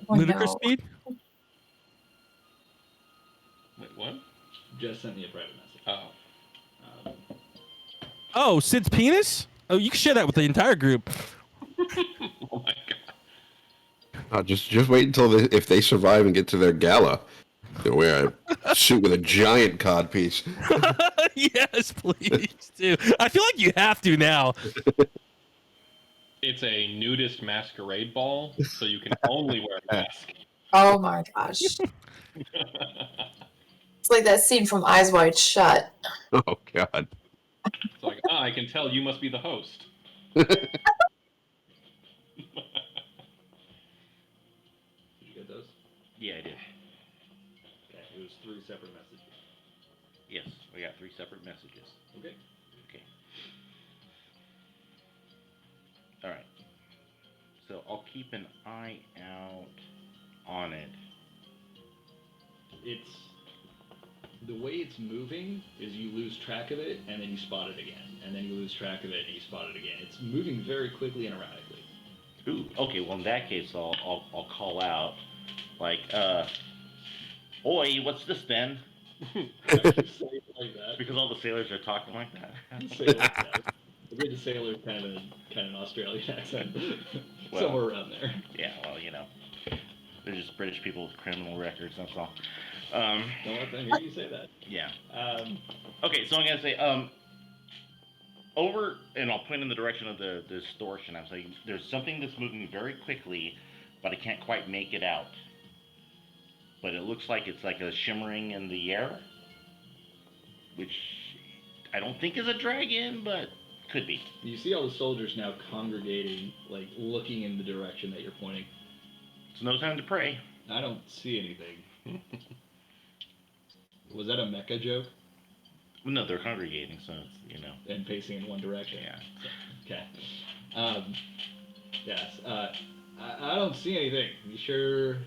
oh Ludicrous no. speed? Wait, what? Jess sent me a private message. Oh. Oh, Sid's penis? Oh, you can share that with the entire group. Oh my god. Just wait until if they survive and get to their gala. They'll wear a suit with a giant cod piece. Yes, please do. I feel like you have to now. It's a nudist masquerade ball, so you can only wear a mask. Oh my gosh. It's like that scene from Eyes Wide Shut. Oh god. It's like, I can tell you must be the host. Did you get those? Yeah, I did. Okay, it was 3 separate messages. Yes, I got 3 separate messages. Okay. Okay. Alright. So I'll keep an eye out on it. It's the way it's moving is you lose track of it and then you spot it again, and then you lose track of it and you spot it again. It's moving very quickly and erratically. Ooh, okay, well in that case I'll call out like oi, what's this then? Why would you say it like that? Because all the sailors are talking like that. Say it like that. I think the sailor kind of an Australian accent. Well, Somewhere around there. Yeah, well, you know. They're just British people with criminal records, that's all. Don't let them hear you say that. Yeah. Okay, so I'm gonna say, over, and I'll point in the direction of the distortion. I'm saying there's something that's moving very quickly, but I can't quite make it out. but it looks like it's like a shimmering in the air, which I don't think is a dragon, but could be. You see all the soldiers now congregating, like looking in the direction that you're pointing. It's no time to pray. I don't see anything. Was that a mecha joke? Well, no, they're congregating, so it's, you know. And facing in one direction. Yeah. Okay. Yes. I don't see anything. You sure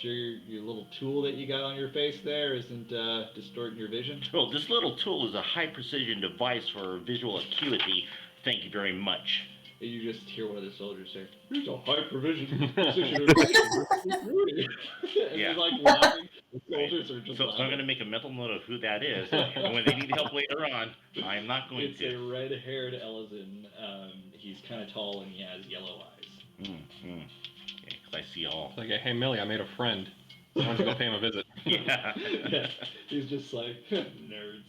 your little tool that you got on your face there isn't distorting your vision? Well, this little tool is a high precision device for visual acuity. Thank you very much. And you just hear one of the soldiers say, "Here's a high precision precision." And Yeah. they're like laughing. The soldiers are just So I'm laughing. going to make a mental note of who that is, and when they need help later on, I'm not going It's to. a red-haired Elizin. He's kind of tall and he has yellow eyes. Yeah, because I see all. It's like, hey, Millie, I made a friend. Why don't you go pay him a visit? Yeah. Yeah, he's just like nerds.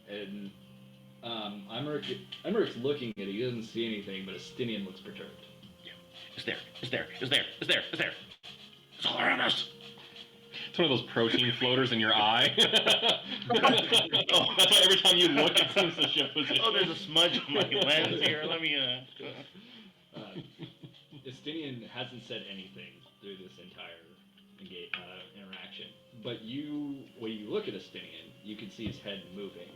And Emeric's looking at it. He doesn't see anything, but Estinian looks perturbed. It's there. It's there. It's there. It's there. It's there. It's all around us. It's one of those protein floaters in your eye. Oh, that's why every time you look, it seems to shift position. Oh, there's a smudge on my lens here. Let me. Estinian hasn't said anything through this entire interaction, but when you look at Estinian, you can see his head moving,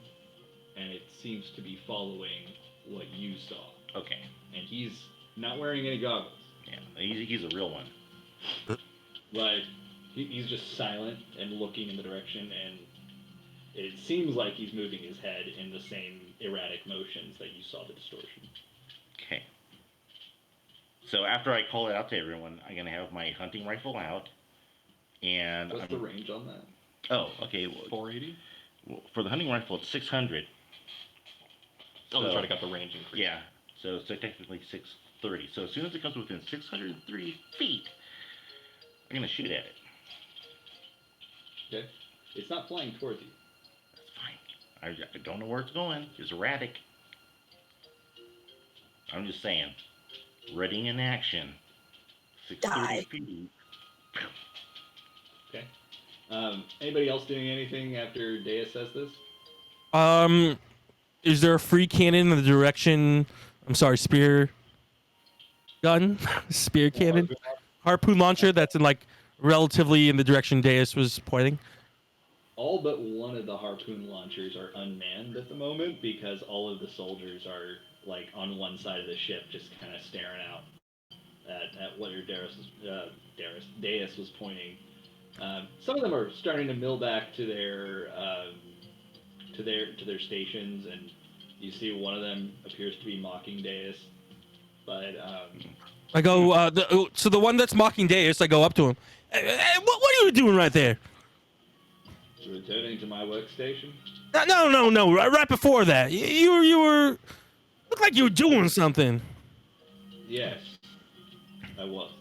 and it seems to be following what you saw. Okay. And he's not wearing any goggles. Yeah, he's a real one. Like, he's just silent and looking in the direction, and it seems like he's moving his head in the same erratic motions that you saw the distortion. Okay. So after I call it out to everyone, I'm gonna have my hunting rifle out, and What's the range on that? Oh, okay. Well, 480? for the hunting rifle, it's 600. Oh, they try to get the range increase. Yeah. So technically 630. So as soon as it comes within 603 feet, I'm gonna shoot at it. Okay. It's not flying towards you. That's fine. I don't know where it's going. It's erratic. I'm just saying. Ready in action. 630 feet. Okay. Anybody else doing anything after Dea says this? Is there a free cannon in the direction? I'm sorry, spear gun, spear cannon, harpoon launcher that's in like relatively in the direction Deus was pointing. All but one of the harpoon launchers are unmanned at the moment because all of the soldiers are like on one side of the ship, just kind of staring out at what your Deus was pointing. Some of them are starting to mill back to their stations, and you see one of them appears to be mocking Deus. But I go so the one that's mocking Deus. I go up to him. Hey, what are you doing right there? returning to my workstation. No. Right before that, you were looked like you were doing something. Yes, I was.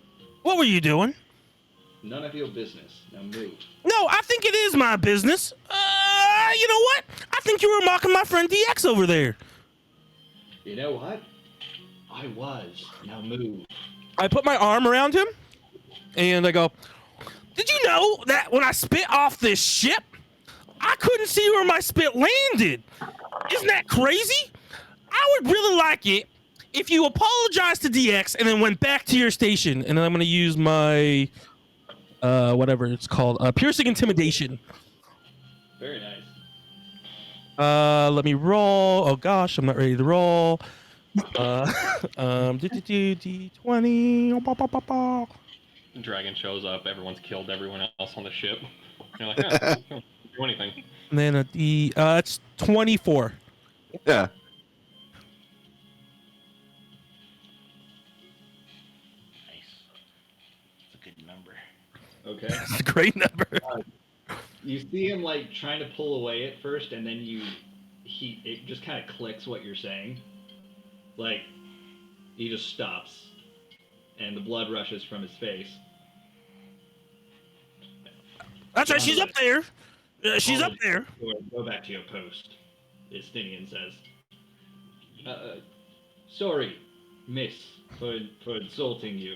What were you doing? None of your business. Now move. No, I think it is my business. You know what? I think you were mocking my friend DX over there. You know what? I was. Now move. I put my arm around him, and I go, did you know that when I spit off this ship, I couldn't see where my spit landed? Isn't that crazy? I would really like it if you apologized to DX and then went back to your station, and then I'm going to use my, whatever it's called, piercing intimidation. Very nice. Let me roll. Oh gosh, I'm not ready to roll. D20. Dragon shows up, everyone's killed everyone else on the ship. You're like, yeah, don't do anything. And then it's 24. Yeah. Nice. It's a good number. Okay. That's a great number. You see him like trying to pull away at first, and then it just kind of clicks what you're saying. Like, he just stops, and the blood rushes from his face. That's right, she's up there. She's up there. Go back to your post, Istinian says. Sorry, miss, for insulting you.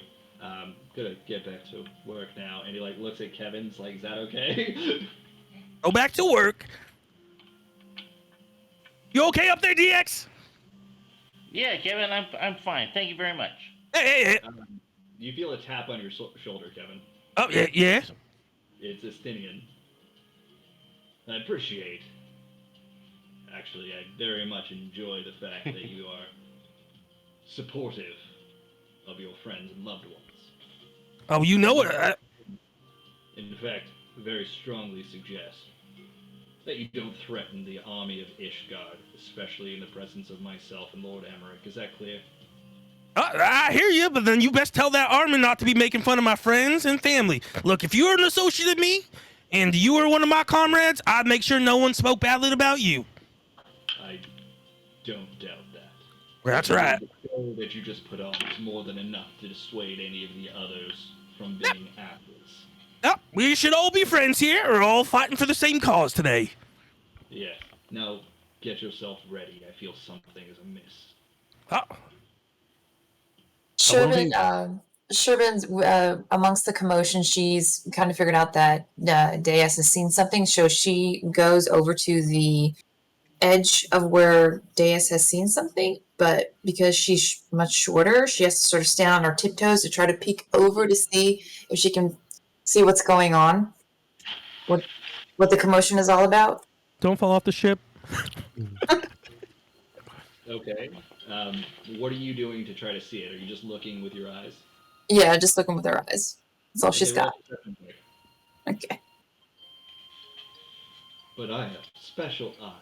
Gonna get back to work now. And he like looks at Kevin's like, is that okay? Go back to work. You okay up there, DX? Yeah, Kevin, I'm fine. Thank you very much. Hey. You feel a tap on your shoulder, Kevin. Oh, yeah. It's Estinian. I appreciate. Actually, I very much enjoy the fact that you are supportive of your friends and loved ones. Oh, you know it. In fact, very strongly suggest that you don't threaten the army of Ishgard, especially in the presence of myself and Lord Emmerich. Is that clear? I hear you, but then you best tell that army not to be making fun of my friends and family. Look, if you were an associate of me and you were one of my comrades, I'd make sure no one spoke badly about you. I don't doubt that. That's right. The show that you just put on is more than enough to dissuade any of the others from being actors. Yep, we should all be friends here. We're all fighting for the same cause today. Yeah. Now, get yourself ready. I feel something is amiss. Oh. Sherbin's amongst the commotion, she's kind of figured out that Deus has seen something, so she goes over to the edge of where Deus has seen something, but because she's much shorter, she has to sort of stand on her tiptoes to try to peek over to see if she can see what's going on, what the commotion is all about. Don't fall off the ship. Okay. What are you doing to try to see it? Are you just looking with your eyes? Yeah, just looking with her eyes. That's all she's Okay, roll got. perception check. Okay. But I have special eyes.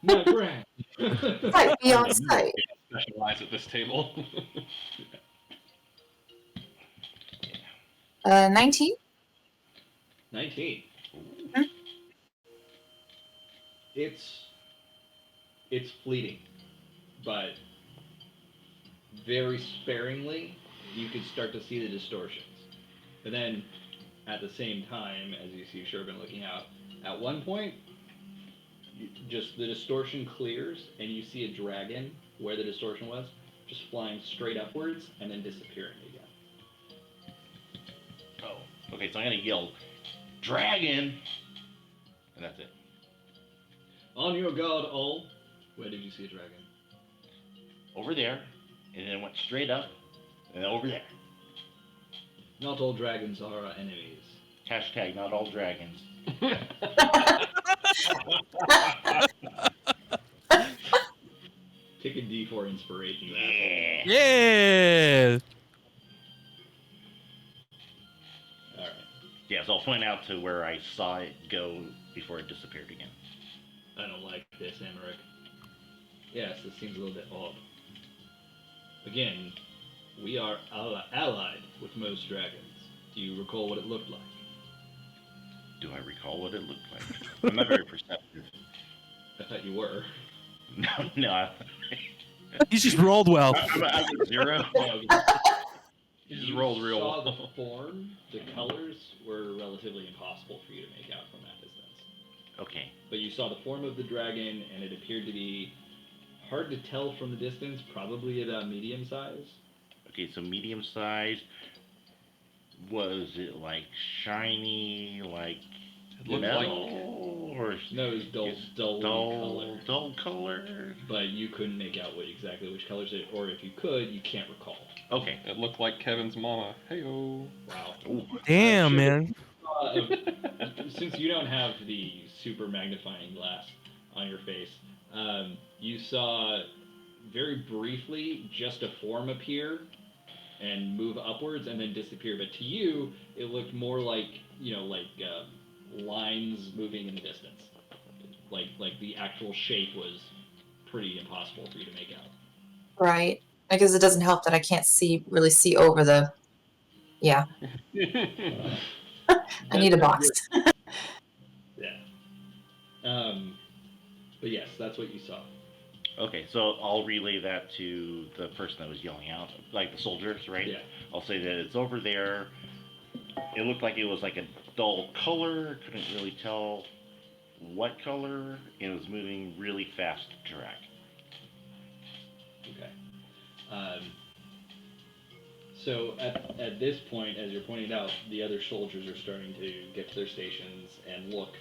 My brain. Sight beyond sight. Specialize at this table. 19? 19. Hmm? It's fleeting, but very sparingly you can start to see the distortions. And then at the same time, as you see Sherbin looking out, at one point, just the distortion clears and you see a dragon where the distortion was, just flying straight upwards and then disappearing again. Oh, okay. So I'm gonna yell, "Dragon!" and that's it. On your guard, all. Where did you see a dragon? Over there, and then went straight up, and then over there. Not all dragons are our enemies. Hashtag not all dragons. Take a D4 inspiration. Yeah. Yeah. All right. Yeah, so I'll point out to where I saw it go before it disappeared again. I don't like this, Emmerich. Yes, this seems a little bit odd. Again, we are allied with most dragons. Do you recall what it looked like? Do I recall what it looked like? I'm not very perceptive. I thought you were. No. He's just rolled well. I'm a 0. You just rolled real saw well. the form, the colors were relatively impossible for you to make out from that distance. Okay. But you saw the form of the dragon, and it appeared to be hard to tell from the distance, probably about medium size. Okay, so medium size. Was it like shiny, like It looked metal, or No, it was just dull color. dull color? But you couldn't make out exactly which colors it, or if you could, you can't recall. Okay. It looked like Kevin's mama. Hey-o. Wow. Ooh. Damn, Sure. man. Since you don't have the super magnifying glass on your face, you saw very briefly just a form appear and move upwards and then disappear. But to you, it looked more like lines moving in the distance. Like the actual shape was pretty impossible for you to make out. Right. Because it doesn't help that I can't really see over the. Yeah. I need a box. Yeah. But yes, that's what you saw. Okay, so I'll relay that to the person that was yelling out, like the soldiers, right? Yeah. I'll say that it's over there. It looked like it was like a dull color. Couldn't really tell what color. It was moving really fast to track. Okay. So at this point, as you're pointing out, the other soldiers are starting to get to their stations and look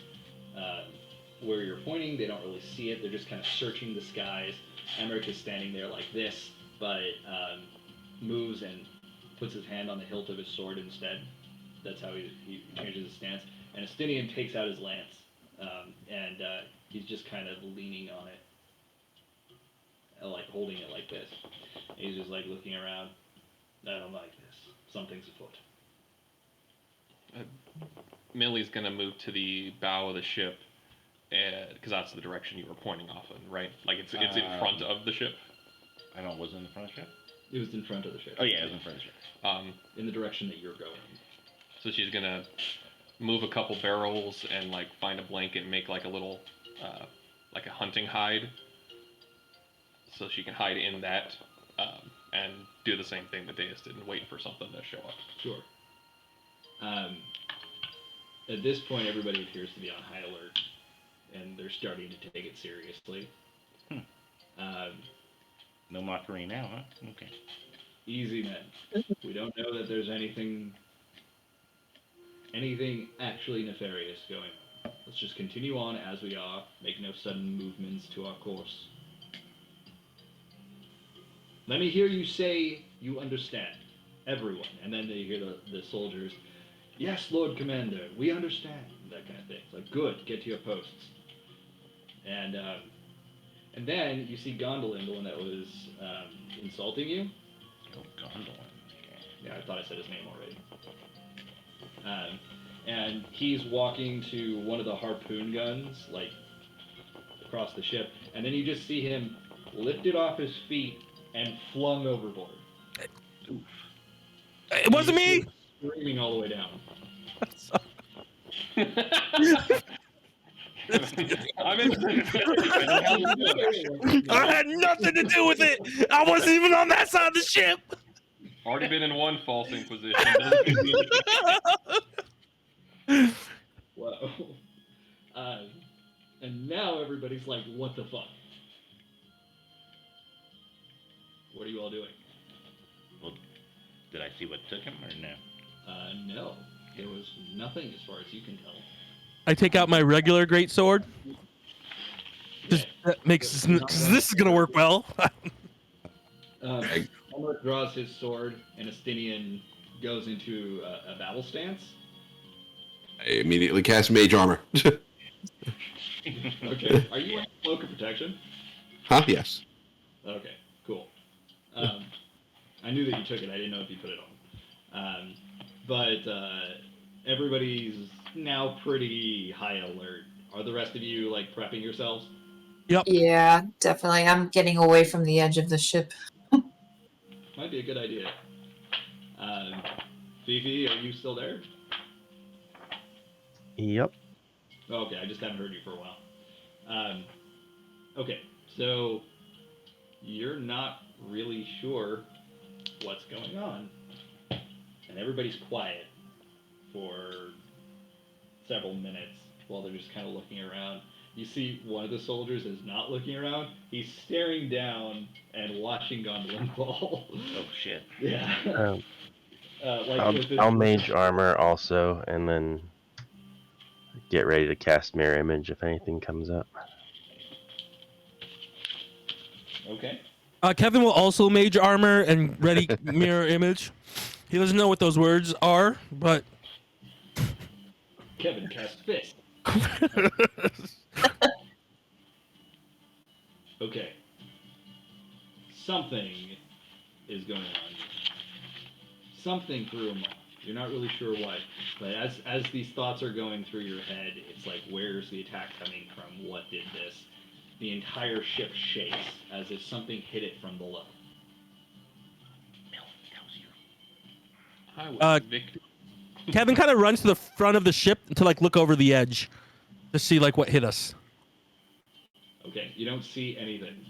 where you're pointing. They don't really see it. They're just kind of searching the skies. Emmerich is standing there like this, but moves and puts his hand on the hilt of his sword instead. That's how he changes his stance. And Estinian takes out his lance, and he's just kind of leaning on it, like holding it like this. And he's just like looking around. I don't like this. Something's afoot. Millie's gonna move to the bow of the ship, because that's the direction you were pointing off in, right? Like it's in front of the ship. I don't. Was it in the front of the ship? It was in front of the ship. Oh yeah, it was in front of the ship. In the direction that you're going. So she's gonna move a couple barrels and like find a blanket and make like a little, like a hunting hide, so she can hide in that, and do the same thing that Deus did and wait for something to show up. Sure. At this point, everybody appears to be on high alert, and they're starting to take it seriously. No mockery now, huh? Okay. Easy, men. We don't know that there's anything actually nefarious going on. Let's just continue on as we are. Make no sudden movements to our course. Let me hear you say you understand. Everyone. And then they hear the soldiers, yes, Lord Commander, we understand. That kind of thing. It's like, good, get to your posts. And then you see Gondolin, the one that was insulting you. Oh, Gondolin. Okay. Yeah, I thought I said his name already. And he's walking to one of the harpoon guns, like, across the ship. And then you just see him lifted off his feet and flung overboard. It wasn't me. Screaming all the way down. I'm in. I had nothing to do with it. I wasn't even on that side of the ship. Already been in one false inquisition. Whoa. And now everybody's like, what the fuck? What are you all doing? Well, did I see what took him or no? No. There was nothing as far as you can tell. I take out my regular greatsword. Just that makes because this is gonna work well. Elmer draws his sword, and Estinian goes into a battle stance. I immediately cast Mage Armor. Okay. Are you wearing cloak of protection? Huh? Yes. Okay, cool. I knew that you took it. I didn't know if you put it on. But everybody's now pretty high alert. Are the rest of you like prepping yourselves? Yep. Yeah, definitely. I'm getting away from the edge of the ship. Might be a good idea. Fifi, are you still there? Yep. Okay, I just haven't heard you for a while. Okay, so you're not really sure what's going on, and everybody's quiet for several minutes while they're just kind of looking around. You see one of the soldiers is not looking around. He's staring down and watching Gondolin fall. Oh shit. Yeah. I'll Mage Armor also, and then get ready to cast Mirror Image if anything comes up. Okay. Kevin will also mage armor and ready mirror image. He doesn't know what those words are, but Kevin cast fist. Okay. Something is going on here. Something threw him off. You're not really sure what. But as these thoughts are going through your head, it's like, where's the attack coming from? What did this? The entire ship shakes as if something hit it from below. I was Victor. Kevin kind of runs to the front of the ship to like look over the edge to see like what hit us. Okay, you don't see anything.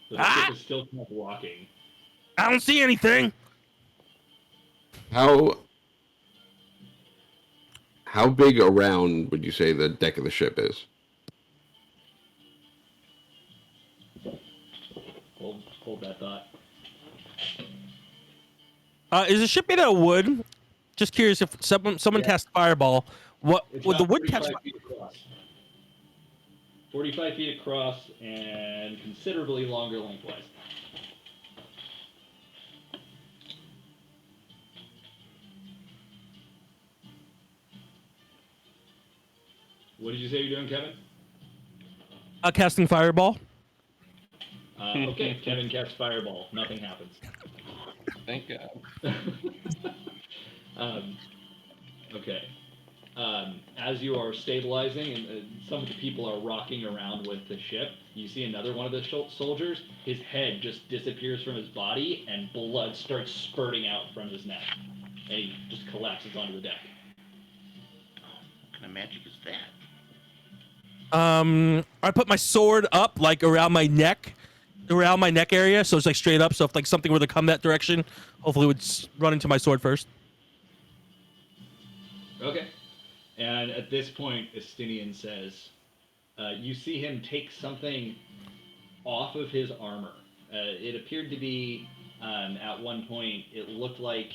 The ship is still kind of rocking. I don't see anything. How big around would you say the deck of the ship is? Hold that thought. Is the ship made out of wood? Just curious if someone Yeah. casts fireball. What It's would the about wood catch? 45 feet across. 45 feet across and considerably longer lengthwise. What did you say you're doing, Kevin? Casting fireball. Okay, Kevin casts fireball. Nothing happens. Thank God. Okay. As you are stabilizing and some of the people are rocking around with the ship, you see another one of the soldiers. His head just disappears from his body and blood starts spurting out from his neck. And he just collapses onto the deck. What kind of magic is that? I put my sword up like around my neck area, so it's like straight up. So if like something were to come that direction, hopefully it would run into my sword first. Okay. And at this point, Estinian says, you see him take something off of his armor. It appeared to be, at one point, it looked like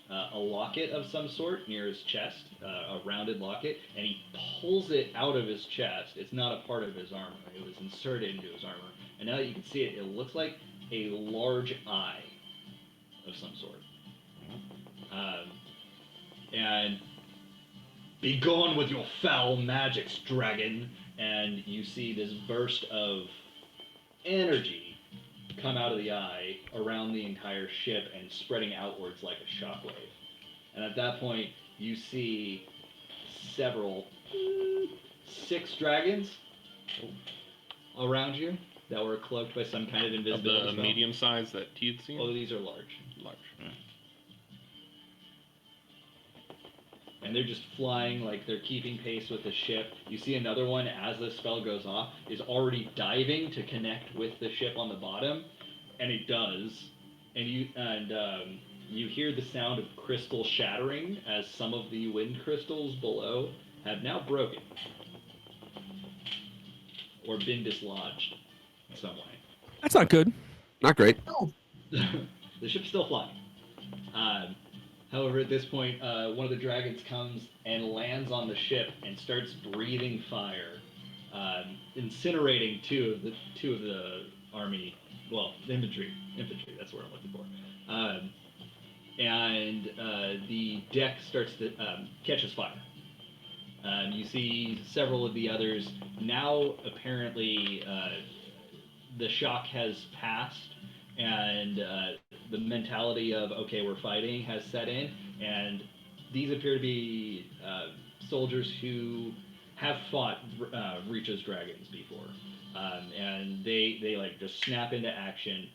a locket of some sort near his chest, a rounded locket, and he pulls it out of his chest. It's not a part of his armor. It was inserted into his armor. And now that you can see it, it looks like a large eye of some sort. And be gone with your foul magics, dragon! And you see this burst of energy come out of the eye around the entire ship and spreading outwards like a shockwave. And at that point, you see six dragons around you that were cloaked by some kind of Of invisibility the spell. medium size that you'd seen? Oh, these are large. Large. And they're just flying like they're keeping pace with the ship. You see another one as the spell goes off is already diving to connect with the ship on the bottom, and it does. And you hear the sound of crystal shattering as some of the wind crystals below have now broken or been dislodged in some way. That's not good. Not great. Oh, The ship's still flying. However, at this point, one of the dragons comes and lands on the ship and starts breathing fire, incinerating two of the army. Well, infantry. That's what I'm looking for. And the deck starts to catches fire. You see several of the others now. Apparently, the shock has passed, and the mentality of okay, we're fighting has set in, and these appear to be soldiers who have fought Reach's dragons before, and they like just snap into action.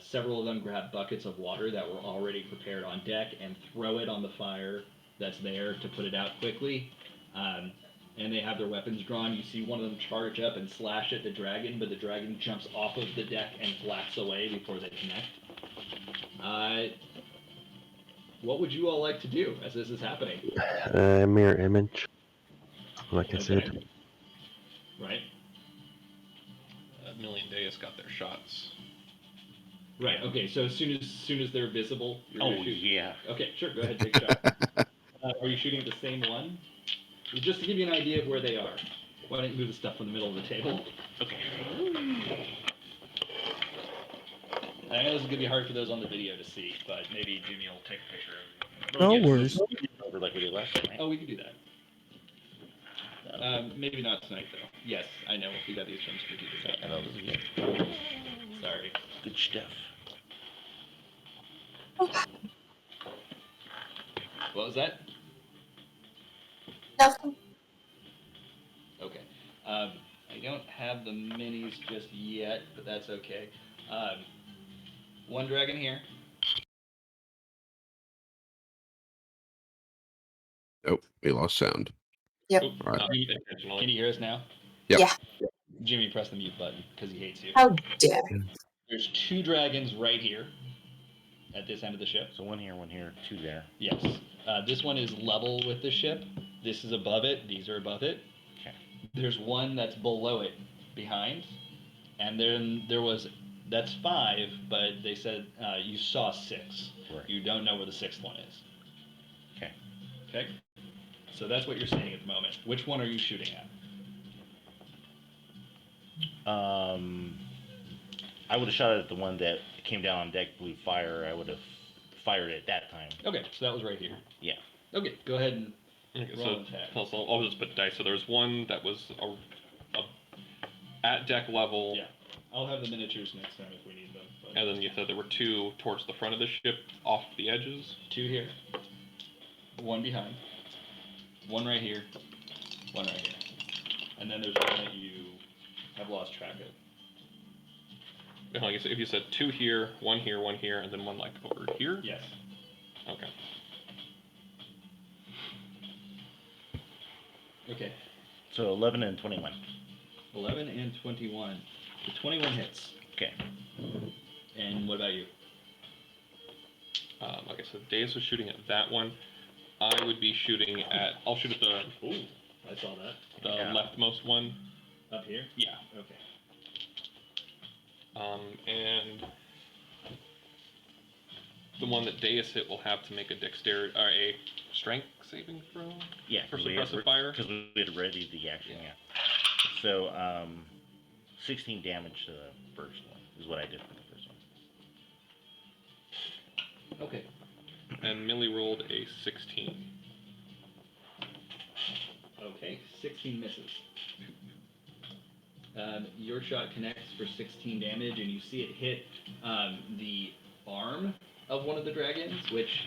Several of them grab buckets of water that were already prepared on deck and throw it on the fire that's there to put it out quickly. And they have their weapons drawn. You see one of them charge up and slash at the dragon, but the dragon jumps off of the deck and flats away before they connect. What would you all like to do as this is happening? Mirror image, like I Okay. said. Right. Million Deus got their shots. Right. Okay. So as soon as they're visible, you're Oh gonna shoot. yeah. Okay. Sure. Go ahead. Take a shot. Are you shooting at the same one? Just to give you an idea of where they are. Why don't you move the stuff from the middle of the table? Okay. I know this is gonna be hard for those on the video to see, but maybe Jimmy will take a picture of it. No Yes. worries. Over like we did last time, right? Oh, we can do that. Maybe not tonight though. Yes, I know. We got these from strategic. I know this is good. Sorry. Good stuff. What was that? nothing. Okay. I don't have the minis just yet, but that's okay. One dragon here. Nope, we lost sound. Yep. Oop, Right. not intentionally. Can you hear us now? Yep. Yeah. Jimmy, press the mute button because he hates you. How dare. There's two dragons right here at this end of the ship. So one here, two there. Yes. This one is level with the ship. This is above it. These are above it. Okay. There's one that's below it, behind, and then that's 5. But they said you saw 6. Right. You don't know where the 6th one is. Okay. Okay? So that's what you're seeing at the moment. Which one are you shooting at? I would have shot at the one that came down on deck, blew fire. I would have fired at that time. Okay, so that was right here. Yeah. Okay, go ahead and Okay, roll an attack. so I'll just put dice. So there's one that was at deck level. Yeah. I'll have the miniatures next time if we need them. But And then you said there were 2 towards the front of the ship, off the edges. 2 here. 1 behind. 1 right here. 1 right here. And then there's one that you have lost track of. And like if you said 2 here, 1 here, 1 here, and then 1 like over here. Yes. Okay. Okay. So 11 and 21. 11 and 21. The 21 hits. Okay. And what about you? Okay, so Deus was shooting at that one. I would be shooting at. I'll shoot at the Ooh, I saw that. Yeah. leftmost one. Up here? Yeah. Okay. And the one that Deus hit will have to make a dexterity or a strength saving throw. Yeah. For suppressive fire. Because we had ready the action. Yeah. So 16 damage to the first one is what I did for the first one. Okay. And Millie rolled a 16. Okay, 16 misses. Your shot connects for 16 damage, and you see it hit the arm of one of the dragons, which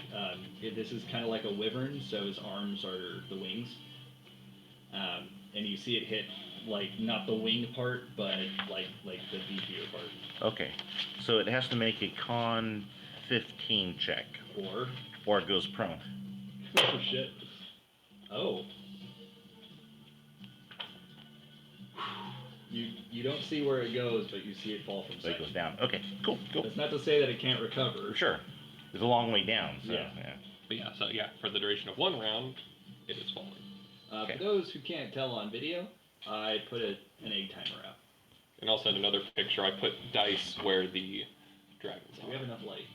this is kind of like a wyvern, so his arms are the wings. And you see it hit, like, not the wing part, but like the beefier part. Okay. So it has to make a con 15 check. Or it goes prone. oh shit. Oh. You don't see where it goes, but you see it fall from So it sight. goes down. Okay. Cool. Cool. That's not to say that it can't recover. Sure. It's a long way down. So, Yeah. But yeah, so yeah, for the duration of 1 round, it is falling. Okay. For those who can't tell on video, I put an egg timer out. And I'll send another picture. I put dice where the dragons Do we have are. enough light?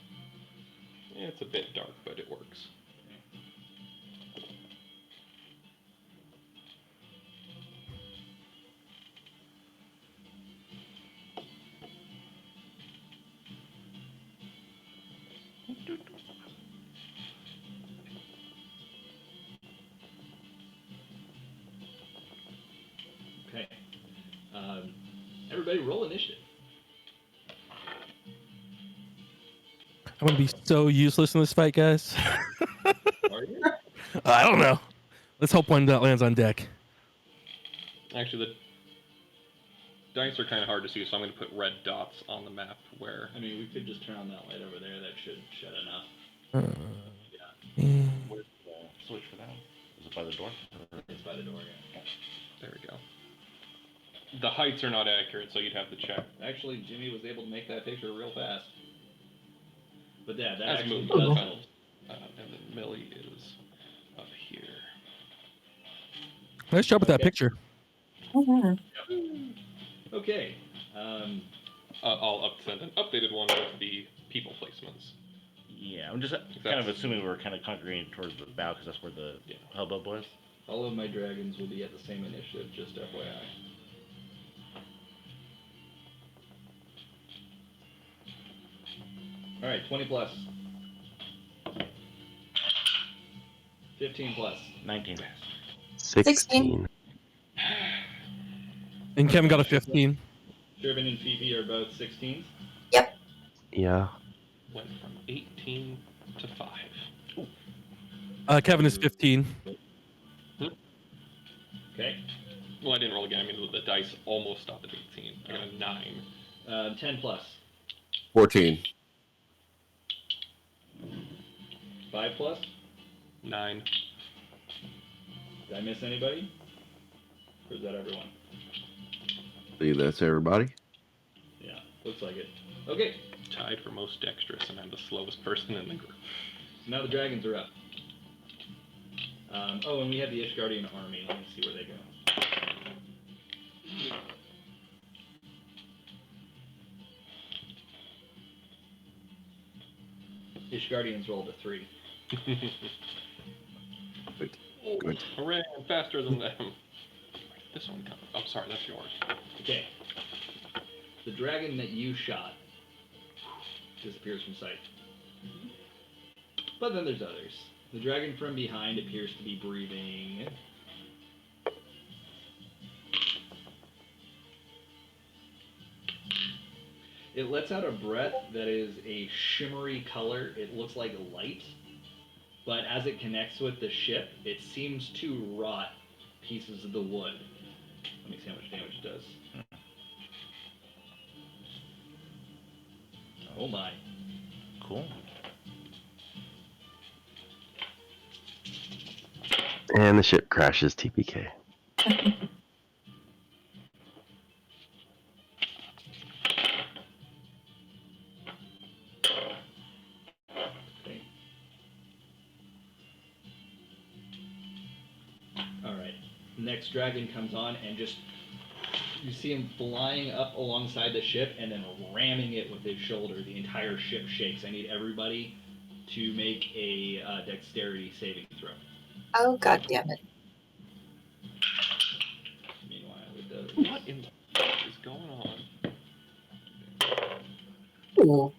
Yeah, it's a bit dark, but it works. Okay. Everybody roll initiative. I'm gonna be so useless in this fight, guys. Are you? I don't know. Let's hope one that lands on deck. Actually, the dice are kind of hard to see, so I'm going to put red dots on the map where. I mean, we could just turn on that light over there. That should shed enough. Where's the switch for that one? Is it by the door? It's by the door, yeah. There we go. The heights are not accurate, so you'd have to check. Actually, Jimmy was able to make that picture real fast. But yeah, that That's actually moved. does That's help. and then Millie is up here. Nice job with that Okay. picture. Okay. I'll send an updated one with the people placements. Yeah, I'm just kind of assuming we're kind of congregating towards the bow because that's where the hubbub was. All of my dragons will be at the same initiative, just FYI. Alright, 20 plus. 15 plus. 19. 16. And Kevin got a 15. Shervin and Phoebe are both 16s. Yeah. Went from 18 to 5. Kevin is 15. Okay. Well, I didn't roll again. I mean, the dice almost stopped at 18. I got a 9. 10 plus. 14. 5 plus. 9. Did I miss anybody? Or is that everyone? I think that's everybody. Yeah, looks like it. Okay, Tied for most dexterous, and I'm the slowest person in the group. so now the dragons are up. Oh, and we have the Ishgardian army. Let me see where they go. Ishgardians rolled a 3. Good. Hooray, I'm faster than them. This one comes. Oh, sorry, that's yours. Okay. The dragon that you shot disappears from sight. But then there's others. The dragon from behind appears to be breathing. It lets out a breath that is a shimmery color. It looks like light. But as it connects with the ship, it seems to rot pieces of the wood. Let me see how much damage it does. Oh my. Cool. And the ship crashes. TPK. Okay. Alright. Next dragon comes on and just you see him flying up alongside the ship and then ramming it with his shoulder. The entire ship shakes. I need everybody to make a dexterity saving throw. Oh, god damn it. Meanwhile, it does. What in the fuck is going on? Ooh.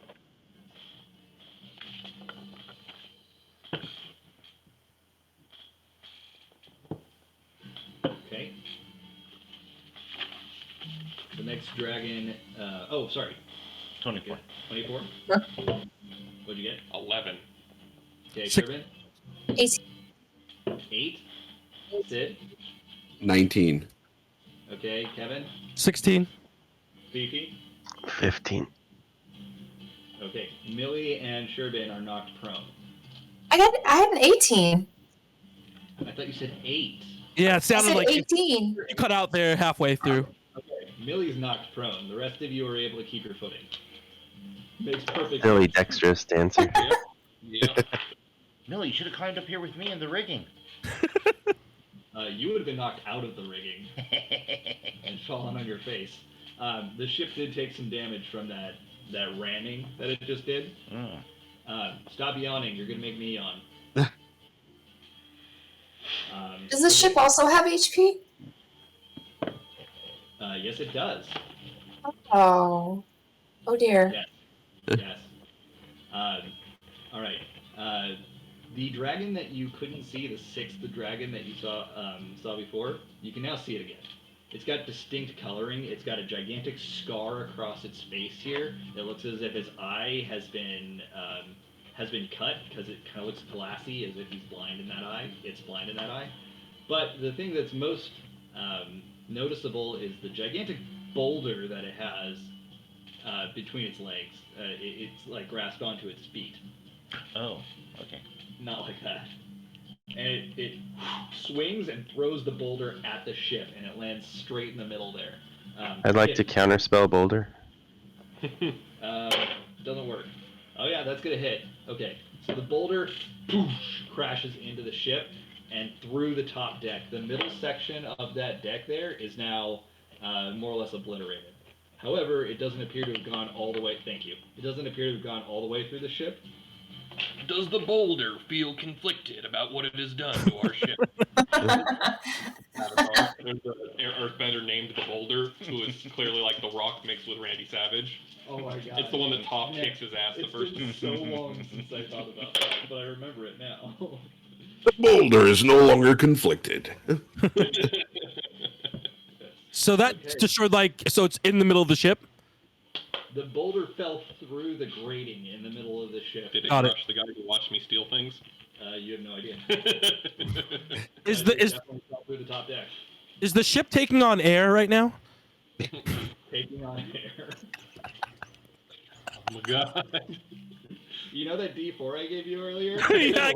Okay. The next dragon. Oh, sorry. 24. 24? Huh? What'd you get? 11. Okay, Six. Kerbin? 18. 8. Sid? 19. Okay, Kevin? 16. Fifi? 15. Okay, Millie and Sherbin are knocked prone. I had an 18. I thought you said 8. Yeah, it I sounded said like you 18. cut out there halfway through. Okay, Millie's knocked prone. The rest of you are able to keep your footing. Makes perfect Silly sense. dexterous dancer. Yep. Millie, you should have climbed up here with me in the rigging. You would have been knocked out of the rigging and fallen on your face. The ship did take some damage from that ramming that it just did. Mm. Stop yawning. You're going to make me yawn. Does the ship also have HP? Yes, it does. Oh. Oh dear. Yes. All right. The dragon that you couldn't see, the sixth dragon that you saw before, you can now see it again. It's got distinct coloring. It's got a gigantic scar across its face here. It looks as if his eye has been cut because it kind of looks glassy, as if he's blind in that eye. It's blind in that eye. But the thing that's most noticeable is the gigantic boulder that it has between its legs. It's like grasped onto its feet. Oh, okay. Not like that. And it swings and throws the boulder at the ship, and it lands straight in the middle there. I'd like to counterspell Boulder. Doesn't work. Oh yeah, that's gonna hit. Okay, so the boulder poosh, crashes into the ship and through the top deck. The middle section of that deck there is now more or less obliterated. However, it doesn't appear to have gone all the way. Thank you. It doesn't appear to have gone all the way through the ship. Does the boulder feel conflicted about what it has done to our ship? There's an earthbender named the Boulder, who is clearly like the Rock mixed with Randy Savage. Oh my god. It's the one that Top kicks his ass the first It's been so long since I thought about that, but I remember it now. The boulder is no longer conflicted. So that Okay. destroyed so it's in the middle of the ship. The boulder fell through the grating in the middle of the ship. Did it Got it. crush the guy who watched me steal things? You have no idea. Is It the definitely fell through the top deck, is the ship taking on air right now? taking on air. Oh my god. You know that D4 I gave you earlier? Yeah,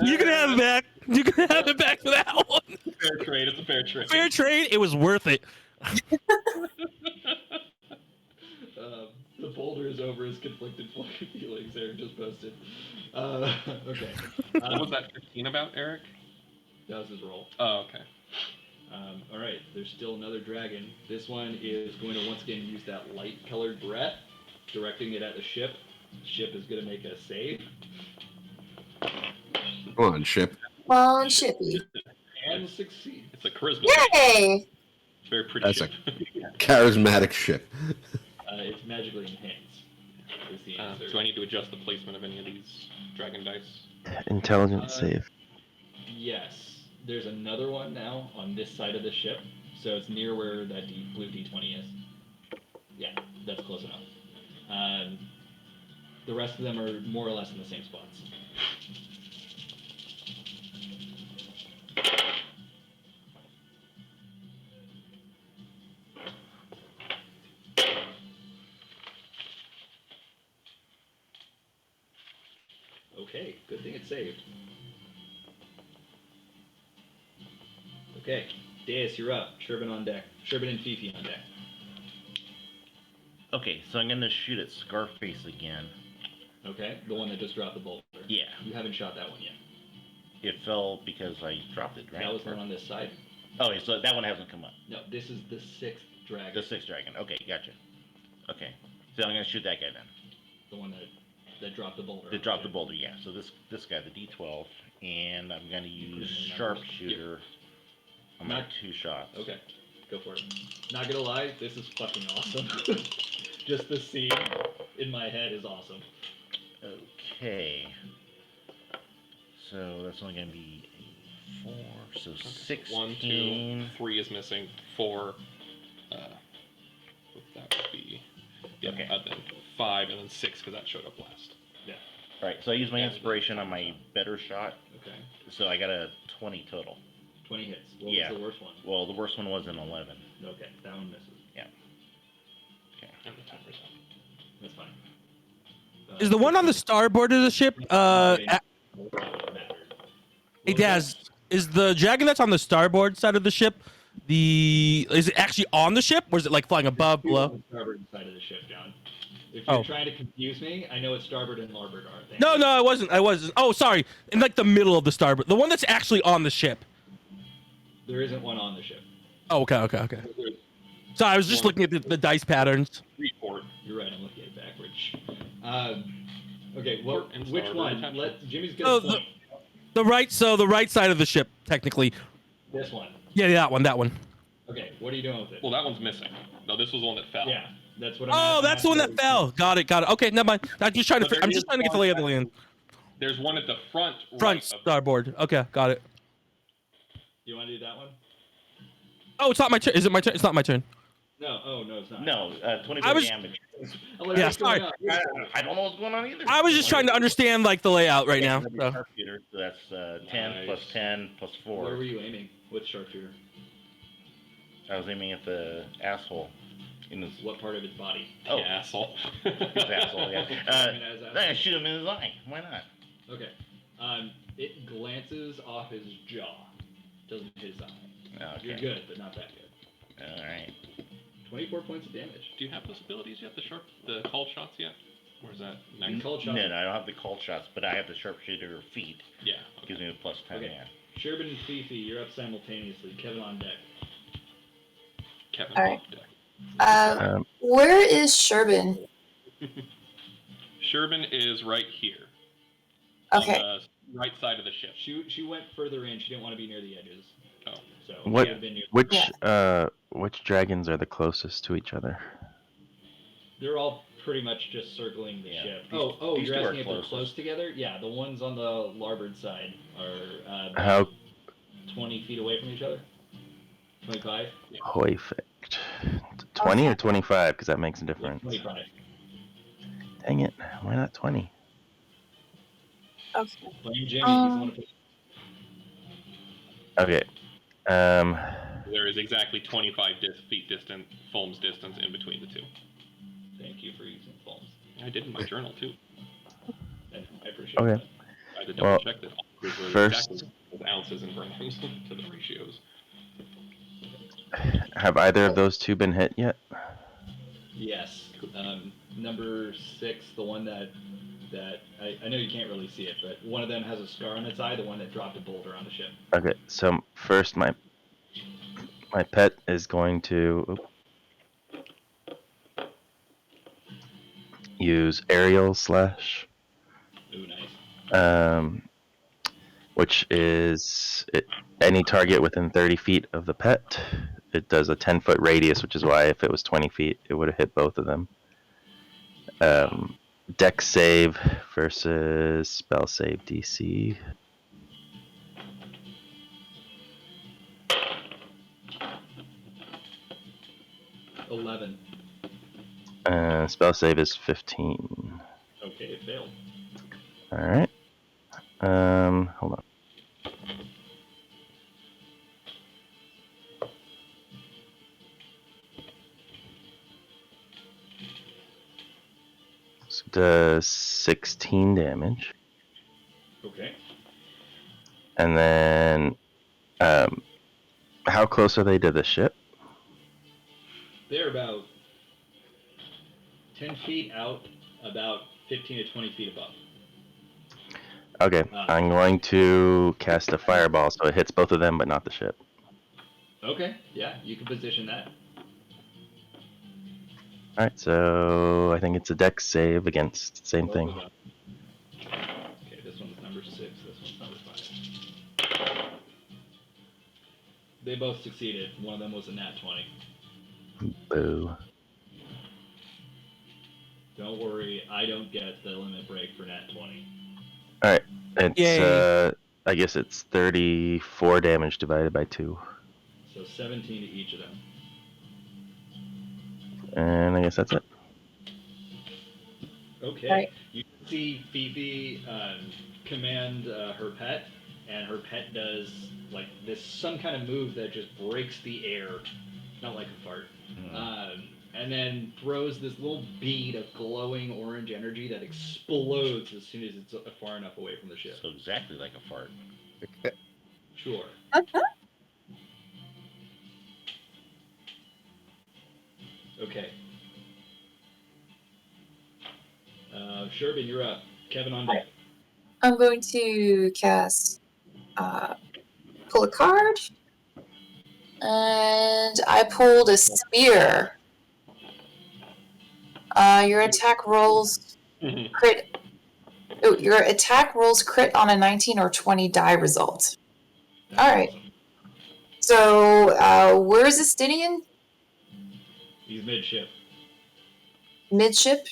you can have it back. You can have it back for that one. Fair trade. It's a fair trade. Fair trade. It was worth it. The boulder is over his conflicted feelings. Eric just posted. Okay. What was that 15 about, Eric? That was his roll. Oh, okay. All right. There's still another dragon. This one is going to once again use that light-colored breath, directing it at the ship. Ship is going to make a save. Come on, ship. Come on, Shippy. And succeed. It's a charisma. Yay! It's a very pretty That's ship. Charismatic ship. It's magically enhanced. Is the answer. Do I need to adjust the placement of any of these dragon dice? Intelligence save. Yes. There's another one now on this side of the ship, so it's near where that blue D20 is. Yeah, that's close enough. The rest of them are more or less in the same spots. Okay, good thing it's saved. Okay, Deus, you're up. Sherbin on deck. Sherbin and Fifi on deck. Okay, so I'm gonna shoot at Scarface again. Okay, the one that just dropped the boulder. Yeah, You haven't shot that one yet. it fell because I dropped it, right? That was the one on this side. Oh, so that one hasn't come up. No, this is the 6th dragon. The 6th dragon. Okay, gotcha. Okay, so I'm gonna shoot that guy then. The one that dropped the boulder. That dropped the boulder, yeah. So this guy, the D12, and I'm gonna use sharpshooter on my 2 shots. Okay, go for it. Not gonna lie, this is fucking awesome. Just the scene in my head is awesome. Okay. So that's only gonna be 4. So 16. 1, 2, 3 is missing. 4. That would be. Yeah, Okay. Then 5 and then 6 because that showed up last. Yeah. All right. So I used my inspiration on my better shot. Okay. So I got a 20 total. 20 hits. What Yeah. was the worst one? Well, the worst one was an 11. Okay, that one misses. Okay. And the timer's up. That's fine. Is the one on the starboard of the ship? Hey, Daz, is the dragon that's on the starboard side of the ship? Is it actually on the ship, or is it like flying above, below? On the starboard side of the ship, John. If you're trying to confuse me, I know what starboard and larboard are. Thank No, you. no, I wasn't. Oh, sorry. In like the middle of the starboard, the one that's actually on the ship. There isn't one on the ship. Oh, okay. So I was just looking at the dice patterns. Report. You're right, I'm looking at it backwards. Okay, well, Port and which starboard, one? attention. Jimmy's Oh, got a point. The right side of the ship, technically. This one. Yeah, that one. Okay, what are you doing with it? Well, that one's missing. No, this was the one that fell. Yeah, that's what I'm Oh, that's the one that fell. Got it. Okay, never mind. I'm just trying to But there get is the lay of the land. There's one at the front. Front right of starboard. Okay, got it. You want to do that one? Oh, it's not my turn. Is it my turn? It's not my turn. No, it's not. No, 24 I was- damage. I'm like, Yeah, what's going sorry. on? I don't know what's going on either. I was just trying to understand like the layout right now. Okay, So. sharpshooter, so that's 10 plus Nice. 10 plus 4. Where were you aiming with sharpshooter? I was aiming at the asshole. In his What part of his body? Oh. The asshole. his asshole, yeah. I mean, as Then I shoot him in his eye. Why not? Okay. It glances off his jaw. Doesn't hit his eye. Okay. You're good, but not that good. All right. 24 points of damage. Do you have those abilities yet? The called shots yet? Or is that You next? called No, shot. I don't have the called shots, but I have the sharpshooter feet. Yeah. Gives me a plus 10. Okay. Yeah. Sherbin and Fifi, you're up simultaneously. Kevin on deck. Kevin. All right. off deck. Where is Sherbin? Sherbin is right here. Okay. On the right side of the ship. She went further in. She didn't want to be near the edges. Oh. So What- she had been near. Which dragons are the closest to each other? They're all pretty much just circling the Yeah. ship. These- Oh, these you're two are asking if they're closest. close together? Yeah, the ones on the larboard side are How 20 feet away from each other. 25. perfect? 20 or 25? Because that makes a Yeah, difference. 25. Dang it! Why not 20? Okay. Blame Jimmy. He's the one who put- Okay. There is exactly 25 feet distant, foams distance in between the two. Thank you for using foams. I did in my journal too. I appreciate Okay. that. I had to double Well, check that all these were first- exactly with ounces and grams to the ratios. Have either of those two been hit yet? Yes. Number 6, the one that I know you can't really see it, but one of them has a scar on its eye, the one that dropped a boulder on the ship. Okay. So first, my pet is going to use aerial slash, Ooh, nice. which is any target within 30 feet of the pet. It does a 10-foot radius, which is why if it was 20 feet, it would have hit both of them. Dex save versus spell save DC. $11. Spell save is 15. Okay, it failed. All right. Hold on. So it does 16 damage. Okay. And then, how close are they to the ship? They're about 10 feet out, about 15 to 20 feet above. Okay, I'm going to cast a fireball so it hits both of them, but not the ship. Okay, yeah, you can position that. All right, so I think it's a Dex save against same Both thing. of them. Okay, this one's number 6, this one's number 5. They both succeeded. One of them was a nat 20. Boo. Don't worry, I don't get the limit break for nat 20. All right, it's Yay. I guess it's 34 damage divided by 2, So 17 to each of them. and I guess that's it. Okay. Right. You can see Fifi command her pet, and her pet does like this some kind of move that just breaks the air, not like a fart, and then throws this little bead of glowing orange energy that explodes as soon as it's far enough away from the ship. So exactly like a fart. Sure. Okay. Sherbin, you're up. Kevin on deck. I'm going to cast pull a card. And I pulled a spear. Your attack rolls crit. Oh, your attack rolls crit on a 19 or 20 die result. That's All right. awesome. So, where is Estinian? He's midship. Midship?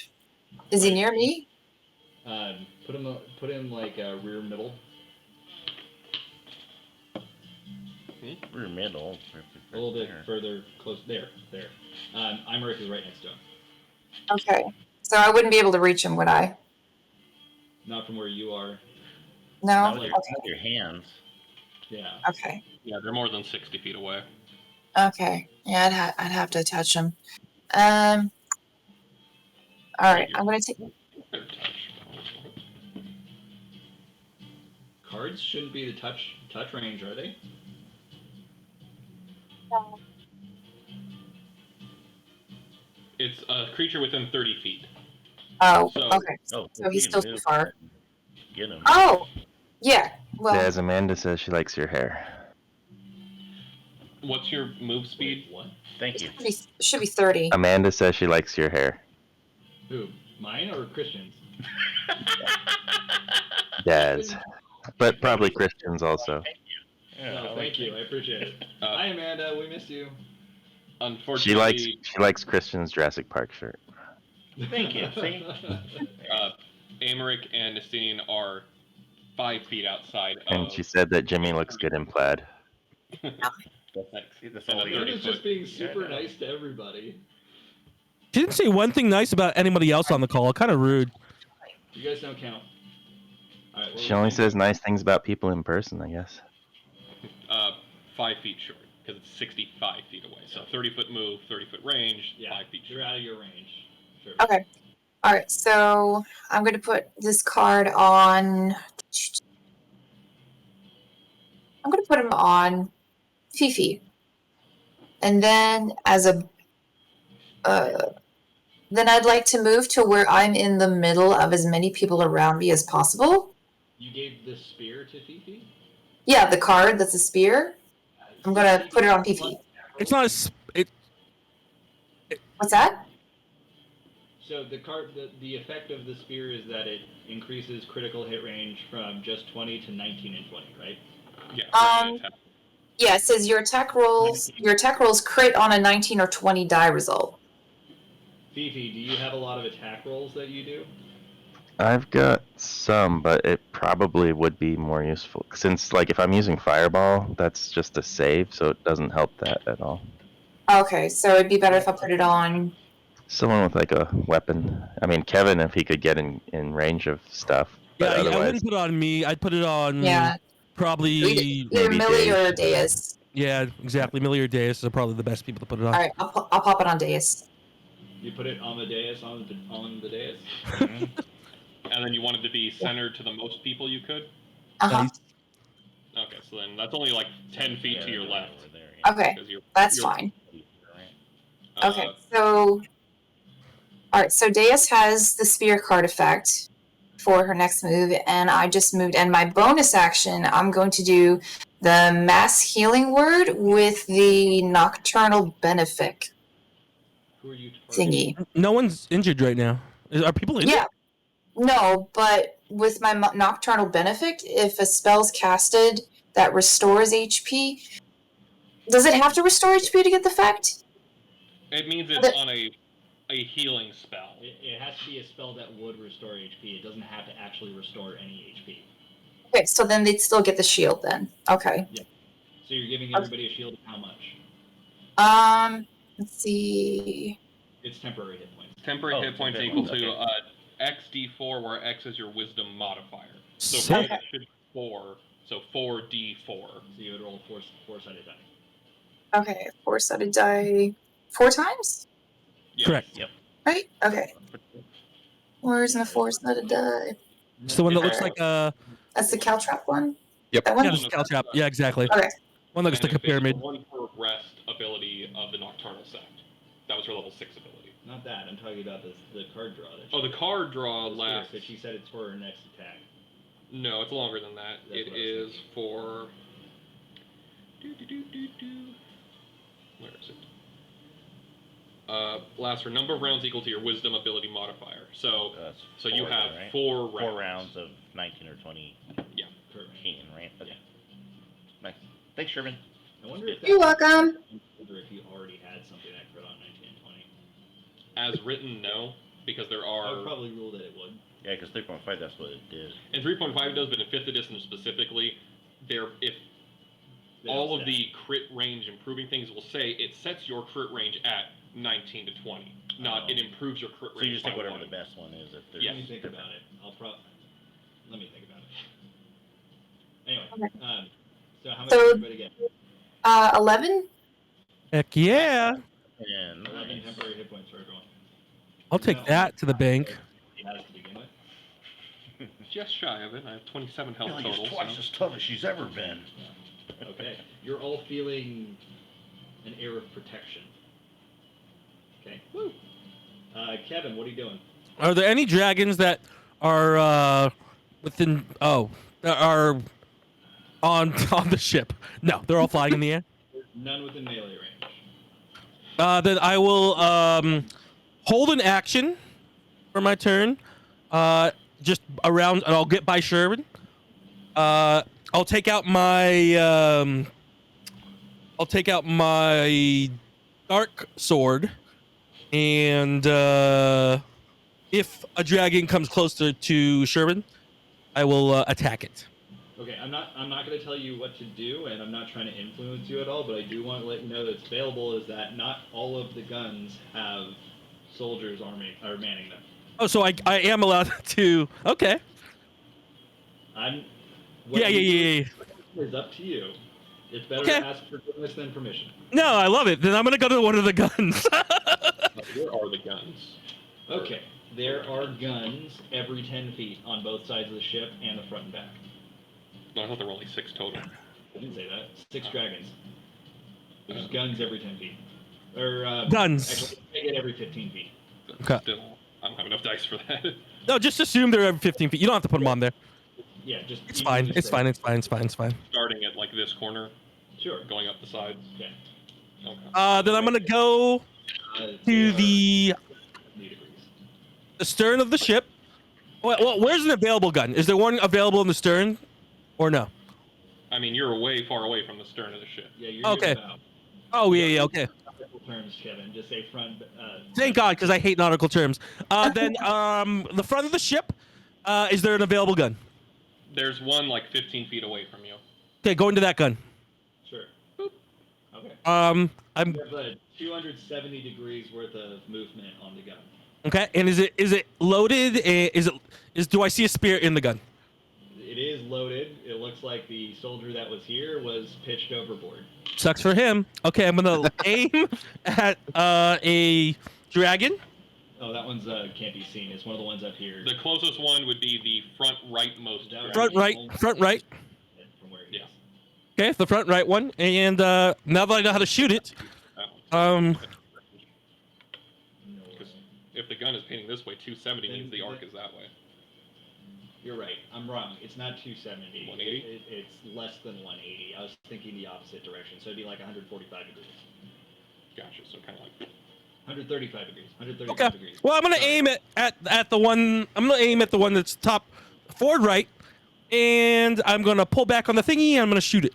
Is he Right. near me? Put him like rear middle. We're middle. A little bit further, close. There. Imeric is right next to him. Okay. So I wouldn't be able to reach him, would I? Not from where you are. No? Not with your hands. Yeah. Okay. Yeah, they're more than 60 feet away. Okay. Yeah, I'd have to touch him. All right. I'm going to take... They're touch. Cards shouldn't be the touch range, are they? It's a creature within 30 feet. Oh, So- okay. Oh, So he's you still can too move. far. Get him. Oh! Yeah. Well, As Amanda says, she likes your hair. What's your move speed? Wait, what? Thank you. it should be 30. Amanda says she likes your hair. Who? Mine or Christian's? Dad's. But probably Christians also. Yeah, No, thank you. I appreciate it. Hi, Amanda. We missed you. Unfortunately, She likes Christian's Jurassic Park shirt. Thank you. See? Amaric and Estinian are 5 feet outside And of. she said that Jimmy looks good in plaid. That's And all a he Amanda's 30 just foot. being super nice to everybody. She didn't say one thing nice about anybody else on the call. Kind of rude. You guys don't count. All right. She only says nice things about people in person, I guess. 5 feet short, because it's 65 feet away. So 30-foot move, 30-foot range, Yeah, 5 feet you're short. out of your range. Sure. Okay. All right. So I'm going to put this card on. I'm going to put him on Fifi. And then then I'd like to move to where I'm in the middle of as many people around me as possible. You gave the spear to Fifi? Yeah, the card that's a spear. I'm going to put it on Fifi. It's not a. What's that? So the effect of the spear is that it increases critical hit range from just 20 to 19 and 20, right? Yeah. For any attack. Yeah, it says your attack rolls crit on a 19 or 20 die result. Fifi, do you have a lot of attack rolls that you do? I've got some, but it probably would be more useful since, like, if I'm using Fireball, that's just a save, so it doesn't help that at all. Okay, so it'd be better if I put it on. Someone with like a weapon. I mean, Kevin, if he could get in range of stuff, but Yeah, I otherwise, wouldn't put it on me. I'd put it on Yeah, probably. either maybe Millie Dave. or Deus. Yeah, exactly. Millie or Deus are probably the best people to put it on. All right, I'll pop it on Deus. You put it on the dais, on the dais. Mhm. And then you wanted to be centered to the most people you could? Uh-huh. Nice. Okay, so then that's only like 10 feet Yeah, to your they're left. over there, yeah. Okay, Because that's you're, fine. Right. Okay, so all right, so Deus has the spear card effect for her next move, and I just moved. And my bonus action, I'm going to do the mass healing word with the nocturnal benefic Who are you targeting? thingy. No one's injured right now. Are people injured? Yeah, no, but with my nocturnal benefic, if a spell's casted that restores HP, does it have to restore HP to get the effect? it means it's on a healing spell. It has to be a spell that would restore HP. It doesn't have to actually restore any HP. Okay, so then they'd still get the shield then. Okay. Yeah. So you're giving everybody a shield of how much? Let's see. It's temporary hit points. Temporary hit points hit equal points, to okay. XD4, where X is your wisdom modifier. So Sick. for you, that should be 4, so 4D4. So you would roll four-sided die. Okay, 4-sided die 4 times? Yeah. Correct. Yep. Right? Okay. Where's the 4-sided die? It's the one that looks like a. That's the Caltrap one? Yep. That one? Yeah, the scale trap. Yeah, exactly. Okay. One that looks And like a if it's pyramid. the one for rest ability of the Nocturnal Sect. That was her level 6 ability. Not that. I'm talking about the card draw. That Oh, the card draw lasts. But she said it's for her next attack. No, it's longer than that. That's It what I was is for. Where is it? Lasts for number of rounds equal to your wisdom ability modifier. So you have then, right? 4 rounds. 4 rounds of 19 or 20 Yeah. cane, right? Okay. Nice. Thanks, Sherman. I wonder if You're welcome. Or if you already had something that crit on 19 and 20. As written, no, because there I are. would probably rule that it would. Yeah, because 3.5, that's what it did. And 3.5 does, but in 5th edition specifically, if They all don't of the crit range improving things will say it sets your crit range at 19 to 20. Not Oh. it improves your crit So range. you just take by whatever 1. the best one is. If there's Yes. Let me think different- about it. Let me think about it. Anyway, Okay. so how much So- did everybody get? 11? Heck yeah. And 11 nice. temporary hit points for everyone. I'll take that to the bank. He has to begin with. Just shy of it. I have 27 health Billy is total. twice So. as tough as she's ever been. Okay. You're all feeling an air of protection. Okay. Woo. Kevin, what are you doing? Are there any dragons that are within? Oh, that are on the ship? No, they're all flying in the air. None within melee range. Then I will hold an action for my turn. Just around, and I'll get by Sherman. I'll take out my dark sword, and if a dragon comes closer to Sherman, I will attack it. Okay, I'm not going to tell you what to do, and I'm not trying to influence you at all, but I do want to let you know that it's available is that not all of the guns have soldiers are manning them. Oh, so I am allowed to. Okay. What Yeah. you do is up to you. It's better Okay. to ask forgiveness than permission. No, I love it. Then I'm gonna go to one of the guns. Where are the guns? Okay, there are guns every 10 feet on both sides of the ship and the front and back. No, I thought there were only 6 total. I didn't say that. 6 dragons. There's guns every 10 feet. Or, Guns. Actually, they get every 15 feet. Okay. Still, I don't have enough dice for that. No, just assume they're every 15 feet. You don't have to put them on there. Yeah, just... It's you fine. just It's say- fine. It's fine. It's fine. It's fine. Starting at like this corner, Sure. going up the sides. Okay. Okay. Then I'm gonna go They to are the. 70 degrees. the stern of the ship. Well, where's an available gun? Is there one available in the stern, or no? I mean, you're way far away from the stern of the ship. Yeah, you're Okay. near the bow. Oh yeah, Don't yeah, use okay. nautical terms, Kevin. Just say front. Thank God, because I hate nautical terms. Then the front of the ship. Is there an available gun? There's one like 15 feet away from you. Okay, go into that gun. Sure. Okay. I'm You have 270 degrees worth of movement on the gun. okay. And is it loaded? Do I see a spear in the gun? It is loaded. It looks like the soldier that was here was pitched overboard. Sucks for him. Okay, I'm gonna aim at a dragon. Oh, that one's can't be seen. It's one of the ones up here. The closest one would be the front rightmost. That would Front be right. only Front right. From where he Yeah. is. Okay, the front right one. And now that I know how to shoot it, That one. No, Because if the gun is painting this way, 270 means the arc is that way. you're right. I'm wrong. It's not 270. 180? It's less than 180. I was thinking the opposite direction, so it'd be like 145 degrees. Gotcha. So kind of like 135 degrees. 135 okay. degrees. Well, I'm gonna Sorry. aim at the one. I'm gonna aim at the one that's top forward right, and I'm gonna pull back on the thingy. And I'm gonna shoot it.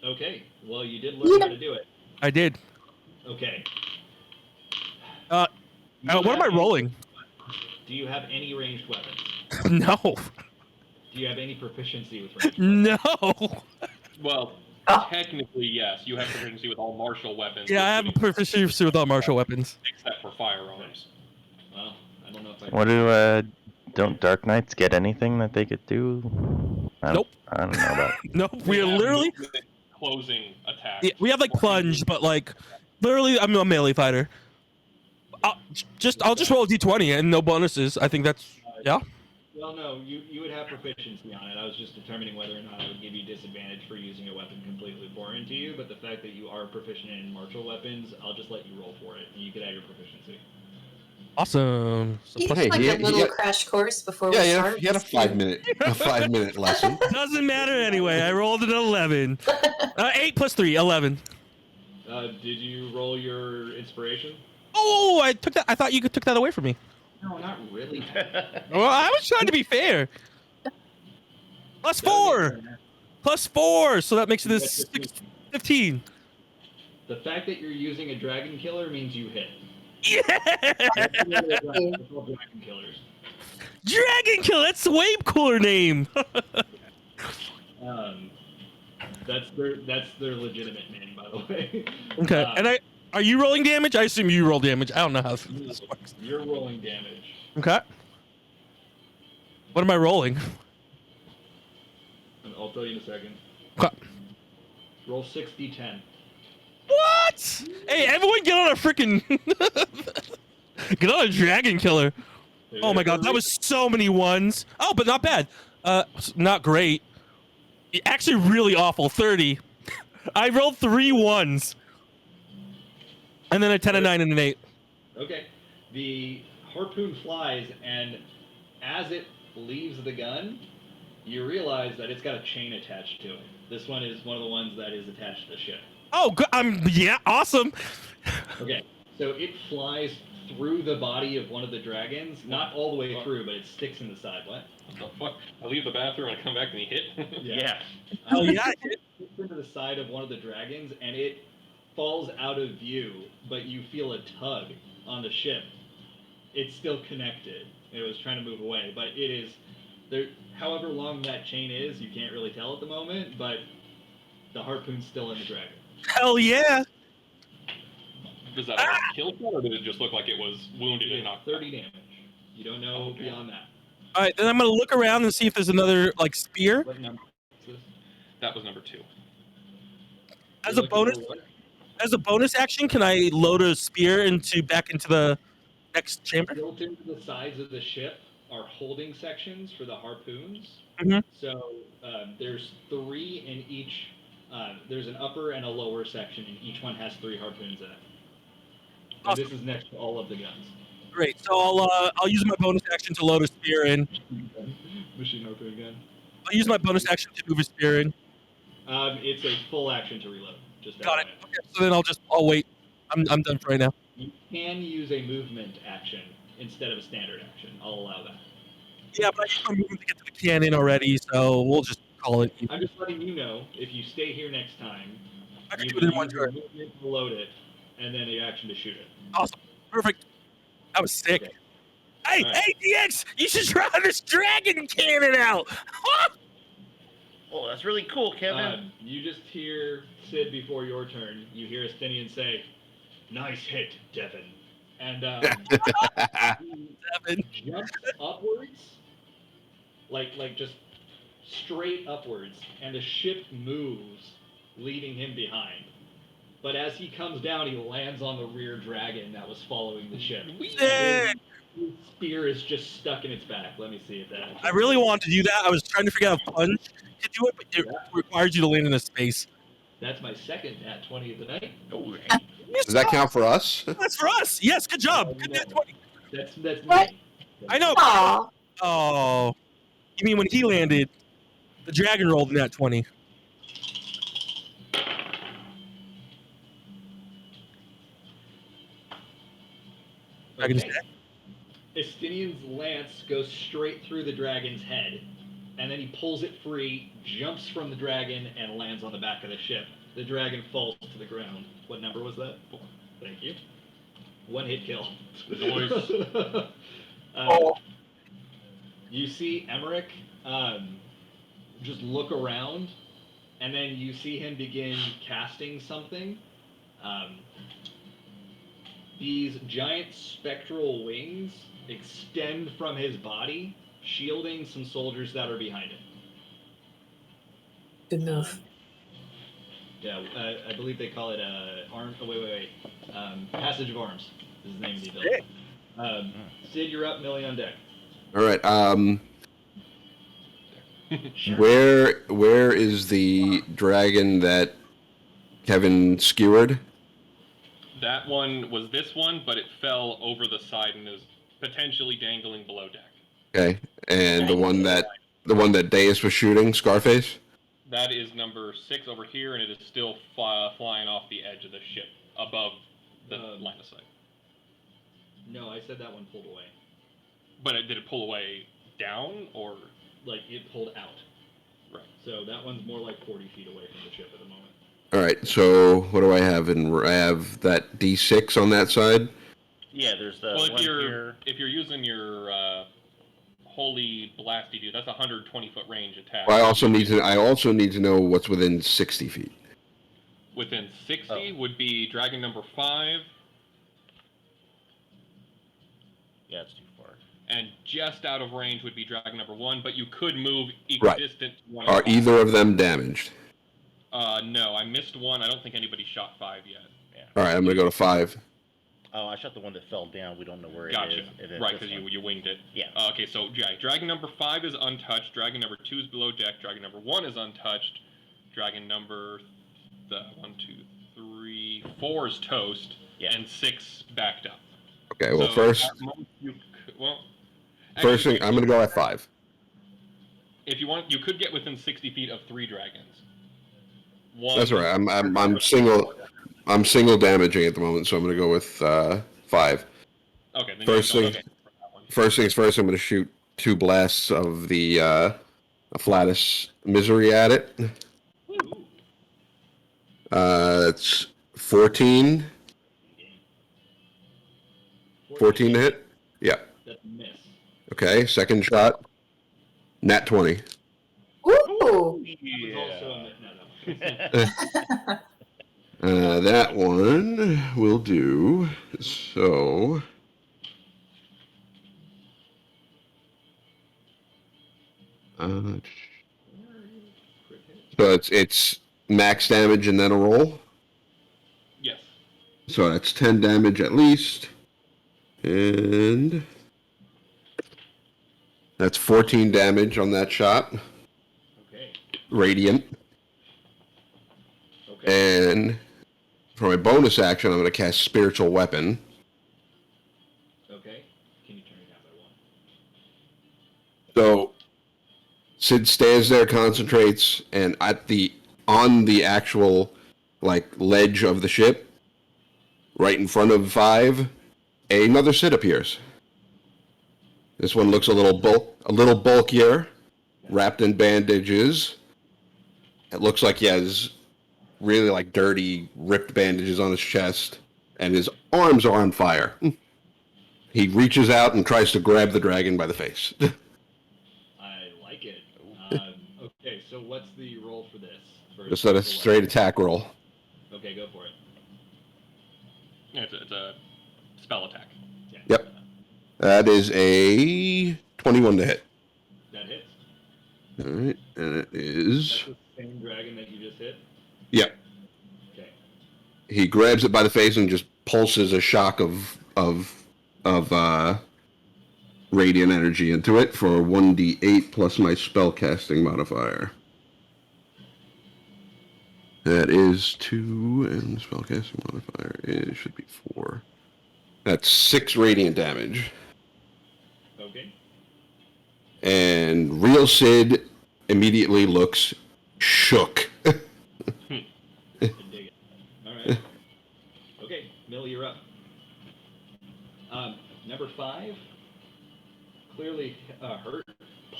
Okay. Well, you did learn how to do it. I did. Okay. What am I rolling? Do you have any ranged weapons? No. Do you have any proficiency with ranged weapons? No. well, Oh. technically yes. You have proficiency with all martial weapons. Yeah, I have a including- proficiency with all martial weapons. except for firearms. Well, I don't know if I. What don't Dark Knights get anything that they could do? Nope. I don't know about. No, we are have literally. movement, closing attack. Yeah, we have like plunge, but like literally, I'm a melee fighter. I'll just roll a d20 and no bonuses. I think that's yeah. Well, no, you would have proficiency on it. I was just determining whether or not I would give you disadvantage for using a weapon completely foreign to you. But the fact that you are proficient in martial weapons, I'll just let you roll for it, and you could add your proficiency. Awesome. So It's plus- Hey, like he- a he little got- crash course before Yeah, we he start. had a 5-minute lesson. doesn't matter anyway. I rolled an 11. 8 plus 3, 11. Did you roll your inspiration? Oh, I took that. I thought you took that away from me. No, not really. Well, I was trying to be fair. Plus 4. Plus 4. So that makes it a 15. The fact that you're using a dragon killer means you hit. Yeah. It's all dragon killers. Dragon Kill. That's a way cooler name. That's their legitimate name, by the way. Okay. And are you rolling damage? I assume you roll damage. I don't know how this works. You're rolling damage. Okay. What am I rolling? And I'll tell you in a second. Okay. Roll 60-10. What? Hey, everyone get on a freaking get on a dragon killer. Oh my god, that was so many ones. Oh, but not bad. Not great. Actually, really awful. 30. I rolled 3 ones. And then a 10, a 9, and an 8. Okay. The harpoon flies, and as it leaves the gun, you realize that it's got a chain attached to it. This one is one of the ones that is attached to the ship. Oh, good. Yeah, awesome. Okay. So it flies through the body of one of the dragons, not all the way through, but it sticks in the side. What? What the fuck? I leave the bathroom and I come back and he hit. Yeah. Oh yeah. It sticks into the side of one of the dragons, and it falls out of view, but you feel a tug on the ship. It's still connected. It was trying to move away, but it is there. However long that chain is, you can't really tell at the moment, but the harpoon's still in the dragon. Hell yeah. Was that a kill shot, or did it just look like it was wounded You and did knocked 30 damage. You don't know Okay. beyond that. All right, then I'm gonna look around and see if there's another like spear. What number is this? That was number 2. As You're a bonus, looking for what? as a bonus action, can I load a spear back into the next chamber? Built into the sides of the ship are holding sections for the harpoons. Mhm. So there's 3 in each. There's an upper and a lower section, and each one has 3 harpoons in it. And this is next to all of the guns. Great. So I'll use my bonus action to load a spear in. Machine harpoon gun. I'll use my bonus action to move a spear in. It's a full action to reload. Just Got it. FYI. Okay. So then I'll wait. I'm done for right now. You can use a movement action instead of a standard action. I'll allow that. Yeah, but I used my movement to get to the cannon already, so we'll just call it. I'm just letting you know, if you stay here next time, I can you do can it in one use your turn. movement to load it, and then the action to shoot it. Awesome. Perfect. That was sick. Okay. Hey, All right. hey, DX, you should try this dragon cannon out. Oh, that's really cool, Kevin. You just hear Sid before your turn. You hear Estinian say, "Nice hit, Devin," and he jumps upwards, like just straight upwards, and the ship moves, leaving him behind. But as he comes down, he lands on the rear dragon that was following the ship. Sick. His spear is just stuck in its back. Let me see if that. I really wanted to do that. I was trying to figure out a punch to do it, but it requires you to land in a space. That's my second at 20 of the night. Oh, Does that count for us? That's for us. Yes, good job. Good No. 20. That's What? me. I know. Aw. Oh, you mean when he landed, the dragon rolled in that 20? Dragon's Okay. dead. Estinian's lance goes straight through the dragon's head, and then he pulls it free, jumps from the dragon, and lands on the back of the ship. The dragon falls to the ground. What number was that? 4. Thank you. One hit kill. Nice. You see Emmerich just look around, and then you see him begin casting something. These giant spectral wings extend from his body, shielding some soldiers that are behind him. Good move. Yeah, I believe they call it arm. Oh, wait. Passage of Arms is the name of the ability. Sid, you're up. Millie on deck. All right. Where is the dragon that Kevin skewered? That one was this one, but it fell over the side and is potentially dangling below deck. Okay, and the one that Deus was shooting, Scarface. That is number 6 over here, and it is still flying off the edge of the ship above the line of sight. No, I said that one pulled away. But did it pull away down, or? Like, it pulled out. Right. So that one's more like 40 feet away from the ship at the moment. All right. So what do I have? I have that D6 on that side. Yeah, there's the Well, one here. if you're using your holy blasty dude, that's a 120-foot range attack. Well, I also need to know what's within 60 feet. Within 60 would be dragon number 5, Yeah, it's too far. and just out of range would be dragon number 1. But you could move equidistant. to one Are of five. either of them damaged? No, I missed one. I don't think anybody shot 5 yet. All right, I'm gonna go to 5. Oh, I shot the one that fell down. We don't know where Gotcha. it is. And then Right, this because one. you winged it. Yeah. Okay, so yeah, dragon number 5 is untouched. Dragon number 2 is below deck. Dragon number 1 is untouched. Dragon number 4 is toast. Yeah. And 6 backed up. Okay. Well, So first at most thing, actually, I'm gonna go at 5. if you want, you could get within 60 feet of 3 dragons. One, That's all right. I'm single damaging at the moment, so I'm gonna go with 5. Okay. Then First you thing- okay, for that one. First things first, I'm gonna shoot 2 blasts of the Afflatus Misery at it. Ooh. It's 14. 14 to hit? Yeah. That's a miss. Okay, second shot. Nat 20. Ooh. That was also a miss. No. That one will do. So. So it's max damage and then a roll. Yes. So that's 10 damage at least. And that's 14 damage on that shot. Okay. Radiant. Okay. And for my bonus action, I'm going to cast Spiritual Weapon. Okay. Can you turn it down by 1? So Sid stands there, concentrates, and on the actual ledge of the ship, right in front of 5, another Sid appears. This one looks a little bulkier, wrapped in bandages. It looks like he has really like dirty, ripped bandages on his chest, and his arms are on fire. He reaches out and tries to grab the dragon by the face. I like it. Okay, so what's the roll for this? Just a straight attack roll. Okay, go for it. Yeah, it's a spell attack. Yeah. Yep. That is a 21 to hit. That hits. All right, and it is. That's the same dragon that you just hit? Yeah. Okay. He grabs it by the face and just pulses a shock of radiant energy into it for 1d8 plus my spellcasting modifier. That is 2, and the spellcasting modifier should be 4. That's 6 radiant damage. Okay. And real Sid immediately looks shook. I dig it. Alright. Okay, Mill, you're up. Number 5, clearly hurt,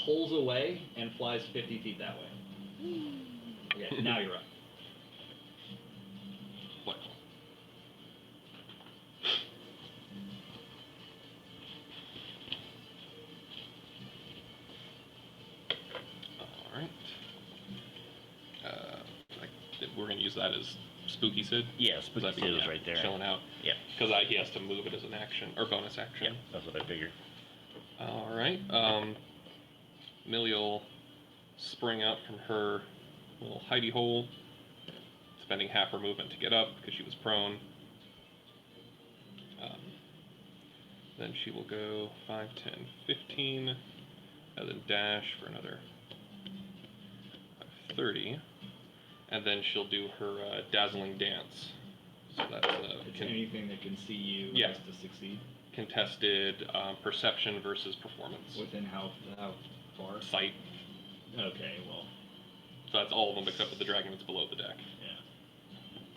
pulls away and flies 50 feet that way. Okay, now you're up. What? Alright. We're going to use that as Spooky Sid? Yeah, Spooky Sid is right there. Chilling out. Yeah. Because he has to move it as an action, or bonus action. Yeah, that's what I figured. Alright. Millie will spring out from her little hidey hole, spending half her movement to get up because she was prone. Then she will go 5, 10, 15, and then dash for another 30. And then she'll do her dazzling dance. So that's anything that can see you yeah. has to succeed. Contested perception versus performance. Within how far? Sight. Okay, well. So that's all of them except for the dragon that's below the deck. Yeah.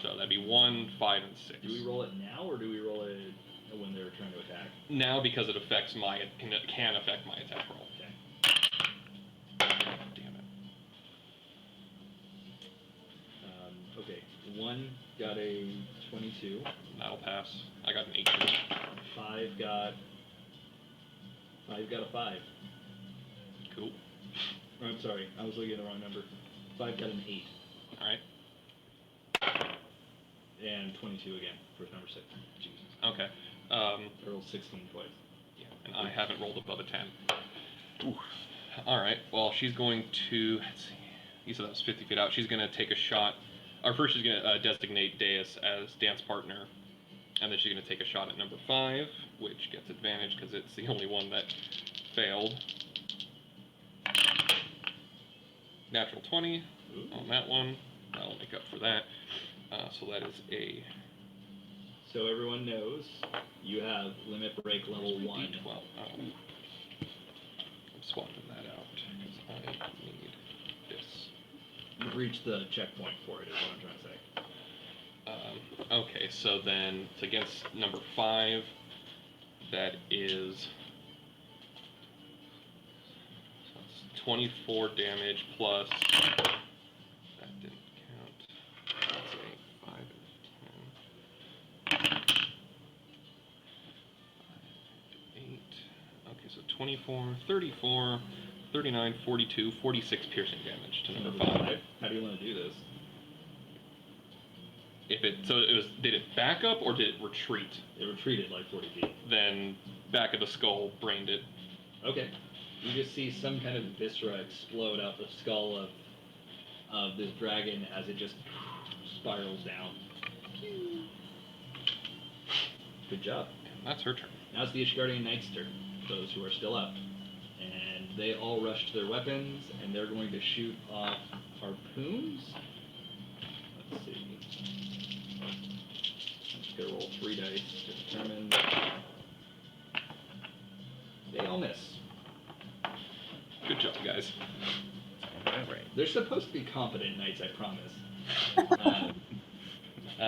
So that'd be 1, 5, and 6. Do we roll it now, or do we roll it when they're trying to attack? Now, because it affects can affect my attack roll. Okay. Damn it. Okay. 1 got a 22. That'll pass. I got an 18. 5 got a 5. Cool. Oh, I'm sorry, I was looking at the wrong number. 5 got an 8. Alright. And 22 again for number 6. Jesus. Okay. I rolled 16 twice. Yeah, and I haven't rolled above a 10. Alright, well, she's going to... Let's see. You said that was 50 feet out. She's going to take a shot. Or first she's going to designate Deus as dance partner. And then she's going to take a shot at number 5, which gets advantage because it's the only one that failed. Natural 20 on that one. That'll make up for that. So that is a... So everyone knows you have limit break level 1. D12. I'm swapping that out because I need this. You've reached the checkpoint for it, is what I'm trying to say. Okay, so then it's against number 5. That is 24 damage plus. That didn't count. That's a 5 and 10. 8. Okay, so 24, 34, 39, 42, 46 piercing damage to number 5. How do you want to do this? Did it back up or did it retreat? It retreated like 40 feet. Then back of the skull brained it. Okay. You just see some kind of viscera explode out the skull of this dragon as it just spirals down. Good job. And that's her turn. Now it's the Ishgardian Knight's turn, those who are still up. And they all rush to their weapons, and they're going to shoot off harpoons. Let's see. I'm just going to roll 3 dice to determine. They all miss. Good job, guys. Alright. They're supposed to be competent knights, I promise. I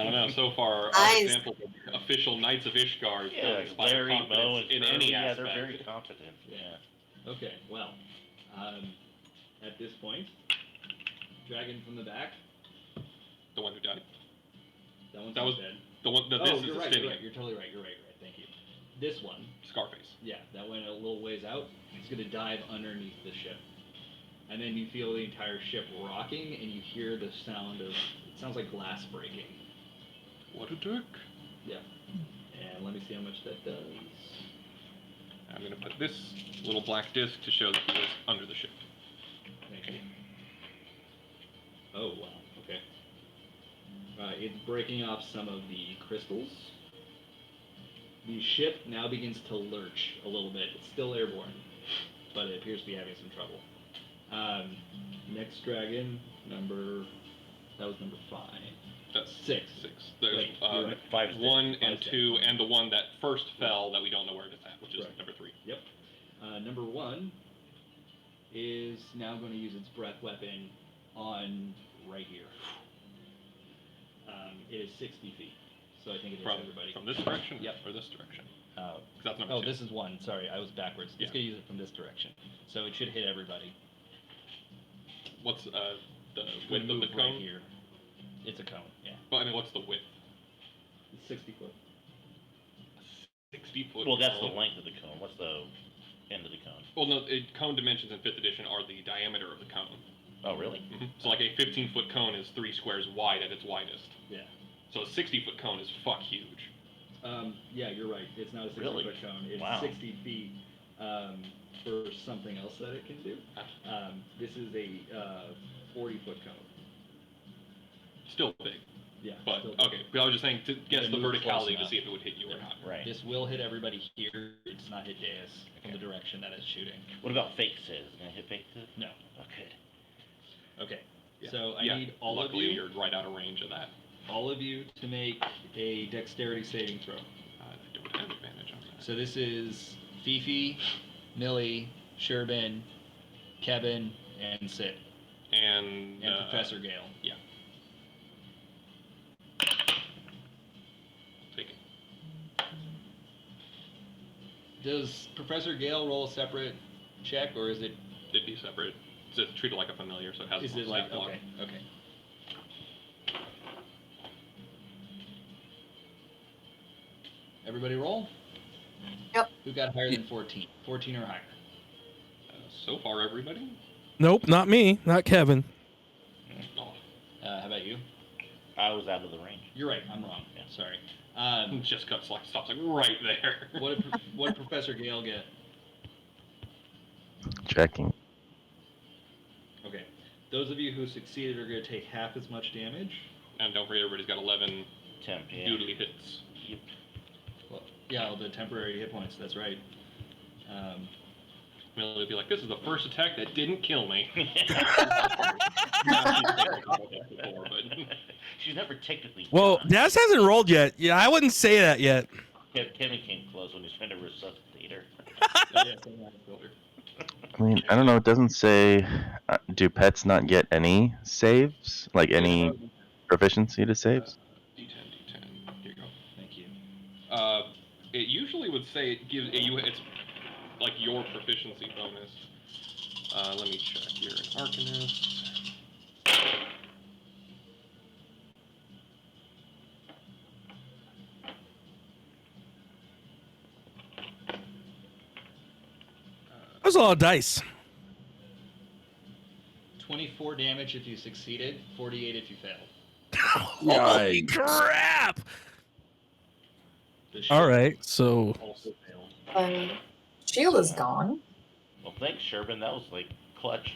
don't know. So far, all Nice. examples official Knights of Ishgard Yeah, don't like inspire Larry, Mo, confidence and in Curly, any yeah, aspect. they're very competent. Yeah. Okay, well, at this point, dragon from the back. The one who died. That one's That not was dead. the one. The, Oh, this is you're the right. spinning. You're right. You're totally right. You're right. Thank you. This one, Scarface. yeah, that went a little ways out. It's gonna dive underneath the ship, and then you feel the entire ship rocking, and you hear the sound of. It sounds like glass breaking. What a dick. Yeah. And let me see how much that does. I'm gonna put this little black disc to show that he was under the ship. Thank you. Oh wow. Okay. It's breaking off some of the crystals. The ship now begins to lurch a little bit. It's still airborne, but it appears to be having some trouble. Next dragon, that was number 5. That's 6. 6. There's Wait, you're right. 5, 1 and 5, 2, and the one that first fell that we don't know where it's at, which is Correct. number 3. Yep. Number 1 is now going to use its breath weapon on right here. It is 60 feet, so I think it hits everybody. From this direction? Yep. Or this direction? 'Cause Uh, that's number Oh, 2. this is 1. Sorry, I was backwards. Yeah. It's going to use it from this direction. So it should hit everybody. What's the It's width gonna of the move cone? right here. It's a cone, yeah. Well, I mean, what's the width? It's 60 foot. 60-foot. Well, that's the cone? length of the cone. What's the end of the cone? Well, no, cone dimensions in 5th edition are the diameter of the cone. Oh, really? So, like, a 15-foot cone is 3 squares wide at its widest. Yeah. So a 60-foot cone is fuck huge. Yeah, you're right. It's not a 60 Really? foot cone. It's Wow. 60 feet for something else that it can do. This is a 40-foot cone. Still big. Yeah. But, still- okay. But I was just saying to guess it the moves close verticality to enough. see if it would hit you or Yeah. not. Right. This will hit everybody here. It's not hit Deus from Okay. the direction that it's shooting. What about fake Sid? Is it going to hit fake Sid? No. Okay. Okay. Yeah. So I Yeah, need all luckily of you, you're right out of range of that. to make a dexterity saving throw. I don't have advantage on that. So this is Fifi, Millie, Sherbin, Kevin, and Sid, And Professor Gale. Yeah. Take it. Does Professor Gale roll a separate check, or is it? It'd be separate. It's treated like a familiar, so it has Is its own it like stat block. okay? Everybody roll. Yep. Who got higher than 14? 14 or higher. So far, everybody. Nope, not me, not Kevin. Oh, How about you? I was out of the range. You're right. I'm wrong. Yeah. Sorry. just got stops like right there. What did Professor Gale get? Checking. Okay. Those of you who succeeded are going to take half as much damage. And don't forget, everybody's got 11 Temp, yeah. doodly hits. Yep. Well, yeah, the temporary hit points. That's right. Millie would be like, "This is the first attack that didn't kill me." She's never technically. Well, done. Daz hasn't rolled yet. Yeah, I wouldn't say that yet. Kevin came close when he was trying to resuscitate her. I mean, I don't know. It doesn't say. Do pets not get any saves? Like any proficiency to saves? D10. Here you go. Thank you. It usually would say it gives you. It's like your proficiency bonus. Let me check. You're an Arcanist. That was a lot of dice. 24 damage if you succeeded. 48 if you failed. Holy crap! The ship All right, so Also failed. Shield is gone. Well, thanks, Sherbin. That was like clutch.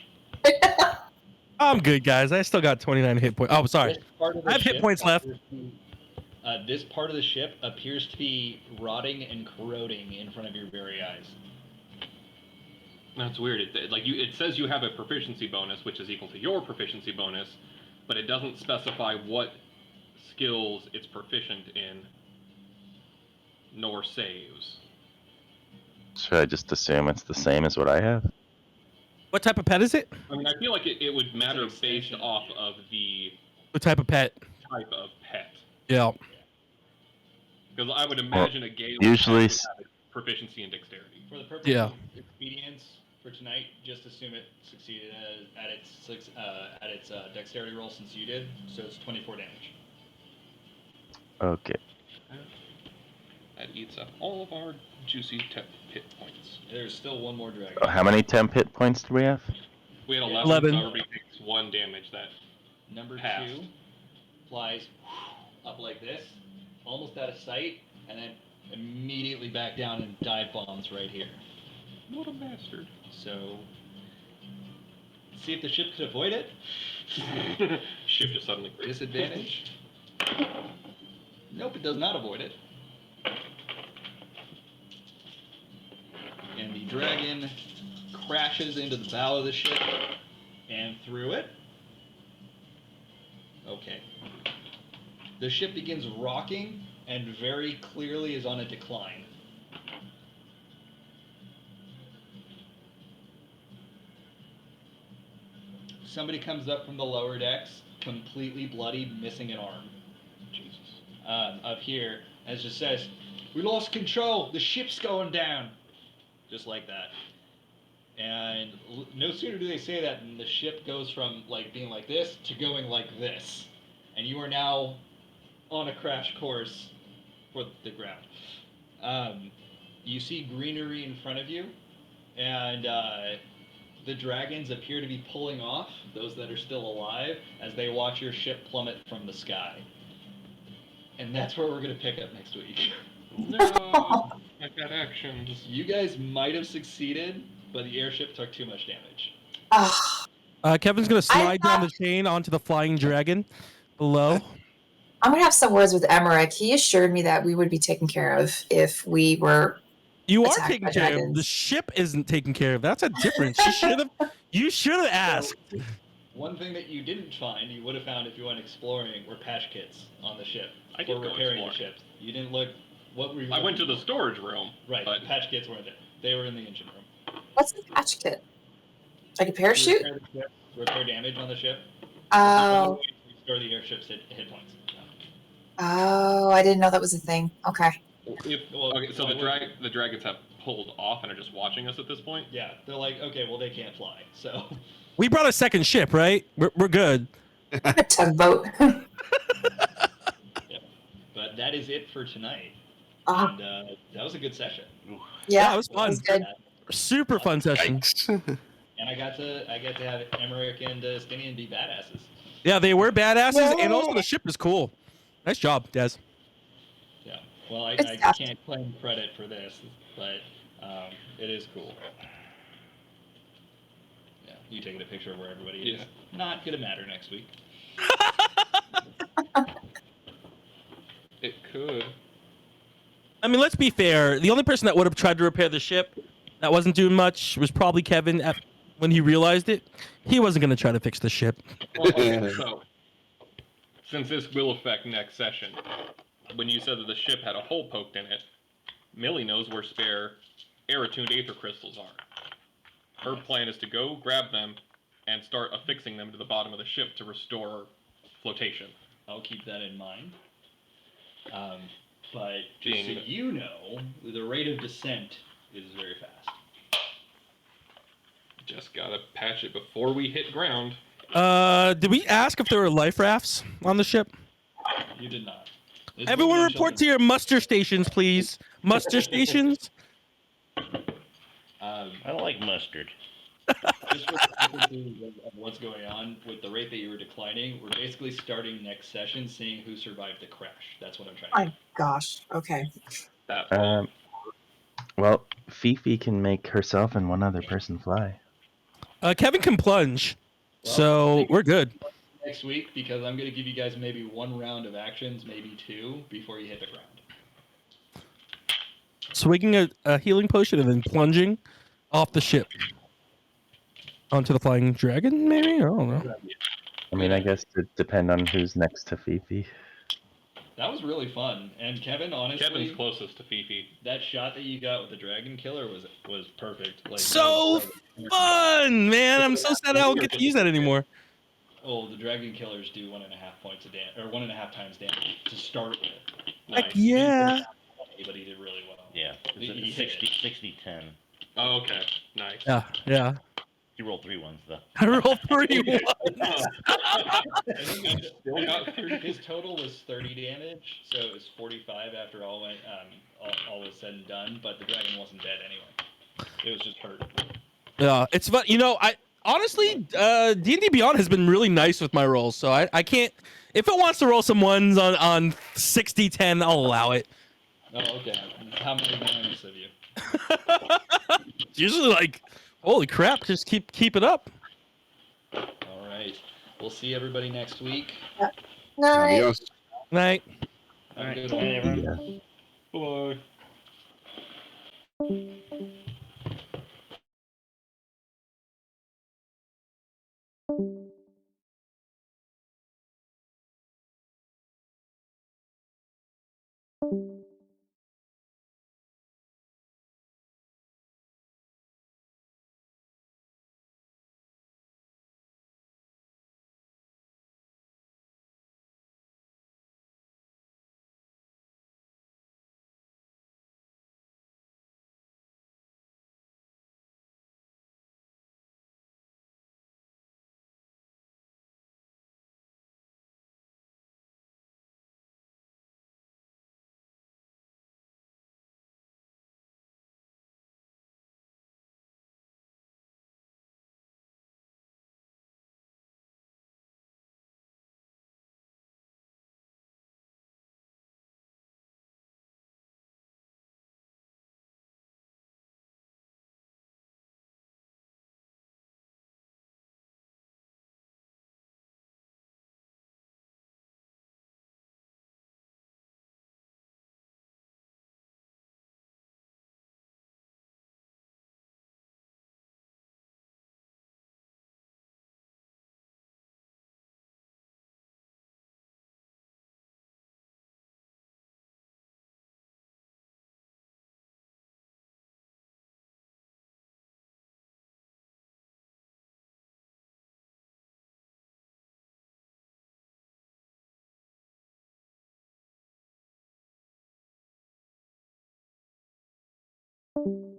I'm good, guys. I still got 29 hit points. Oh, sorry. This part of the I have hit ship points left. appears to be- this part of the ship appears to be rotting and corroding in front of your very eyes. That's weird. It says you have a proficiency bonus, which is equal to your proficiency bonus, but it doesn't specify what skills it's proficient in, nor saves. Should I just assume it's the same as what I have? What type of pet is it? I mean, I feel like it would matter based extension. off of the What type of pet? type of pet. Yeah. Because I would imagine a gay usually would have proficiency in dexterity. For the purpose Yeah. of expedience for tonight, just assume it succeeded at its dexterity roll since you did, so it's 24 damage. Okay. That eats up all of our juicy hit points. There's still one more dragon. How many temp hit points do we have? We had 11, 11. so everybody takes 1 damage. That Number Passed. 2 flies up like this, almost out of sight, and then immediately back down and dive bombs right here. what a bastard. So, see if the ship could avoid it. Ship just suddenly breaks. Disadvantage. Nope, it does not avoid it. And the dragon crashes into the bow of the ship and through it. Okay. The ship begins rocking and very clearly is on a decline. Somebody comes up from the lower decks, completely bloodied, missing an arm. Jesus. Up here, and it just says, "We lost control. The ship's going down." Just like that. And no sooner do they say that than the ship goes from like being like this to going like this, and you are now on a crash course for the ground. You see greenery in front of you, and the dragons appear to be pulling off, those that are still alive, as they watch your ship plummet from the sky. And that's where we're going to pick up next week. No! I got actions. You guys might have succeeded, but the airship took too much damage. Kevin's gonna slide down the chain onto the flying dragon below. I'm gonna have some words with Emmerich. He assured me that we would be taken care of if we were. You are Attacked taken by care of. dragons. The ship isn't taken care of. That's a difference. You should have asked. One thing that you didn't find, you would have found if you went exploring, were patch kits on the ship I for did go repairing the exploring. ships. You didn't look. What were you? I went to the storage room. Right, but patch kits weren't there. They were in the engine room. What's the patch kit? Like a To parachute? Repair, the ship, repair damage on the ship. Oh, Restore the airship's hit points. oh, I didn't know that was a thing. Okay. Okay, so the dragons have pulled off and are just watching us at this point. Yeah, they're like, okay, well they can't fly, so. We brought a second ship, right? We're good. A tugboat. But that is it for tonight. Ah, And that was a good session. yeah, it was fun. good. Super fun session. Yikes. And I got to have Emmerich and Stinian be badasses. Yeah, they were badasses, and Yeah. also the ship is cool. Nice job, Des. Yeah. Well, I It's awesome. can't claim credit for this, but it is cool. Yeah, you taking a picture of where everybody is. Yeah. Not gonna matter next week. It could. I mean, let's be fair. The only person that would have tried to repair the ship that wasn't doing much was probably Kevin when he realized it. He wasn't going to try to fix the ship. Well, okay, so since this will affect next session, when you said that the ship had a hole poked in it, Millie knows where spare air-attuned aether crystals are. Her plan is to go grab them and start affixing them to the bottom of the ship to restore flotation. I'll keep that in mind. But just so Being- you know, the rate of descent is very fast. Just gotta patch it before we hit ground. Did we ask if there were life rafts on the ship? You did not. This Everyone movie report to your muster stations, please. Muster stations? I I don't like mustard. Just for the purposes of what's going on with the rate that you were declining, we're basically starting next session, seeing who survived the crash. That's what I'm trying to do. My gosh. Okay. That Well, Fifi can make herself and one other person fly. Kevin can plunge, Well, so we're good. Next week, because I'm going to give you guys maybe one round of actions, maybe two, before you hit the ground. Swigging a healing potion and then plunging off the ship onto the flying dragon, maybe? I don't know. I mean, I guess it depends on who's next to Fifi. That was really fun. And Kevin, honestly, Kevin's closest to Fifi. that shot that you got with the dragon killer was perfect. Like, So fun, man! I'm so sad I don't get to use that anymore. Well, the dragon killers do 1.5 points of damage, or 1.5 times damage to start with. Heck Nice. yeah. But he did really well. Yeah. He It's hit 60, it. 60, 10. Oh, okay. Nice. Yeah, yeah. He rolled 3 ones though. I rolled 3 Okay. ones. I think Still got 30. his total was 30 damage, so it was 45 after all went all was said and done. But the dragon wasn't dead anyway; it was just hurt. Yeah, it's fun. You know, I honestly, D&D Beyond has been really nice with my rolls, so I can't. If it wants to roll some ones on 60-10, I'll allow it. Oh, okay. How many ones have you? It's usually like, holy crap, just keep it up. All right. We'll see everybody next week. Night. Adios. Night. Have a Alright, good bye, one. everyone. Bye. you